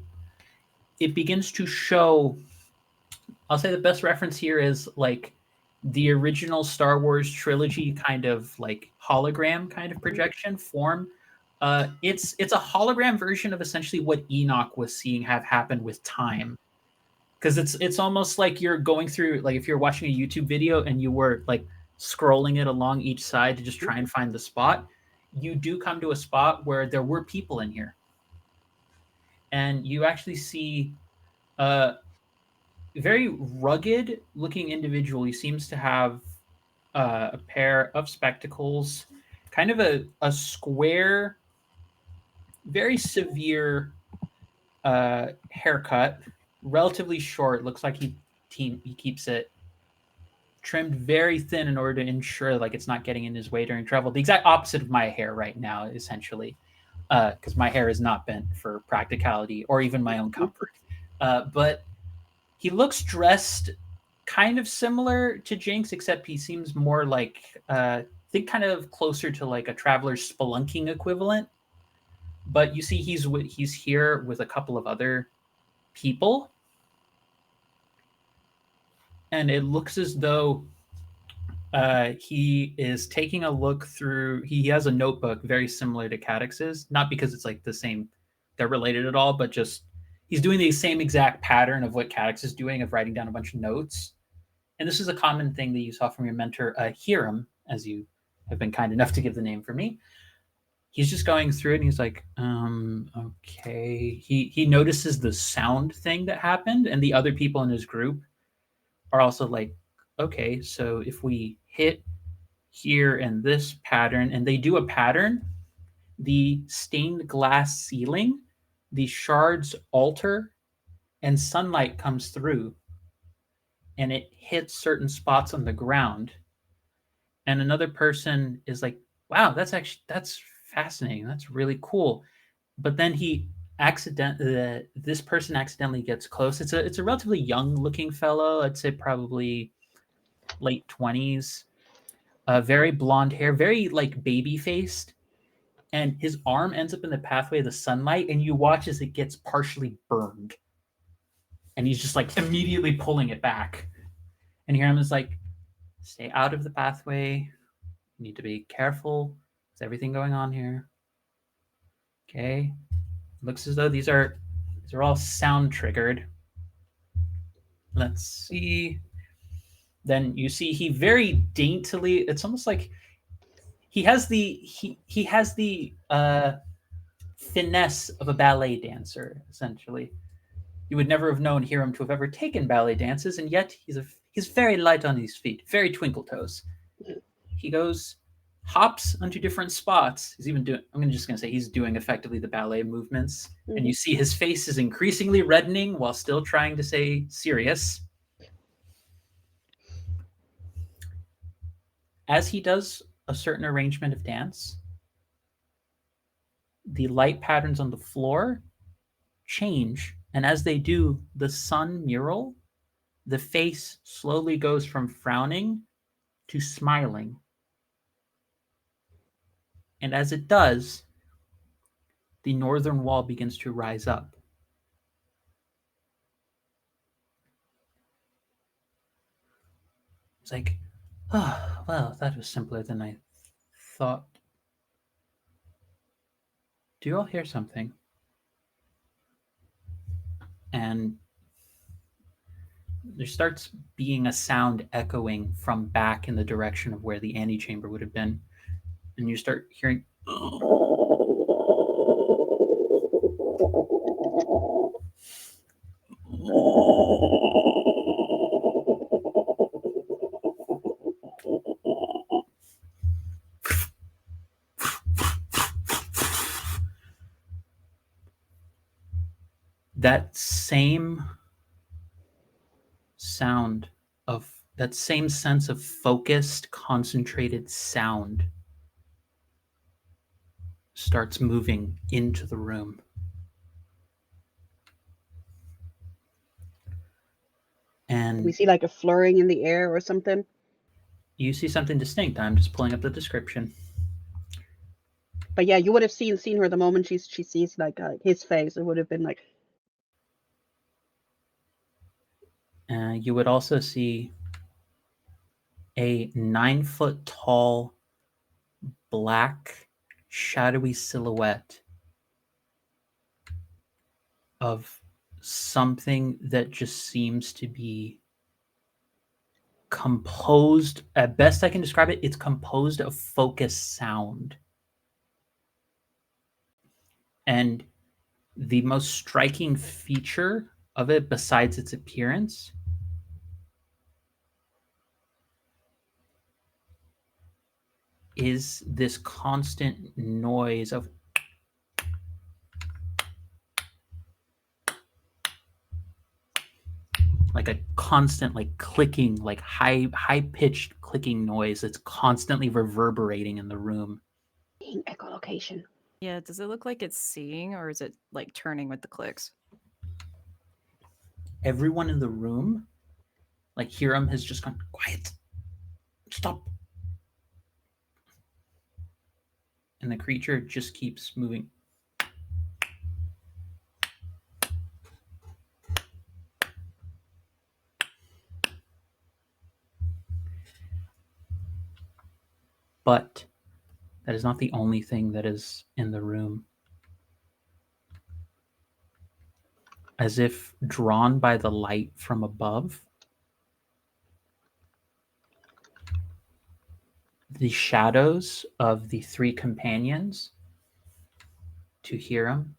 it begins to show. I'll say the best reference here is like the original Star Wars trilogy kind of like hologram kind of projection form. It's a hologram version of essentially what Enoch was seeing have happened with time. Because it's almost like you're going through, like if you're watching a YouTube video and you were like scrolling it along each side to just try and find the spot, you do come to a spot where there were people in here. And you actually see a very rugged looking individual. He seems to have a pair of spectacles, kind of a square, very severe haircut, relatively short. Looks like he keeps it trimmed very thin in order to ensure like it's not getting in his way during travel. The exact opposite of my hair right now, essentially, because my hair is not bent for practicality or even my own comfort. But he looks dressed kind of similar to Jinx, except he seems more like I think kind of closer to like a traveler's spelunking equivalent. But you see, he's here with a couple of other people, and it looks as though he is taking a look through. He has a notebook very similar to Cadix's, not because it's like the same, they're related at all, but just he's doing the same exact pattern of what Cadix is doing of writing down a bunch of notes. And this is a common thing that you saw from your mentor, Hiram, as you have been kind enough to give the name for me. He's just going through it and he's like, okay. He notices the sound thing that happened, and the other people in his group are also like, okay, so if we hit here in this pattern, and they do a pattern the stained glass ceiling, the shards alter, and sunlight comes through, and it hits certain spots on the ground. And another person is like, "Wow, that's fascinating. That's really cool." But then this person accidentally gets close. It's a relatively young looking fellow. I'd say probably late 20s. Very blonde hair, very like baby faced, and his arm ends up in the pathway of the sunlight, and you watch as it gets partially burned, and he's just like immediately pulling it back. And Hiram is like, "Stay out of the pathway. You need to be careful. Is everything going on here? Okay." Looks as though these are all sound triggered. Let's see. Then you see he very daintily. It's almost like he has the finesse of a ballet dancer. Essentially, you would never have known Hiram to have ever taken ballet dances, and yet he's very light on his feet, very twinkle toes. He hops onto different spots. He's even doing. I'm just gonna say he's doing effectively the ballet movements, and you see his face is increasingly reddening while still trying to stay serious. As he does a certain arrangement of dance, the light patterns on the floor change, and as they do, the sun mural, the face slowly goes from frowning to smiling. And as it does, the northern wall begins to rise up. It's like, oh, well, that was simpler than I thought. Do you all hear something? And there starts being a sound echoing from back in the direction of where the antechamber would have been. And you start hearing that same sound of that same sense of focused, concentrated sound starts moving into the room. And we see like a flurrying in the air or something. You see something distinct. I'm just pulling up the description. But yeah, you would have seen her the moment she sees like his face. It would have been like. You would also see a 9-foot tall, black, shadowy silhouette of something that just seems to be composed. At best I can describe it, it's composed of focused sound. And the most striking feature of it, besides its appearance, is this constant noise of like a constant like clicking, like high pitched clicking noise that's constantly reverberating in the room. Echolocation. Yeah, does it look like it's seeing or is it like turning with the clicks? Everyone in the room, like Hiram, has just gone quiet. Stop. And the creature just keeps moving. But that is not the only thing that is in the room. As if drawn by the light from above, the shadows of the three companions to Hiram,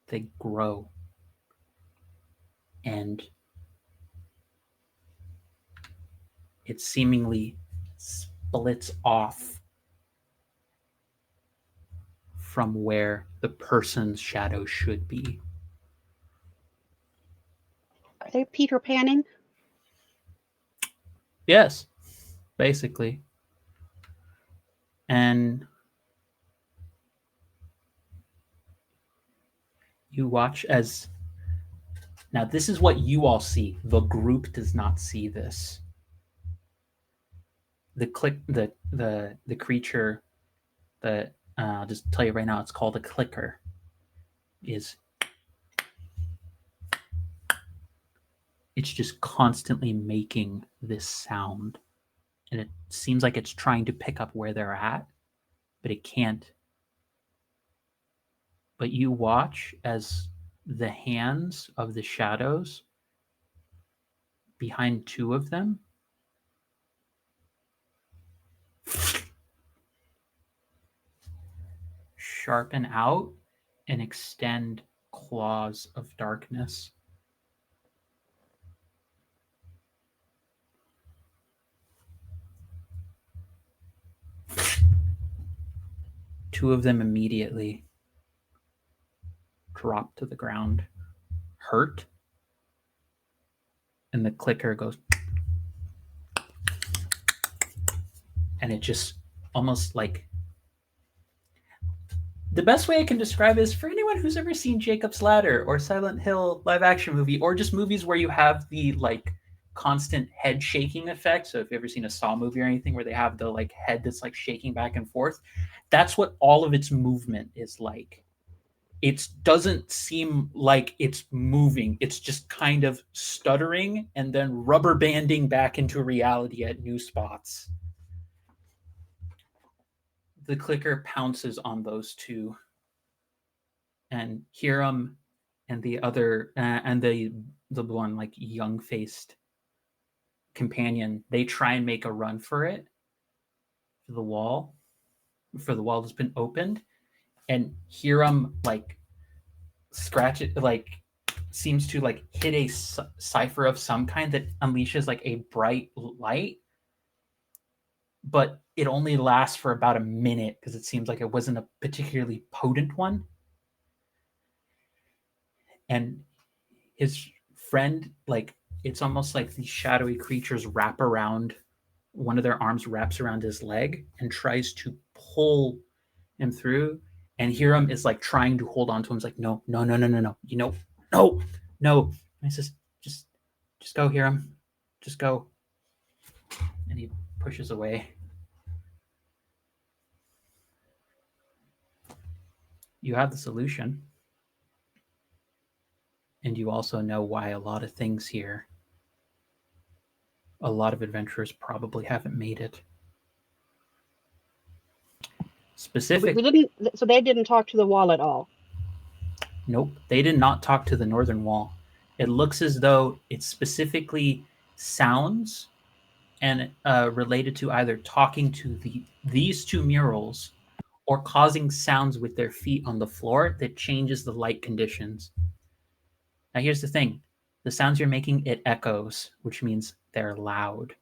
they grow. And it seemingly splits off from where the person's shadow should be. Are they Peter Panning? Yes, basically. And you watch as... Now, this is what you all see. The group does not see this. The creature that I'll just tell you right now, it's called a clicker. It's just constantly making this sound, and it seems like it's trying to pick up where they're at, but it can't. But you watch as the hands of the shadows behind two of them sharpen out and extend claws of darkness. Two of them immediately drop to the ground, hurt, and the clicker goes, and it just almost like... The best way I can describe it is, for anyone who's ever seen Jacob's Ladder or Silent Hill live action movie, or just movies where you have the like constant head shaking effect. So if you've ever seen a Saw movie or anything where they have the like head that's like shaking back and forth, that's what all of its movement is like. It doesn't seem like it's moving. It's just kind of stuttering and then rubber banding back into reality at new spots. The clicker pounces on those two, and Hiram and the other and the one like young faced companion, they try and make a run for it, for the wall that's been opened, and Hiram like scratch it, like seems to like hit a cipher of some kind that unleashes like a bright light, but it only lasts for about a minute because it seems like it wasn't a particularly potent one. And his friend, like, it's almost like these shadowy creatures wrap around, one of their arms wraps around his leg and tries to pull him through. And Hiram is like trying to hold on to him. He's like, no, you know, no. And he says, just go, Hiram, just go. And he pushes away. You have the solution. And you also know why a lot of things here, a lot of adventurers probably haven't made it. Specific. So they didn't talk to the wall at all. Nope, they did not talk to the northern wall. It looks as though it specifically sounds and related to either talking to these two murals or causing sounds with their feet on the floor that changes the light conditions. Now here's the thing. The sounds you're making, it echoes, which means they're loud.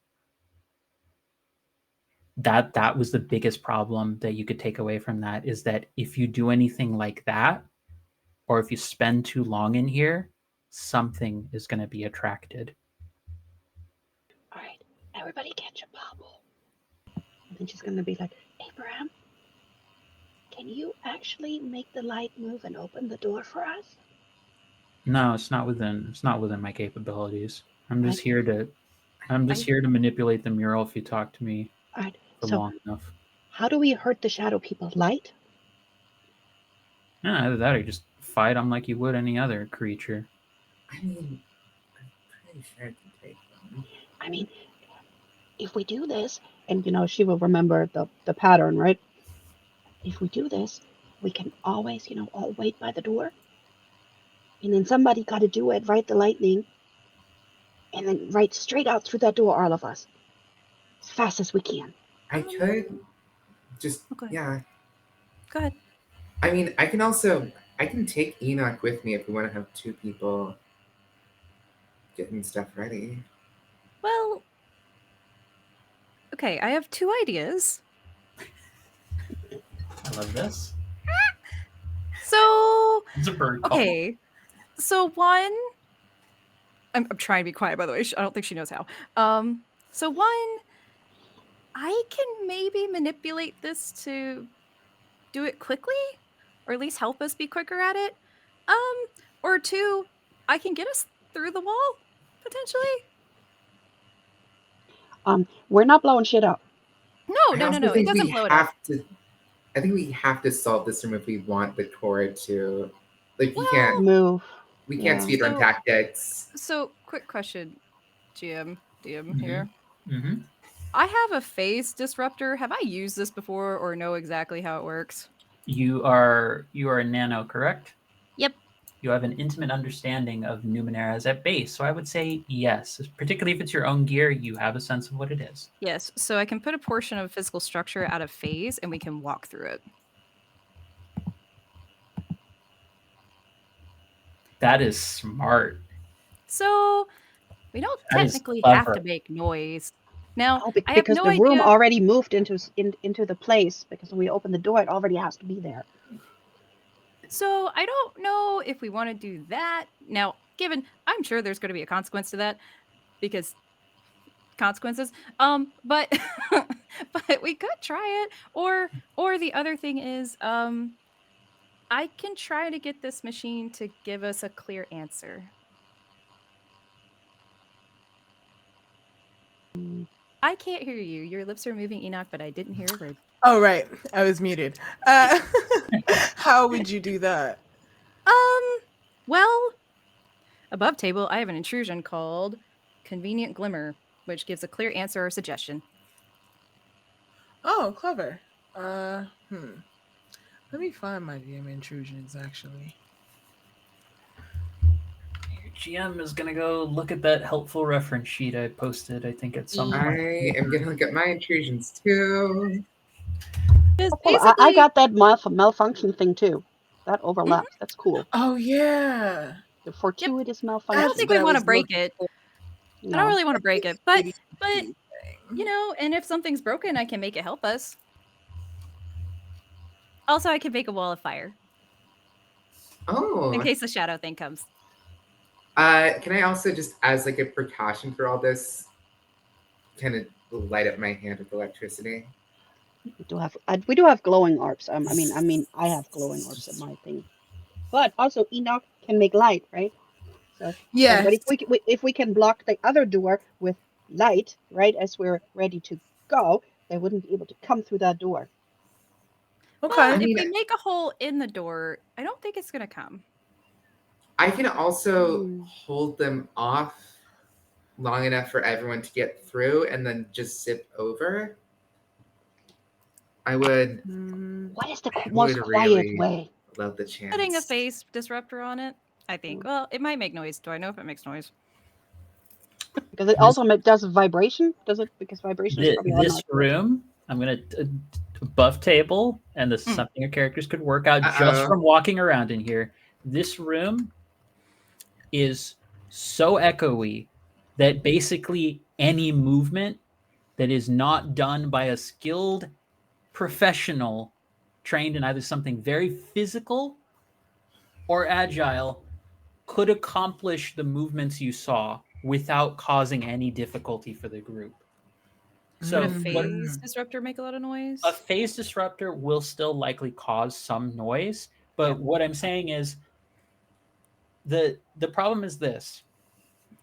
That was the biggest problem that you could take away from that, is that if you do anything like that, or if you spend too long in here, something is going to be attracted. All right, everybody catch a bubble. And then she's going to be like, Abraham, can you actually make the light move and open the door for us? No, it's not within my capabilities. I'm just Right. here to manipulate the mural if you talk to me All right, for so long enough. how do we hurt the shadow people? Light? Yeah, either that or you just fight them like you would any other creature. I mean, I'm pretty sure I can take them. I mean, if we do this, and she will remember the pattern, right? If we do this, we can always, all wait by the door. And then somebody got to do it, right? The lightning. And then right straight out through that door, all of us. As fast as we can. I could just, Okay. yeah. Go ahead. I mean, I can take Enoch with me if we want to have two people getting stuff ready. Well, okay, I have two ideas. I love this. So It's a bird call. okay. So one, I'm trying to be quiet, by the way. I don't think she knows how. So one, I can maybe manipulate this to do it quickly, or at least help us be quicker at it. Or two, I can get us through the wall potentially. We're not blowing shit up. No, I no, no, also no. It think doesn't we blow it up. have to. I think we have to solve this room if we want the core to. Like we Well, can't. Move. We can't Yeah. speedrun So- tactics. So, quick question, DM Mhm. here. Mm-hmm. I have a phase disruptor. Have I used this before or know exactly how it works? You are a nano, correct? Yep. You have an intimate understanding of Numenera as at base, so I would say yes. Particularly if it's your own gear, you have a sense of what it is. Yes. So I can put a portion of physical structure out of phase and we can walk through it. That is smart. So we don't That is technically have to clever. make noise. Now, Oh, I have because no the room idea. already moved into the place. Because when we open the door, it already has to be there. So I don't know if we want to do that. Now, given I'm sure there's going to be a consequence to that because consequences. But but we could try it. Or the other thing is, I can try to get this machine to give us a clear answer. I can't hear you. Your lips are moving, Enoch, but I didn't hear a word. Oh, right. I was muted. How would you do that? Well, above table, I have an intrusion called Convenient Glimmer, which gives a clear answer or suggestion. Oh, clever. Let me find my DM intrusions, actually. Your GM is going to go look at that helpful reference sheet I posted, I think, at some point. I am gonna look at my intrusions too. Just Oh, cool. I got that malfunction thing too. That overlaps. That's cool. Oh, yeah. The fortuitous I malfunction. don't think we want to break it. No. I don't really want to break it, but thing. you know, and if something's broken, I can make it help us. Also, I can make a wall of fire Oh. in case the shadow thing comes. Can I also just, as like a precaution for all this, kind of light up my hand with electricity? We do have glowing orbs. I mean, I have glowing orbs in my thing. But also Enoch can make light, right? So Yes. but if we can block the other door with light, right, as we're ready to go, they wouldn't be able to come through that door. Okay. Well, I if mean- we make a hole in the door, I don't think it's gonna come. I can also Hmm. hold them off long enough for everyone to get through and then just zip over. I would What is the I most would quiet really way? love the chance. Putting a phase disruptor on it, I think. Mm. Well, it might make noise. Do I know if it makes noise? Because it also does vibration. Does it? Because vibration is probably on This room, I'm going to above table, and this is something your characters could work out just from walking around in here. This room is so echoey that basically any movement that is not done by a skilled professional trained in either something very physical or agile could accomplish the movements you saw without causing any difficulty for the group. So Would a phase disruptor make a lot of noise? a phase disruptor will still likely cause some noise, but what I'm saying is the problem is this,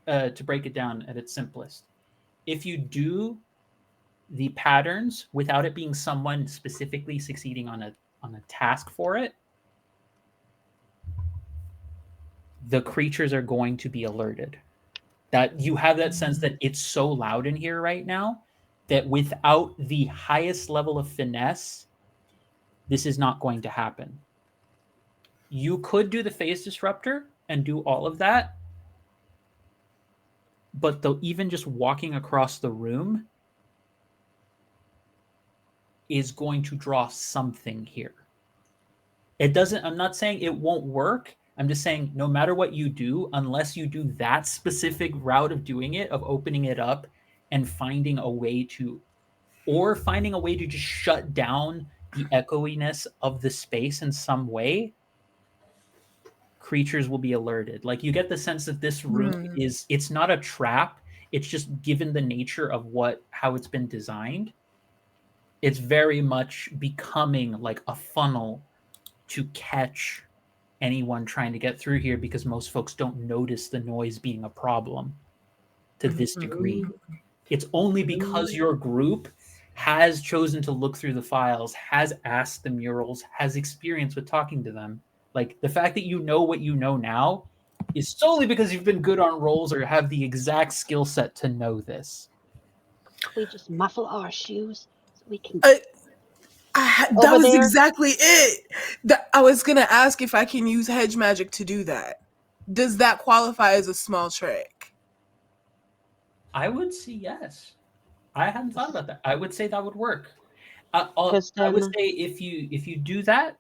to break it down at its simplest. If you do the patterns without it being someone specifically succeeding on a task for it, the creatures are going to be alerted. That you have that sense that it's so loud in here right now that without the highest level of finesse, this is not going to happen. You could do the phase disruptor and do all of that, but even just walking across the room is going to draw something here. It doesn't, I'm not saying it won't work. I'm just saying no matter what you do, unless you do that specific route of doing it, of opening it up and finding a way to just shut down the echoiness of the space in some way, creatures will be alerted. Like you get the sense that this room it's not a trap. It's just given the nature of how it's been designed. It's very much becoming like a funnel to catch anyone trying to get through here because most folks don't notice the noise being a problem to this degree. It's only because your group has chosen to look through the files, has asked the murals, has experience with talking to them. Like the fact that you know what you know now is solely because you've been good on rolls or have the exact skill set to know this. We just muffle our shoes so we can. That Over was there. exactly it. I was gonna ask if I can use hedge magic to do that. Does that qualify as a small trick? I would say yes. I hadn't thought about that. I would say that would work. I Because would then say if you do that,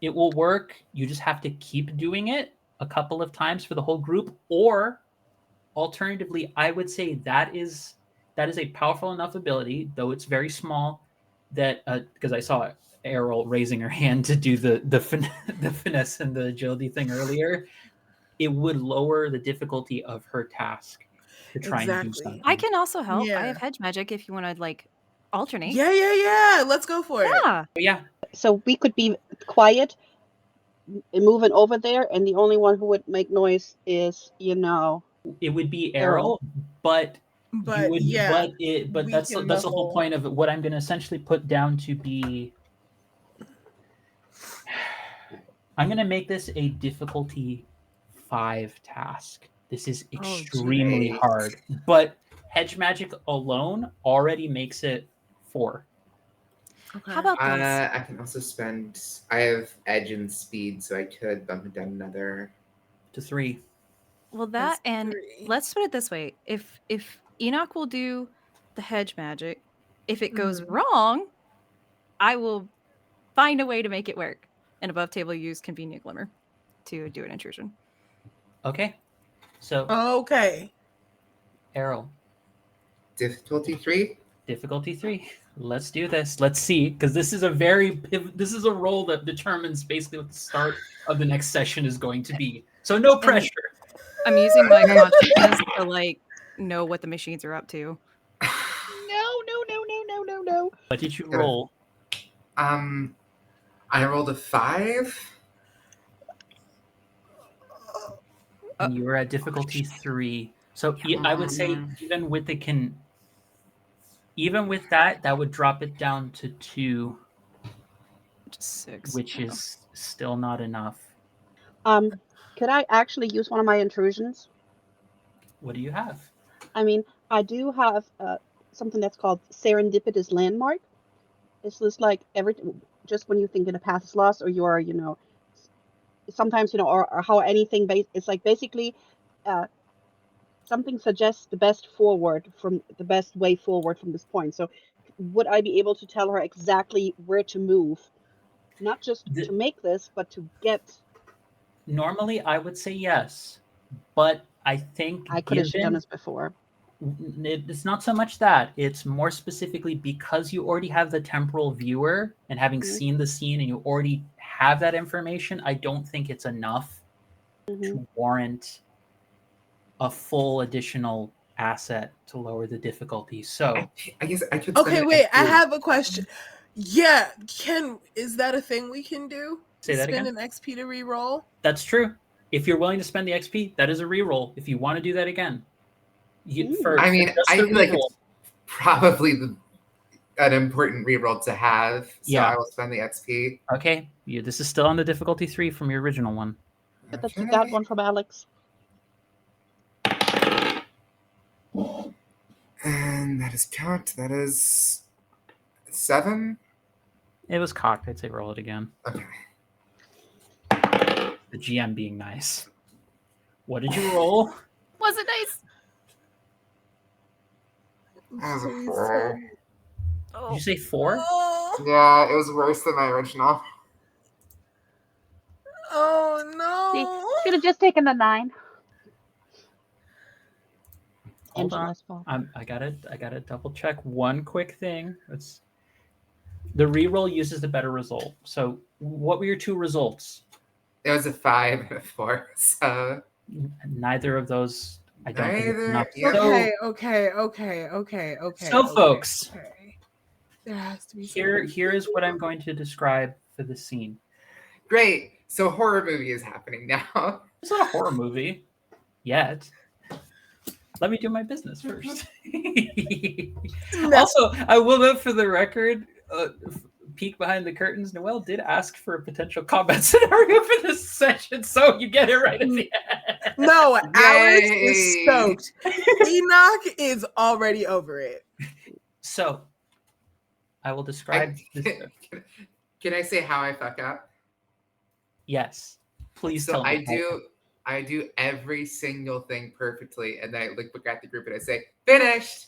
it will work. You just have to keep doing it a couple of times for the whole group, or alternatively, I would say that is a powerful enough ability, though it's very small, that because I saw Errol raising her hand to do the finesse and the agility thing earlier, it would lower the difficulty of her task to try and do Exactly. something. I can also help. I Yeah. have hedge magic if you want to like alternate. Yeah. Let's go for it. Yeah. Yeah, so we could be quiet, moving over there, and the only one who would make noise is, it would be Errol. Errol, but you But would, yeah, but we that's can the whole muffle. point of it. What I'm going to essentially put down to be, I'm going to make this a difficulty 5 task. This is extremely geez. hard, but hedge magic alone already makes it 4. Okay. How about this? I can also spend. I have edge and speed, so I could bump it down another. To 3. Well, that That's and 3. let's put it this way: if Enoch will do the hedge magic, if it goes wrong, I will find a way to make it work. And above table use convenient glimmer to do an intrusion. Okay, so Okay. Errol, Difficulty 3. difficulty 3. Let's do this. Let's see, because this is a role that determines basically what the start of the next session is going to be. So no pressure. I'm using my consciousness to like know what the machines are up to. No. What did you roll? I rolled a 5. And you were at difficulty 3. So I would say even with that would drop it down to 2, Which is 6. which is still not enough. Could I actually use one of my intrusions? What do you have? I mean, I do have something that's called serendipitous landmark. It's just like just when you think a path is lost, or you are, sometimes, or how anything it's like basically something suggests the best way forward from this point. So would I be able to tell her exactly where to move, not just to make this, but to get? Normally I would say yes, but I think I could have done this before. It's not so much that, it's more specifically because you already have the temporal viewer and having seen the scene and you already have that information, I don't think it's enough to warrant a full additional asset to lower the difficulty. So I guess I could. Okay, wait. I have a question. Yeah, is that a thing we can do? Say that Spend again? an XP to re-roll? That's true. If you're willing to spend the XP, that is a reroll. If you want to do that again, I feel like it's probably an important reroll to have. So I will spend the XP. Okay, this is still on the difficulty 3 from your original one. But that you got one from Alex. And that is count. That is 7. It was cocked. I'd say roll it again. Okay. The GM being nice. What did you roll? Was it nice? That was a 4. Did you say 4? Yeah, it was worse than my original. Oh no! Should have just taken the 9. Hold on. I gotta double check one quick thing. The reroll uses the better result. So what were your 2 results? It was a 5 and a 4. So Neither of those, I don't think it's neither. enough. Yep. So, folks, okay. There has to be here something. is what I'm going to describe for the scene. Great. So horror movie is happening now. It's not a horror movie yet. Let me do my business first. Also, I will note for the record, peek behind the curtains, Noelle did ask for a potential combat scenario for this session, so you get it right at the end. No, Alex is Yay. stoked. Enoch is already over it. So, I will describe this. Can I say how I fuck up? Yes, please So tell me. I do every single thing perfectly, and then I look at the group and I say, finished.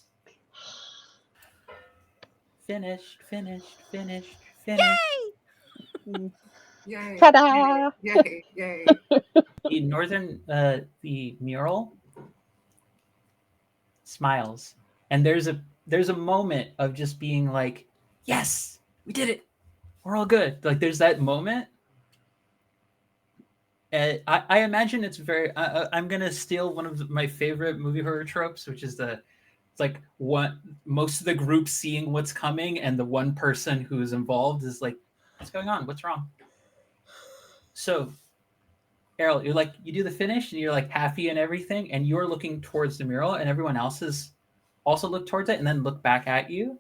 Finished. Yay. Ta-da! Yay. The northern, the mural smiles, and there's a moment of just being like, yes, we did it, we're all good. Like there's that moment. I imagine it's very. I'm gonna steal one of my favorite movie horror tropes, which is it's like most of the group seeing what's coming, and the one person who's involved is like, "What's going on? What's wrong?" So, Errol, you're like, you do the finish, and you're like happy and everything, and you're looking towards the mural, and everyone else is also look towards it, and then look back at you.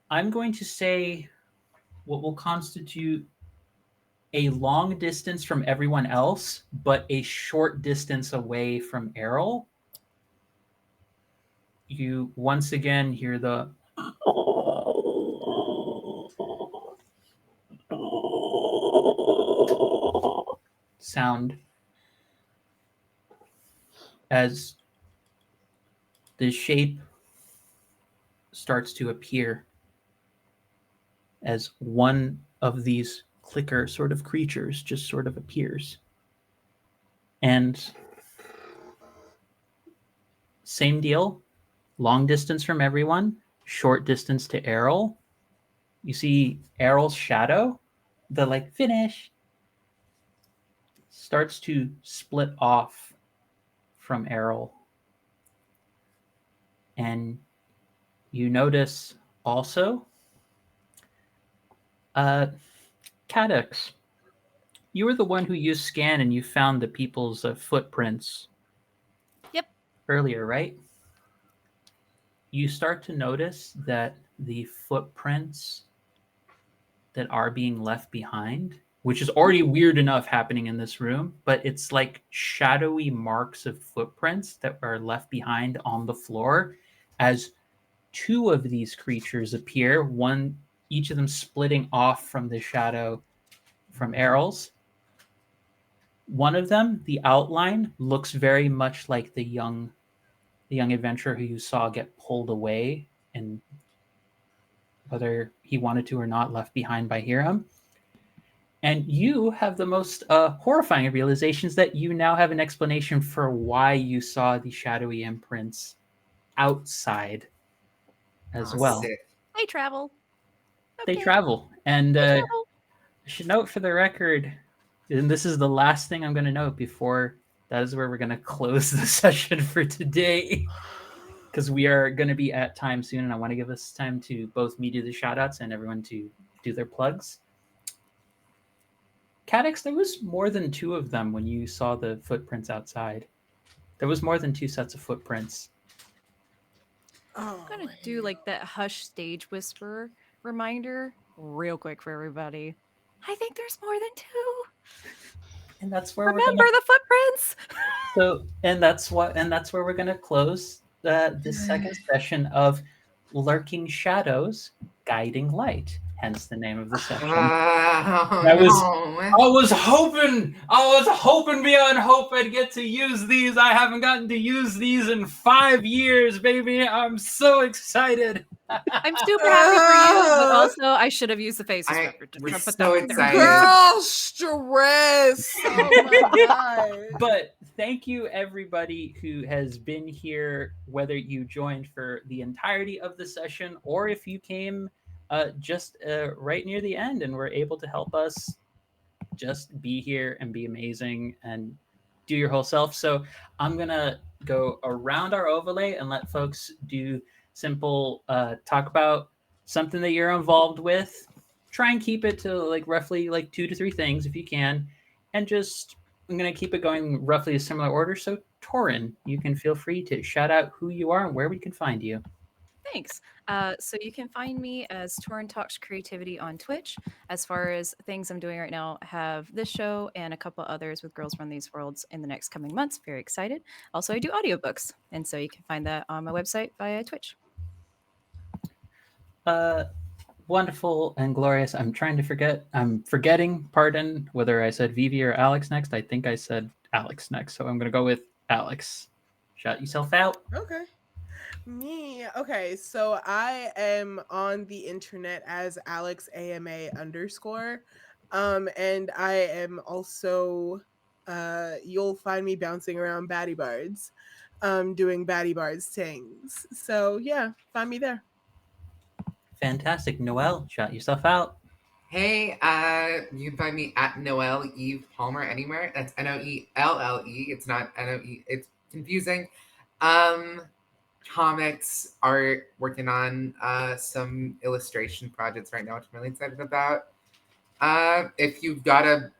I'm going to say what will constitute a long distance from everyone else, but a short distance away from Errol. You once again hear the sound as the shape starts to appear as one of these clicker sort of creatures just sort of appears. And same deal, long distance from everyone, short distance to Errol. You see Errol's shadow, the like finish, starts to split off from Errol. And you notice also, Cadix, you were the one who used scan and you found the people's footprints. Yep. Earlier, right? You start to notice that the footprints that are being left behind, which is already weird enough happening in this room, but it's like shadowy marks of footprints that are left behind on the floor as two of these creatures appear, one each of them splitting off from the shadow from Errol's. One of them, the outline, looks very much like the young adventurer who you saw get pulled away, and whether he wanted to or not, left behind by Hiram. And you have the most horrifying realizations that you now have an explanation for why you saw the shadowy imprints outside as well. Sick. They travel. They Okay. travel. And They I travel. should note for the record, and this is the last thing I'm going to note before that is where we're going to close the session for today, because we are going to be at time soon, and I want to give us time to both me do the shout-outs and everyone to do their plugs. Cadix, there was more than two of them when you saw the footprints outside. There was more than two sets of footprints. Oh, I'm gonna do like that hush stage whisper reminder real quick for everybody. I think there's more than two. And that's where Remember the footprints. that's where we're gonna close this second session of Lurking Shadows, Guiding Light. Hence the name of the session. I was hoping beyond hope I'd get to use these. I haven't gotten to use these in 5 years, baby. I'm so excited. I'm super happy for you, but also I should have used the face whisper to was put so that out there. excited. girl, stress. Oh my god. But thank you, everybody who has been here, whether you joined for the entirety of the session or if you came just right near the end and were able to help us just be here and be amazing and do your whole self. So I'm gonna go around our overlay and let folks do simple talk about something that you're involved with. Try and keep it to like roughly like 2 to 3 things if you can, and just I'm gonna keep it going roughly a similar order. So Torin, you can feel free to shout out who you are and where we can find you. Thanks. So you can find me as Torin Talks Creativity on Twitch. As far as things I'm doing right now, I have this show and a couple others with Girls Run These Worlds in the next coming months. Very excited. Also, I do audiobooks, and so you can find that on my website via Twitch. Wonderful and glorious. I'm trying to forget. I'm forgetting, pardon, whether I said Vivi or Alex next. I think I said Alex next. So I'm going to go with Alex. Shout yourself out. Okay. Me. Okay, so I am on the internet as AlexAMA_. And I am also you'll find me bouncing around Batty Bards, doing Batty Bards things. So yeah, find me there. Fantastic. Noelle, shout yourself out. Hey, you can find me at Noelle Eve Palmer anywhere. That's Noelle. It's not Noe. It's confusing. Comics, art, working on some illustration projects right now, which I'm really excited about. If you've got a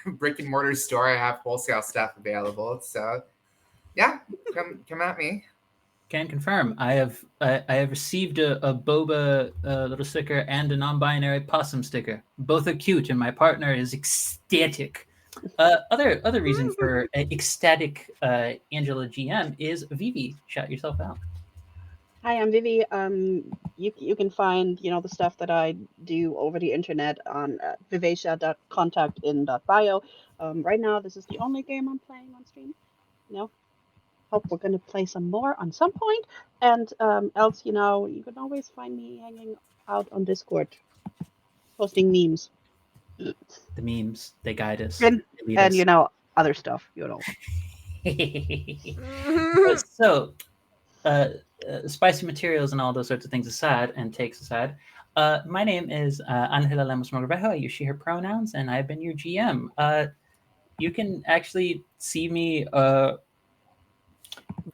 brick and mortar store, I have wholesale stuff available. So yeah, come at me. Can confirm. I have received a boba little sticker and a non-binary possum sticker. Both are cute, and my partner is ecstatic. Other reason for ecstatic Angela GM is Vivi. Shout yourself out. Hi, I'm Vivi. You can find the stuff that I do over the internet on vivacia.contactin.bio. Right now, this is the only game I'm playing on stream. Hope we're going to play some more on some point. And else, you can always find me hanging out on Discord, posting memes. The memes, they guide us. And they lead us. other stuff, So, spicy materials and all those sorts of things aside, and takes aside, my name is Angela Lemos Mogrovejo. I use she, her pronouns, and I've been your GM. You can actually see me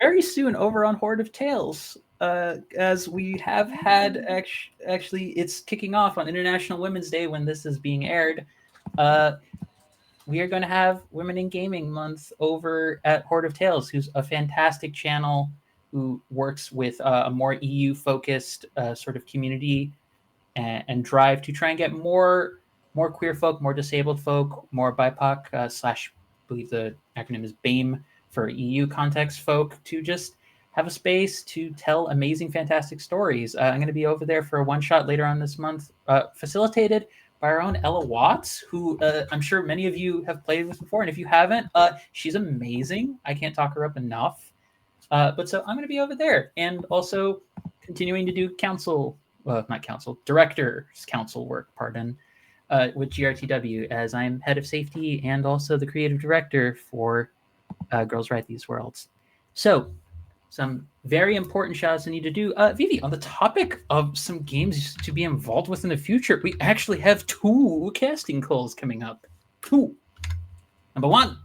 very soon over on Horde of Tales, as we have had actually it's kicking off on International Women's Day when this is being aired. We are going to have Women in Gaming Month over at Horde of Tales, who's a fantastic channel who works with a more EU focused sort of community and drive to try and get more queer folk, more disabled folk, more BIPOC slash, I believe the acronym is BAME for EU context folk, to just have a space to tell amazing, fantastic stories. I'm going to be over there for a one-shot later on this month, facilitated by our own Ella Watts, who I'm sure many of you have played with before. And if you haven't, she's amazing. I can't talk her up enough. But so I'm going to be over there and also continuing to do director's council work, with GRTW, as I'm head of safety and also the creative director for Girls Write These Worlds. So some very important shout-outs I need to do. Vivi, on the topic of some games to be involved with in the future, we actually have 2 casting calls coming up. 2. Number 1,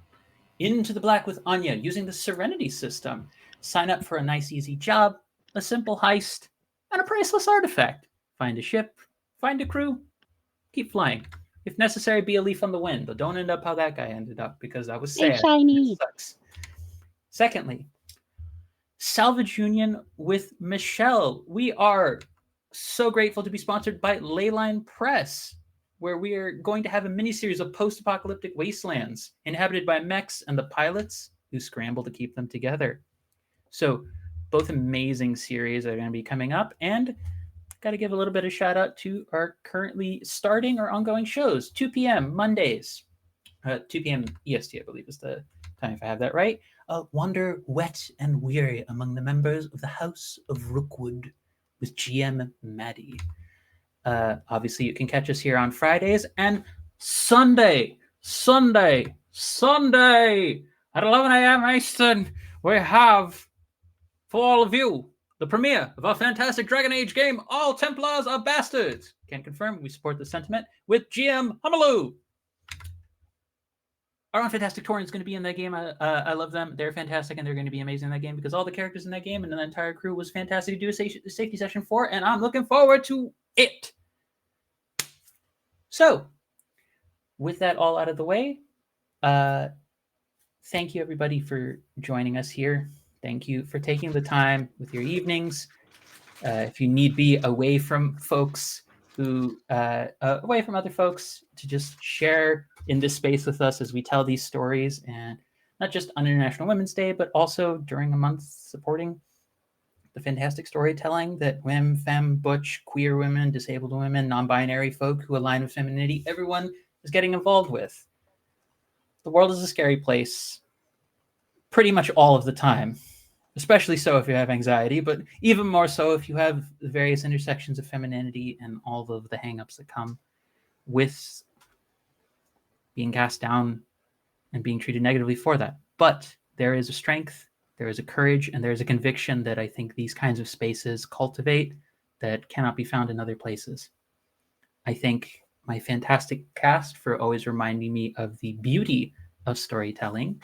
Into the Black with Anya, using the Serenity system. Sign up for a nice, easy job, a simple heist, and a priceless artifact. Find a ship, find a crew, keep flying. If necessary, be a leaf on the wind, but don't end up how that guy ended up, because that was sad. Shiny. It sucks. Secondly, Salvage Union with Michelle. We are so grateful to be sponsored by Leyline Press, where we are going to have a miniseries of post-apocalyptic wastelands inhabited by mechs and the pilots who scramble to keep them together. So both amazing series are going to be coming up, and got to give a little bit of shout out to our currently starting or ongoing shows. 2 p.m. Mondays, 2 p.m. EST, I believe is the time, if I have that right. Wander wet and weary among the members of the House of Rookwood with GM Maddie. Obviously, you can catch us here on Fridays and Sunday at 11 a.m. Eastern. We have, for all of you, the premiere of our fantastic Dragon Age game, All Templars Are Bastards. Can confirm we support the sentiment with GM Humaloo. Our own Fantastic Torin is going to be in that game. I love them. They're fantastic, and they're going to be amazing in that game because all the characters in that game and the entire crew was fantastic to do a safety session for, and I'm looking forward to it. So, with that all out of the way, thank you everybody for joining us here. Thank you for taking the time with your evenings. If you need be away from folks who away from other folks to just share in this space with us as we tell these stories, and not just on International Women's Day, but also during a month supporting the fantastic storytelling that women, femme, butch, queer women, disabled women, non-binary folk who align with femininity, everyone is getting involved with. The world is a scary place pretty much all of the time, especially so if you have anxiety, but even more so if you have the various intersections of femininity and all of the hangups that come with being cast down and being treated negatively for that. But there is a strength, there is a courage, and there is a conviction that I think these kinds of spaces cultivate that cannot be found in other places. I thank my fantastic cast for always reminding me of the beauty of storytelling,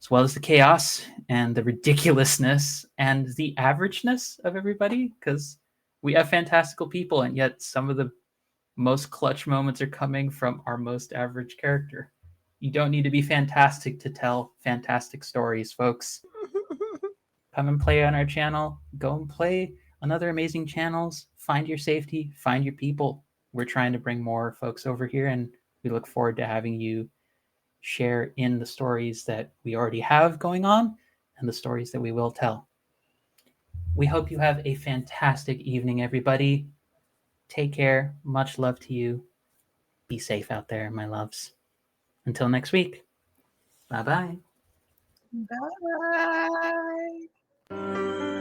as well as the chaos and the ridiculousness and the averageness of everybody, because we have fantastical people, and yet some of the most clutch moments are coming from our most average character. You don't need to be fantastic to tell fantastic stories, folks. Come and play on our channel. Go and play on other amazing channels. Find your safety. Find your people. We're trying to bring more folks over here, and we look forward to having you share in the stories that we already have going on and the stories that we will tell. We hope you have a fantastic evening, everybody. Take care. Much love to you. Be safe out there, my loves. Until next week. Bye-bye. Bye.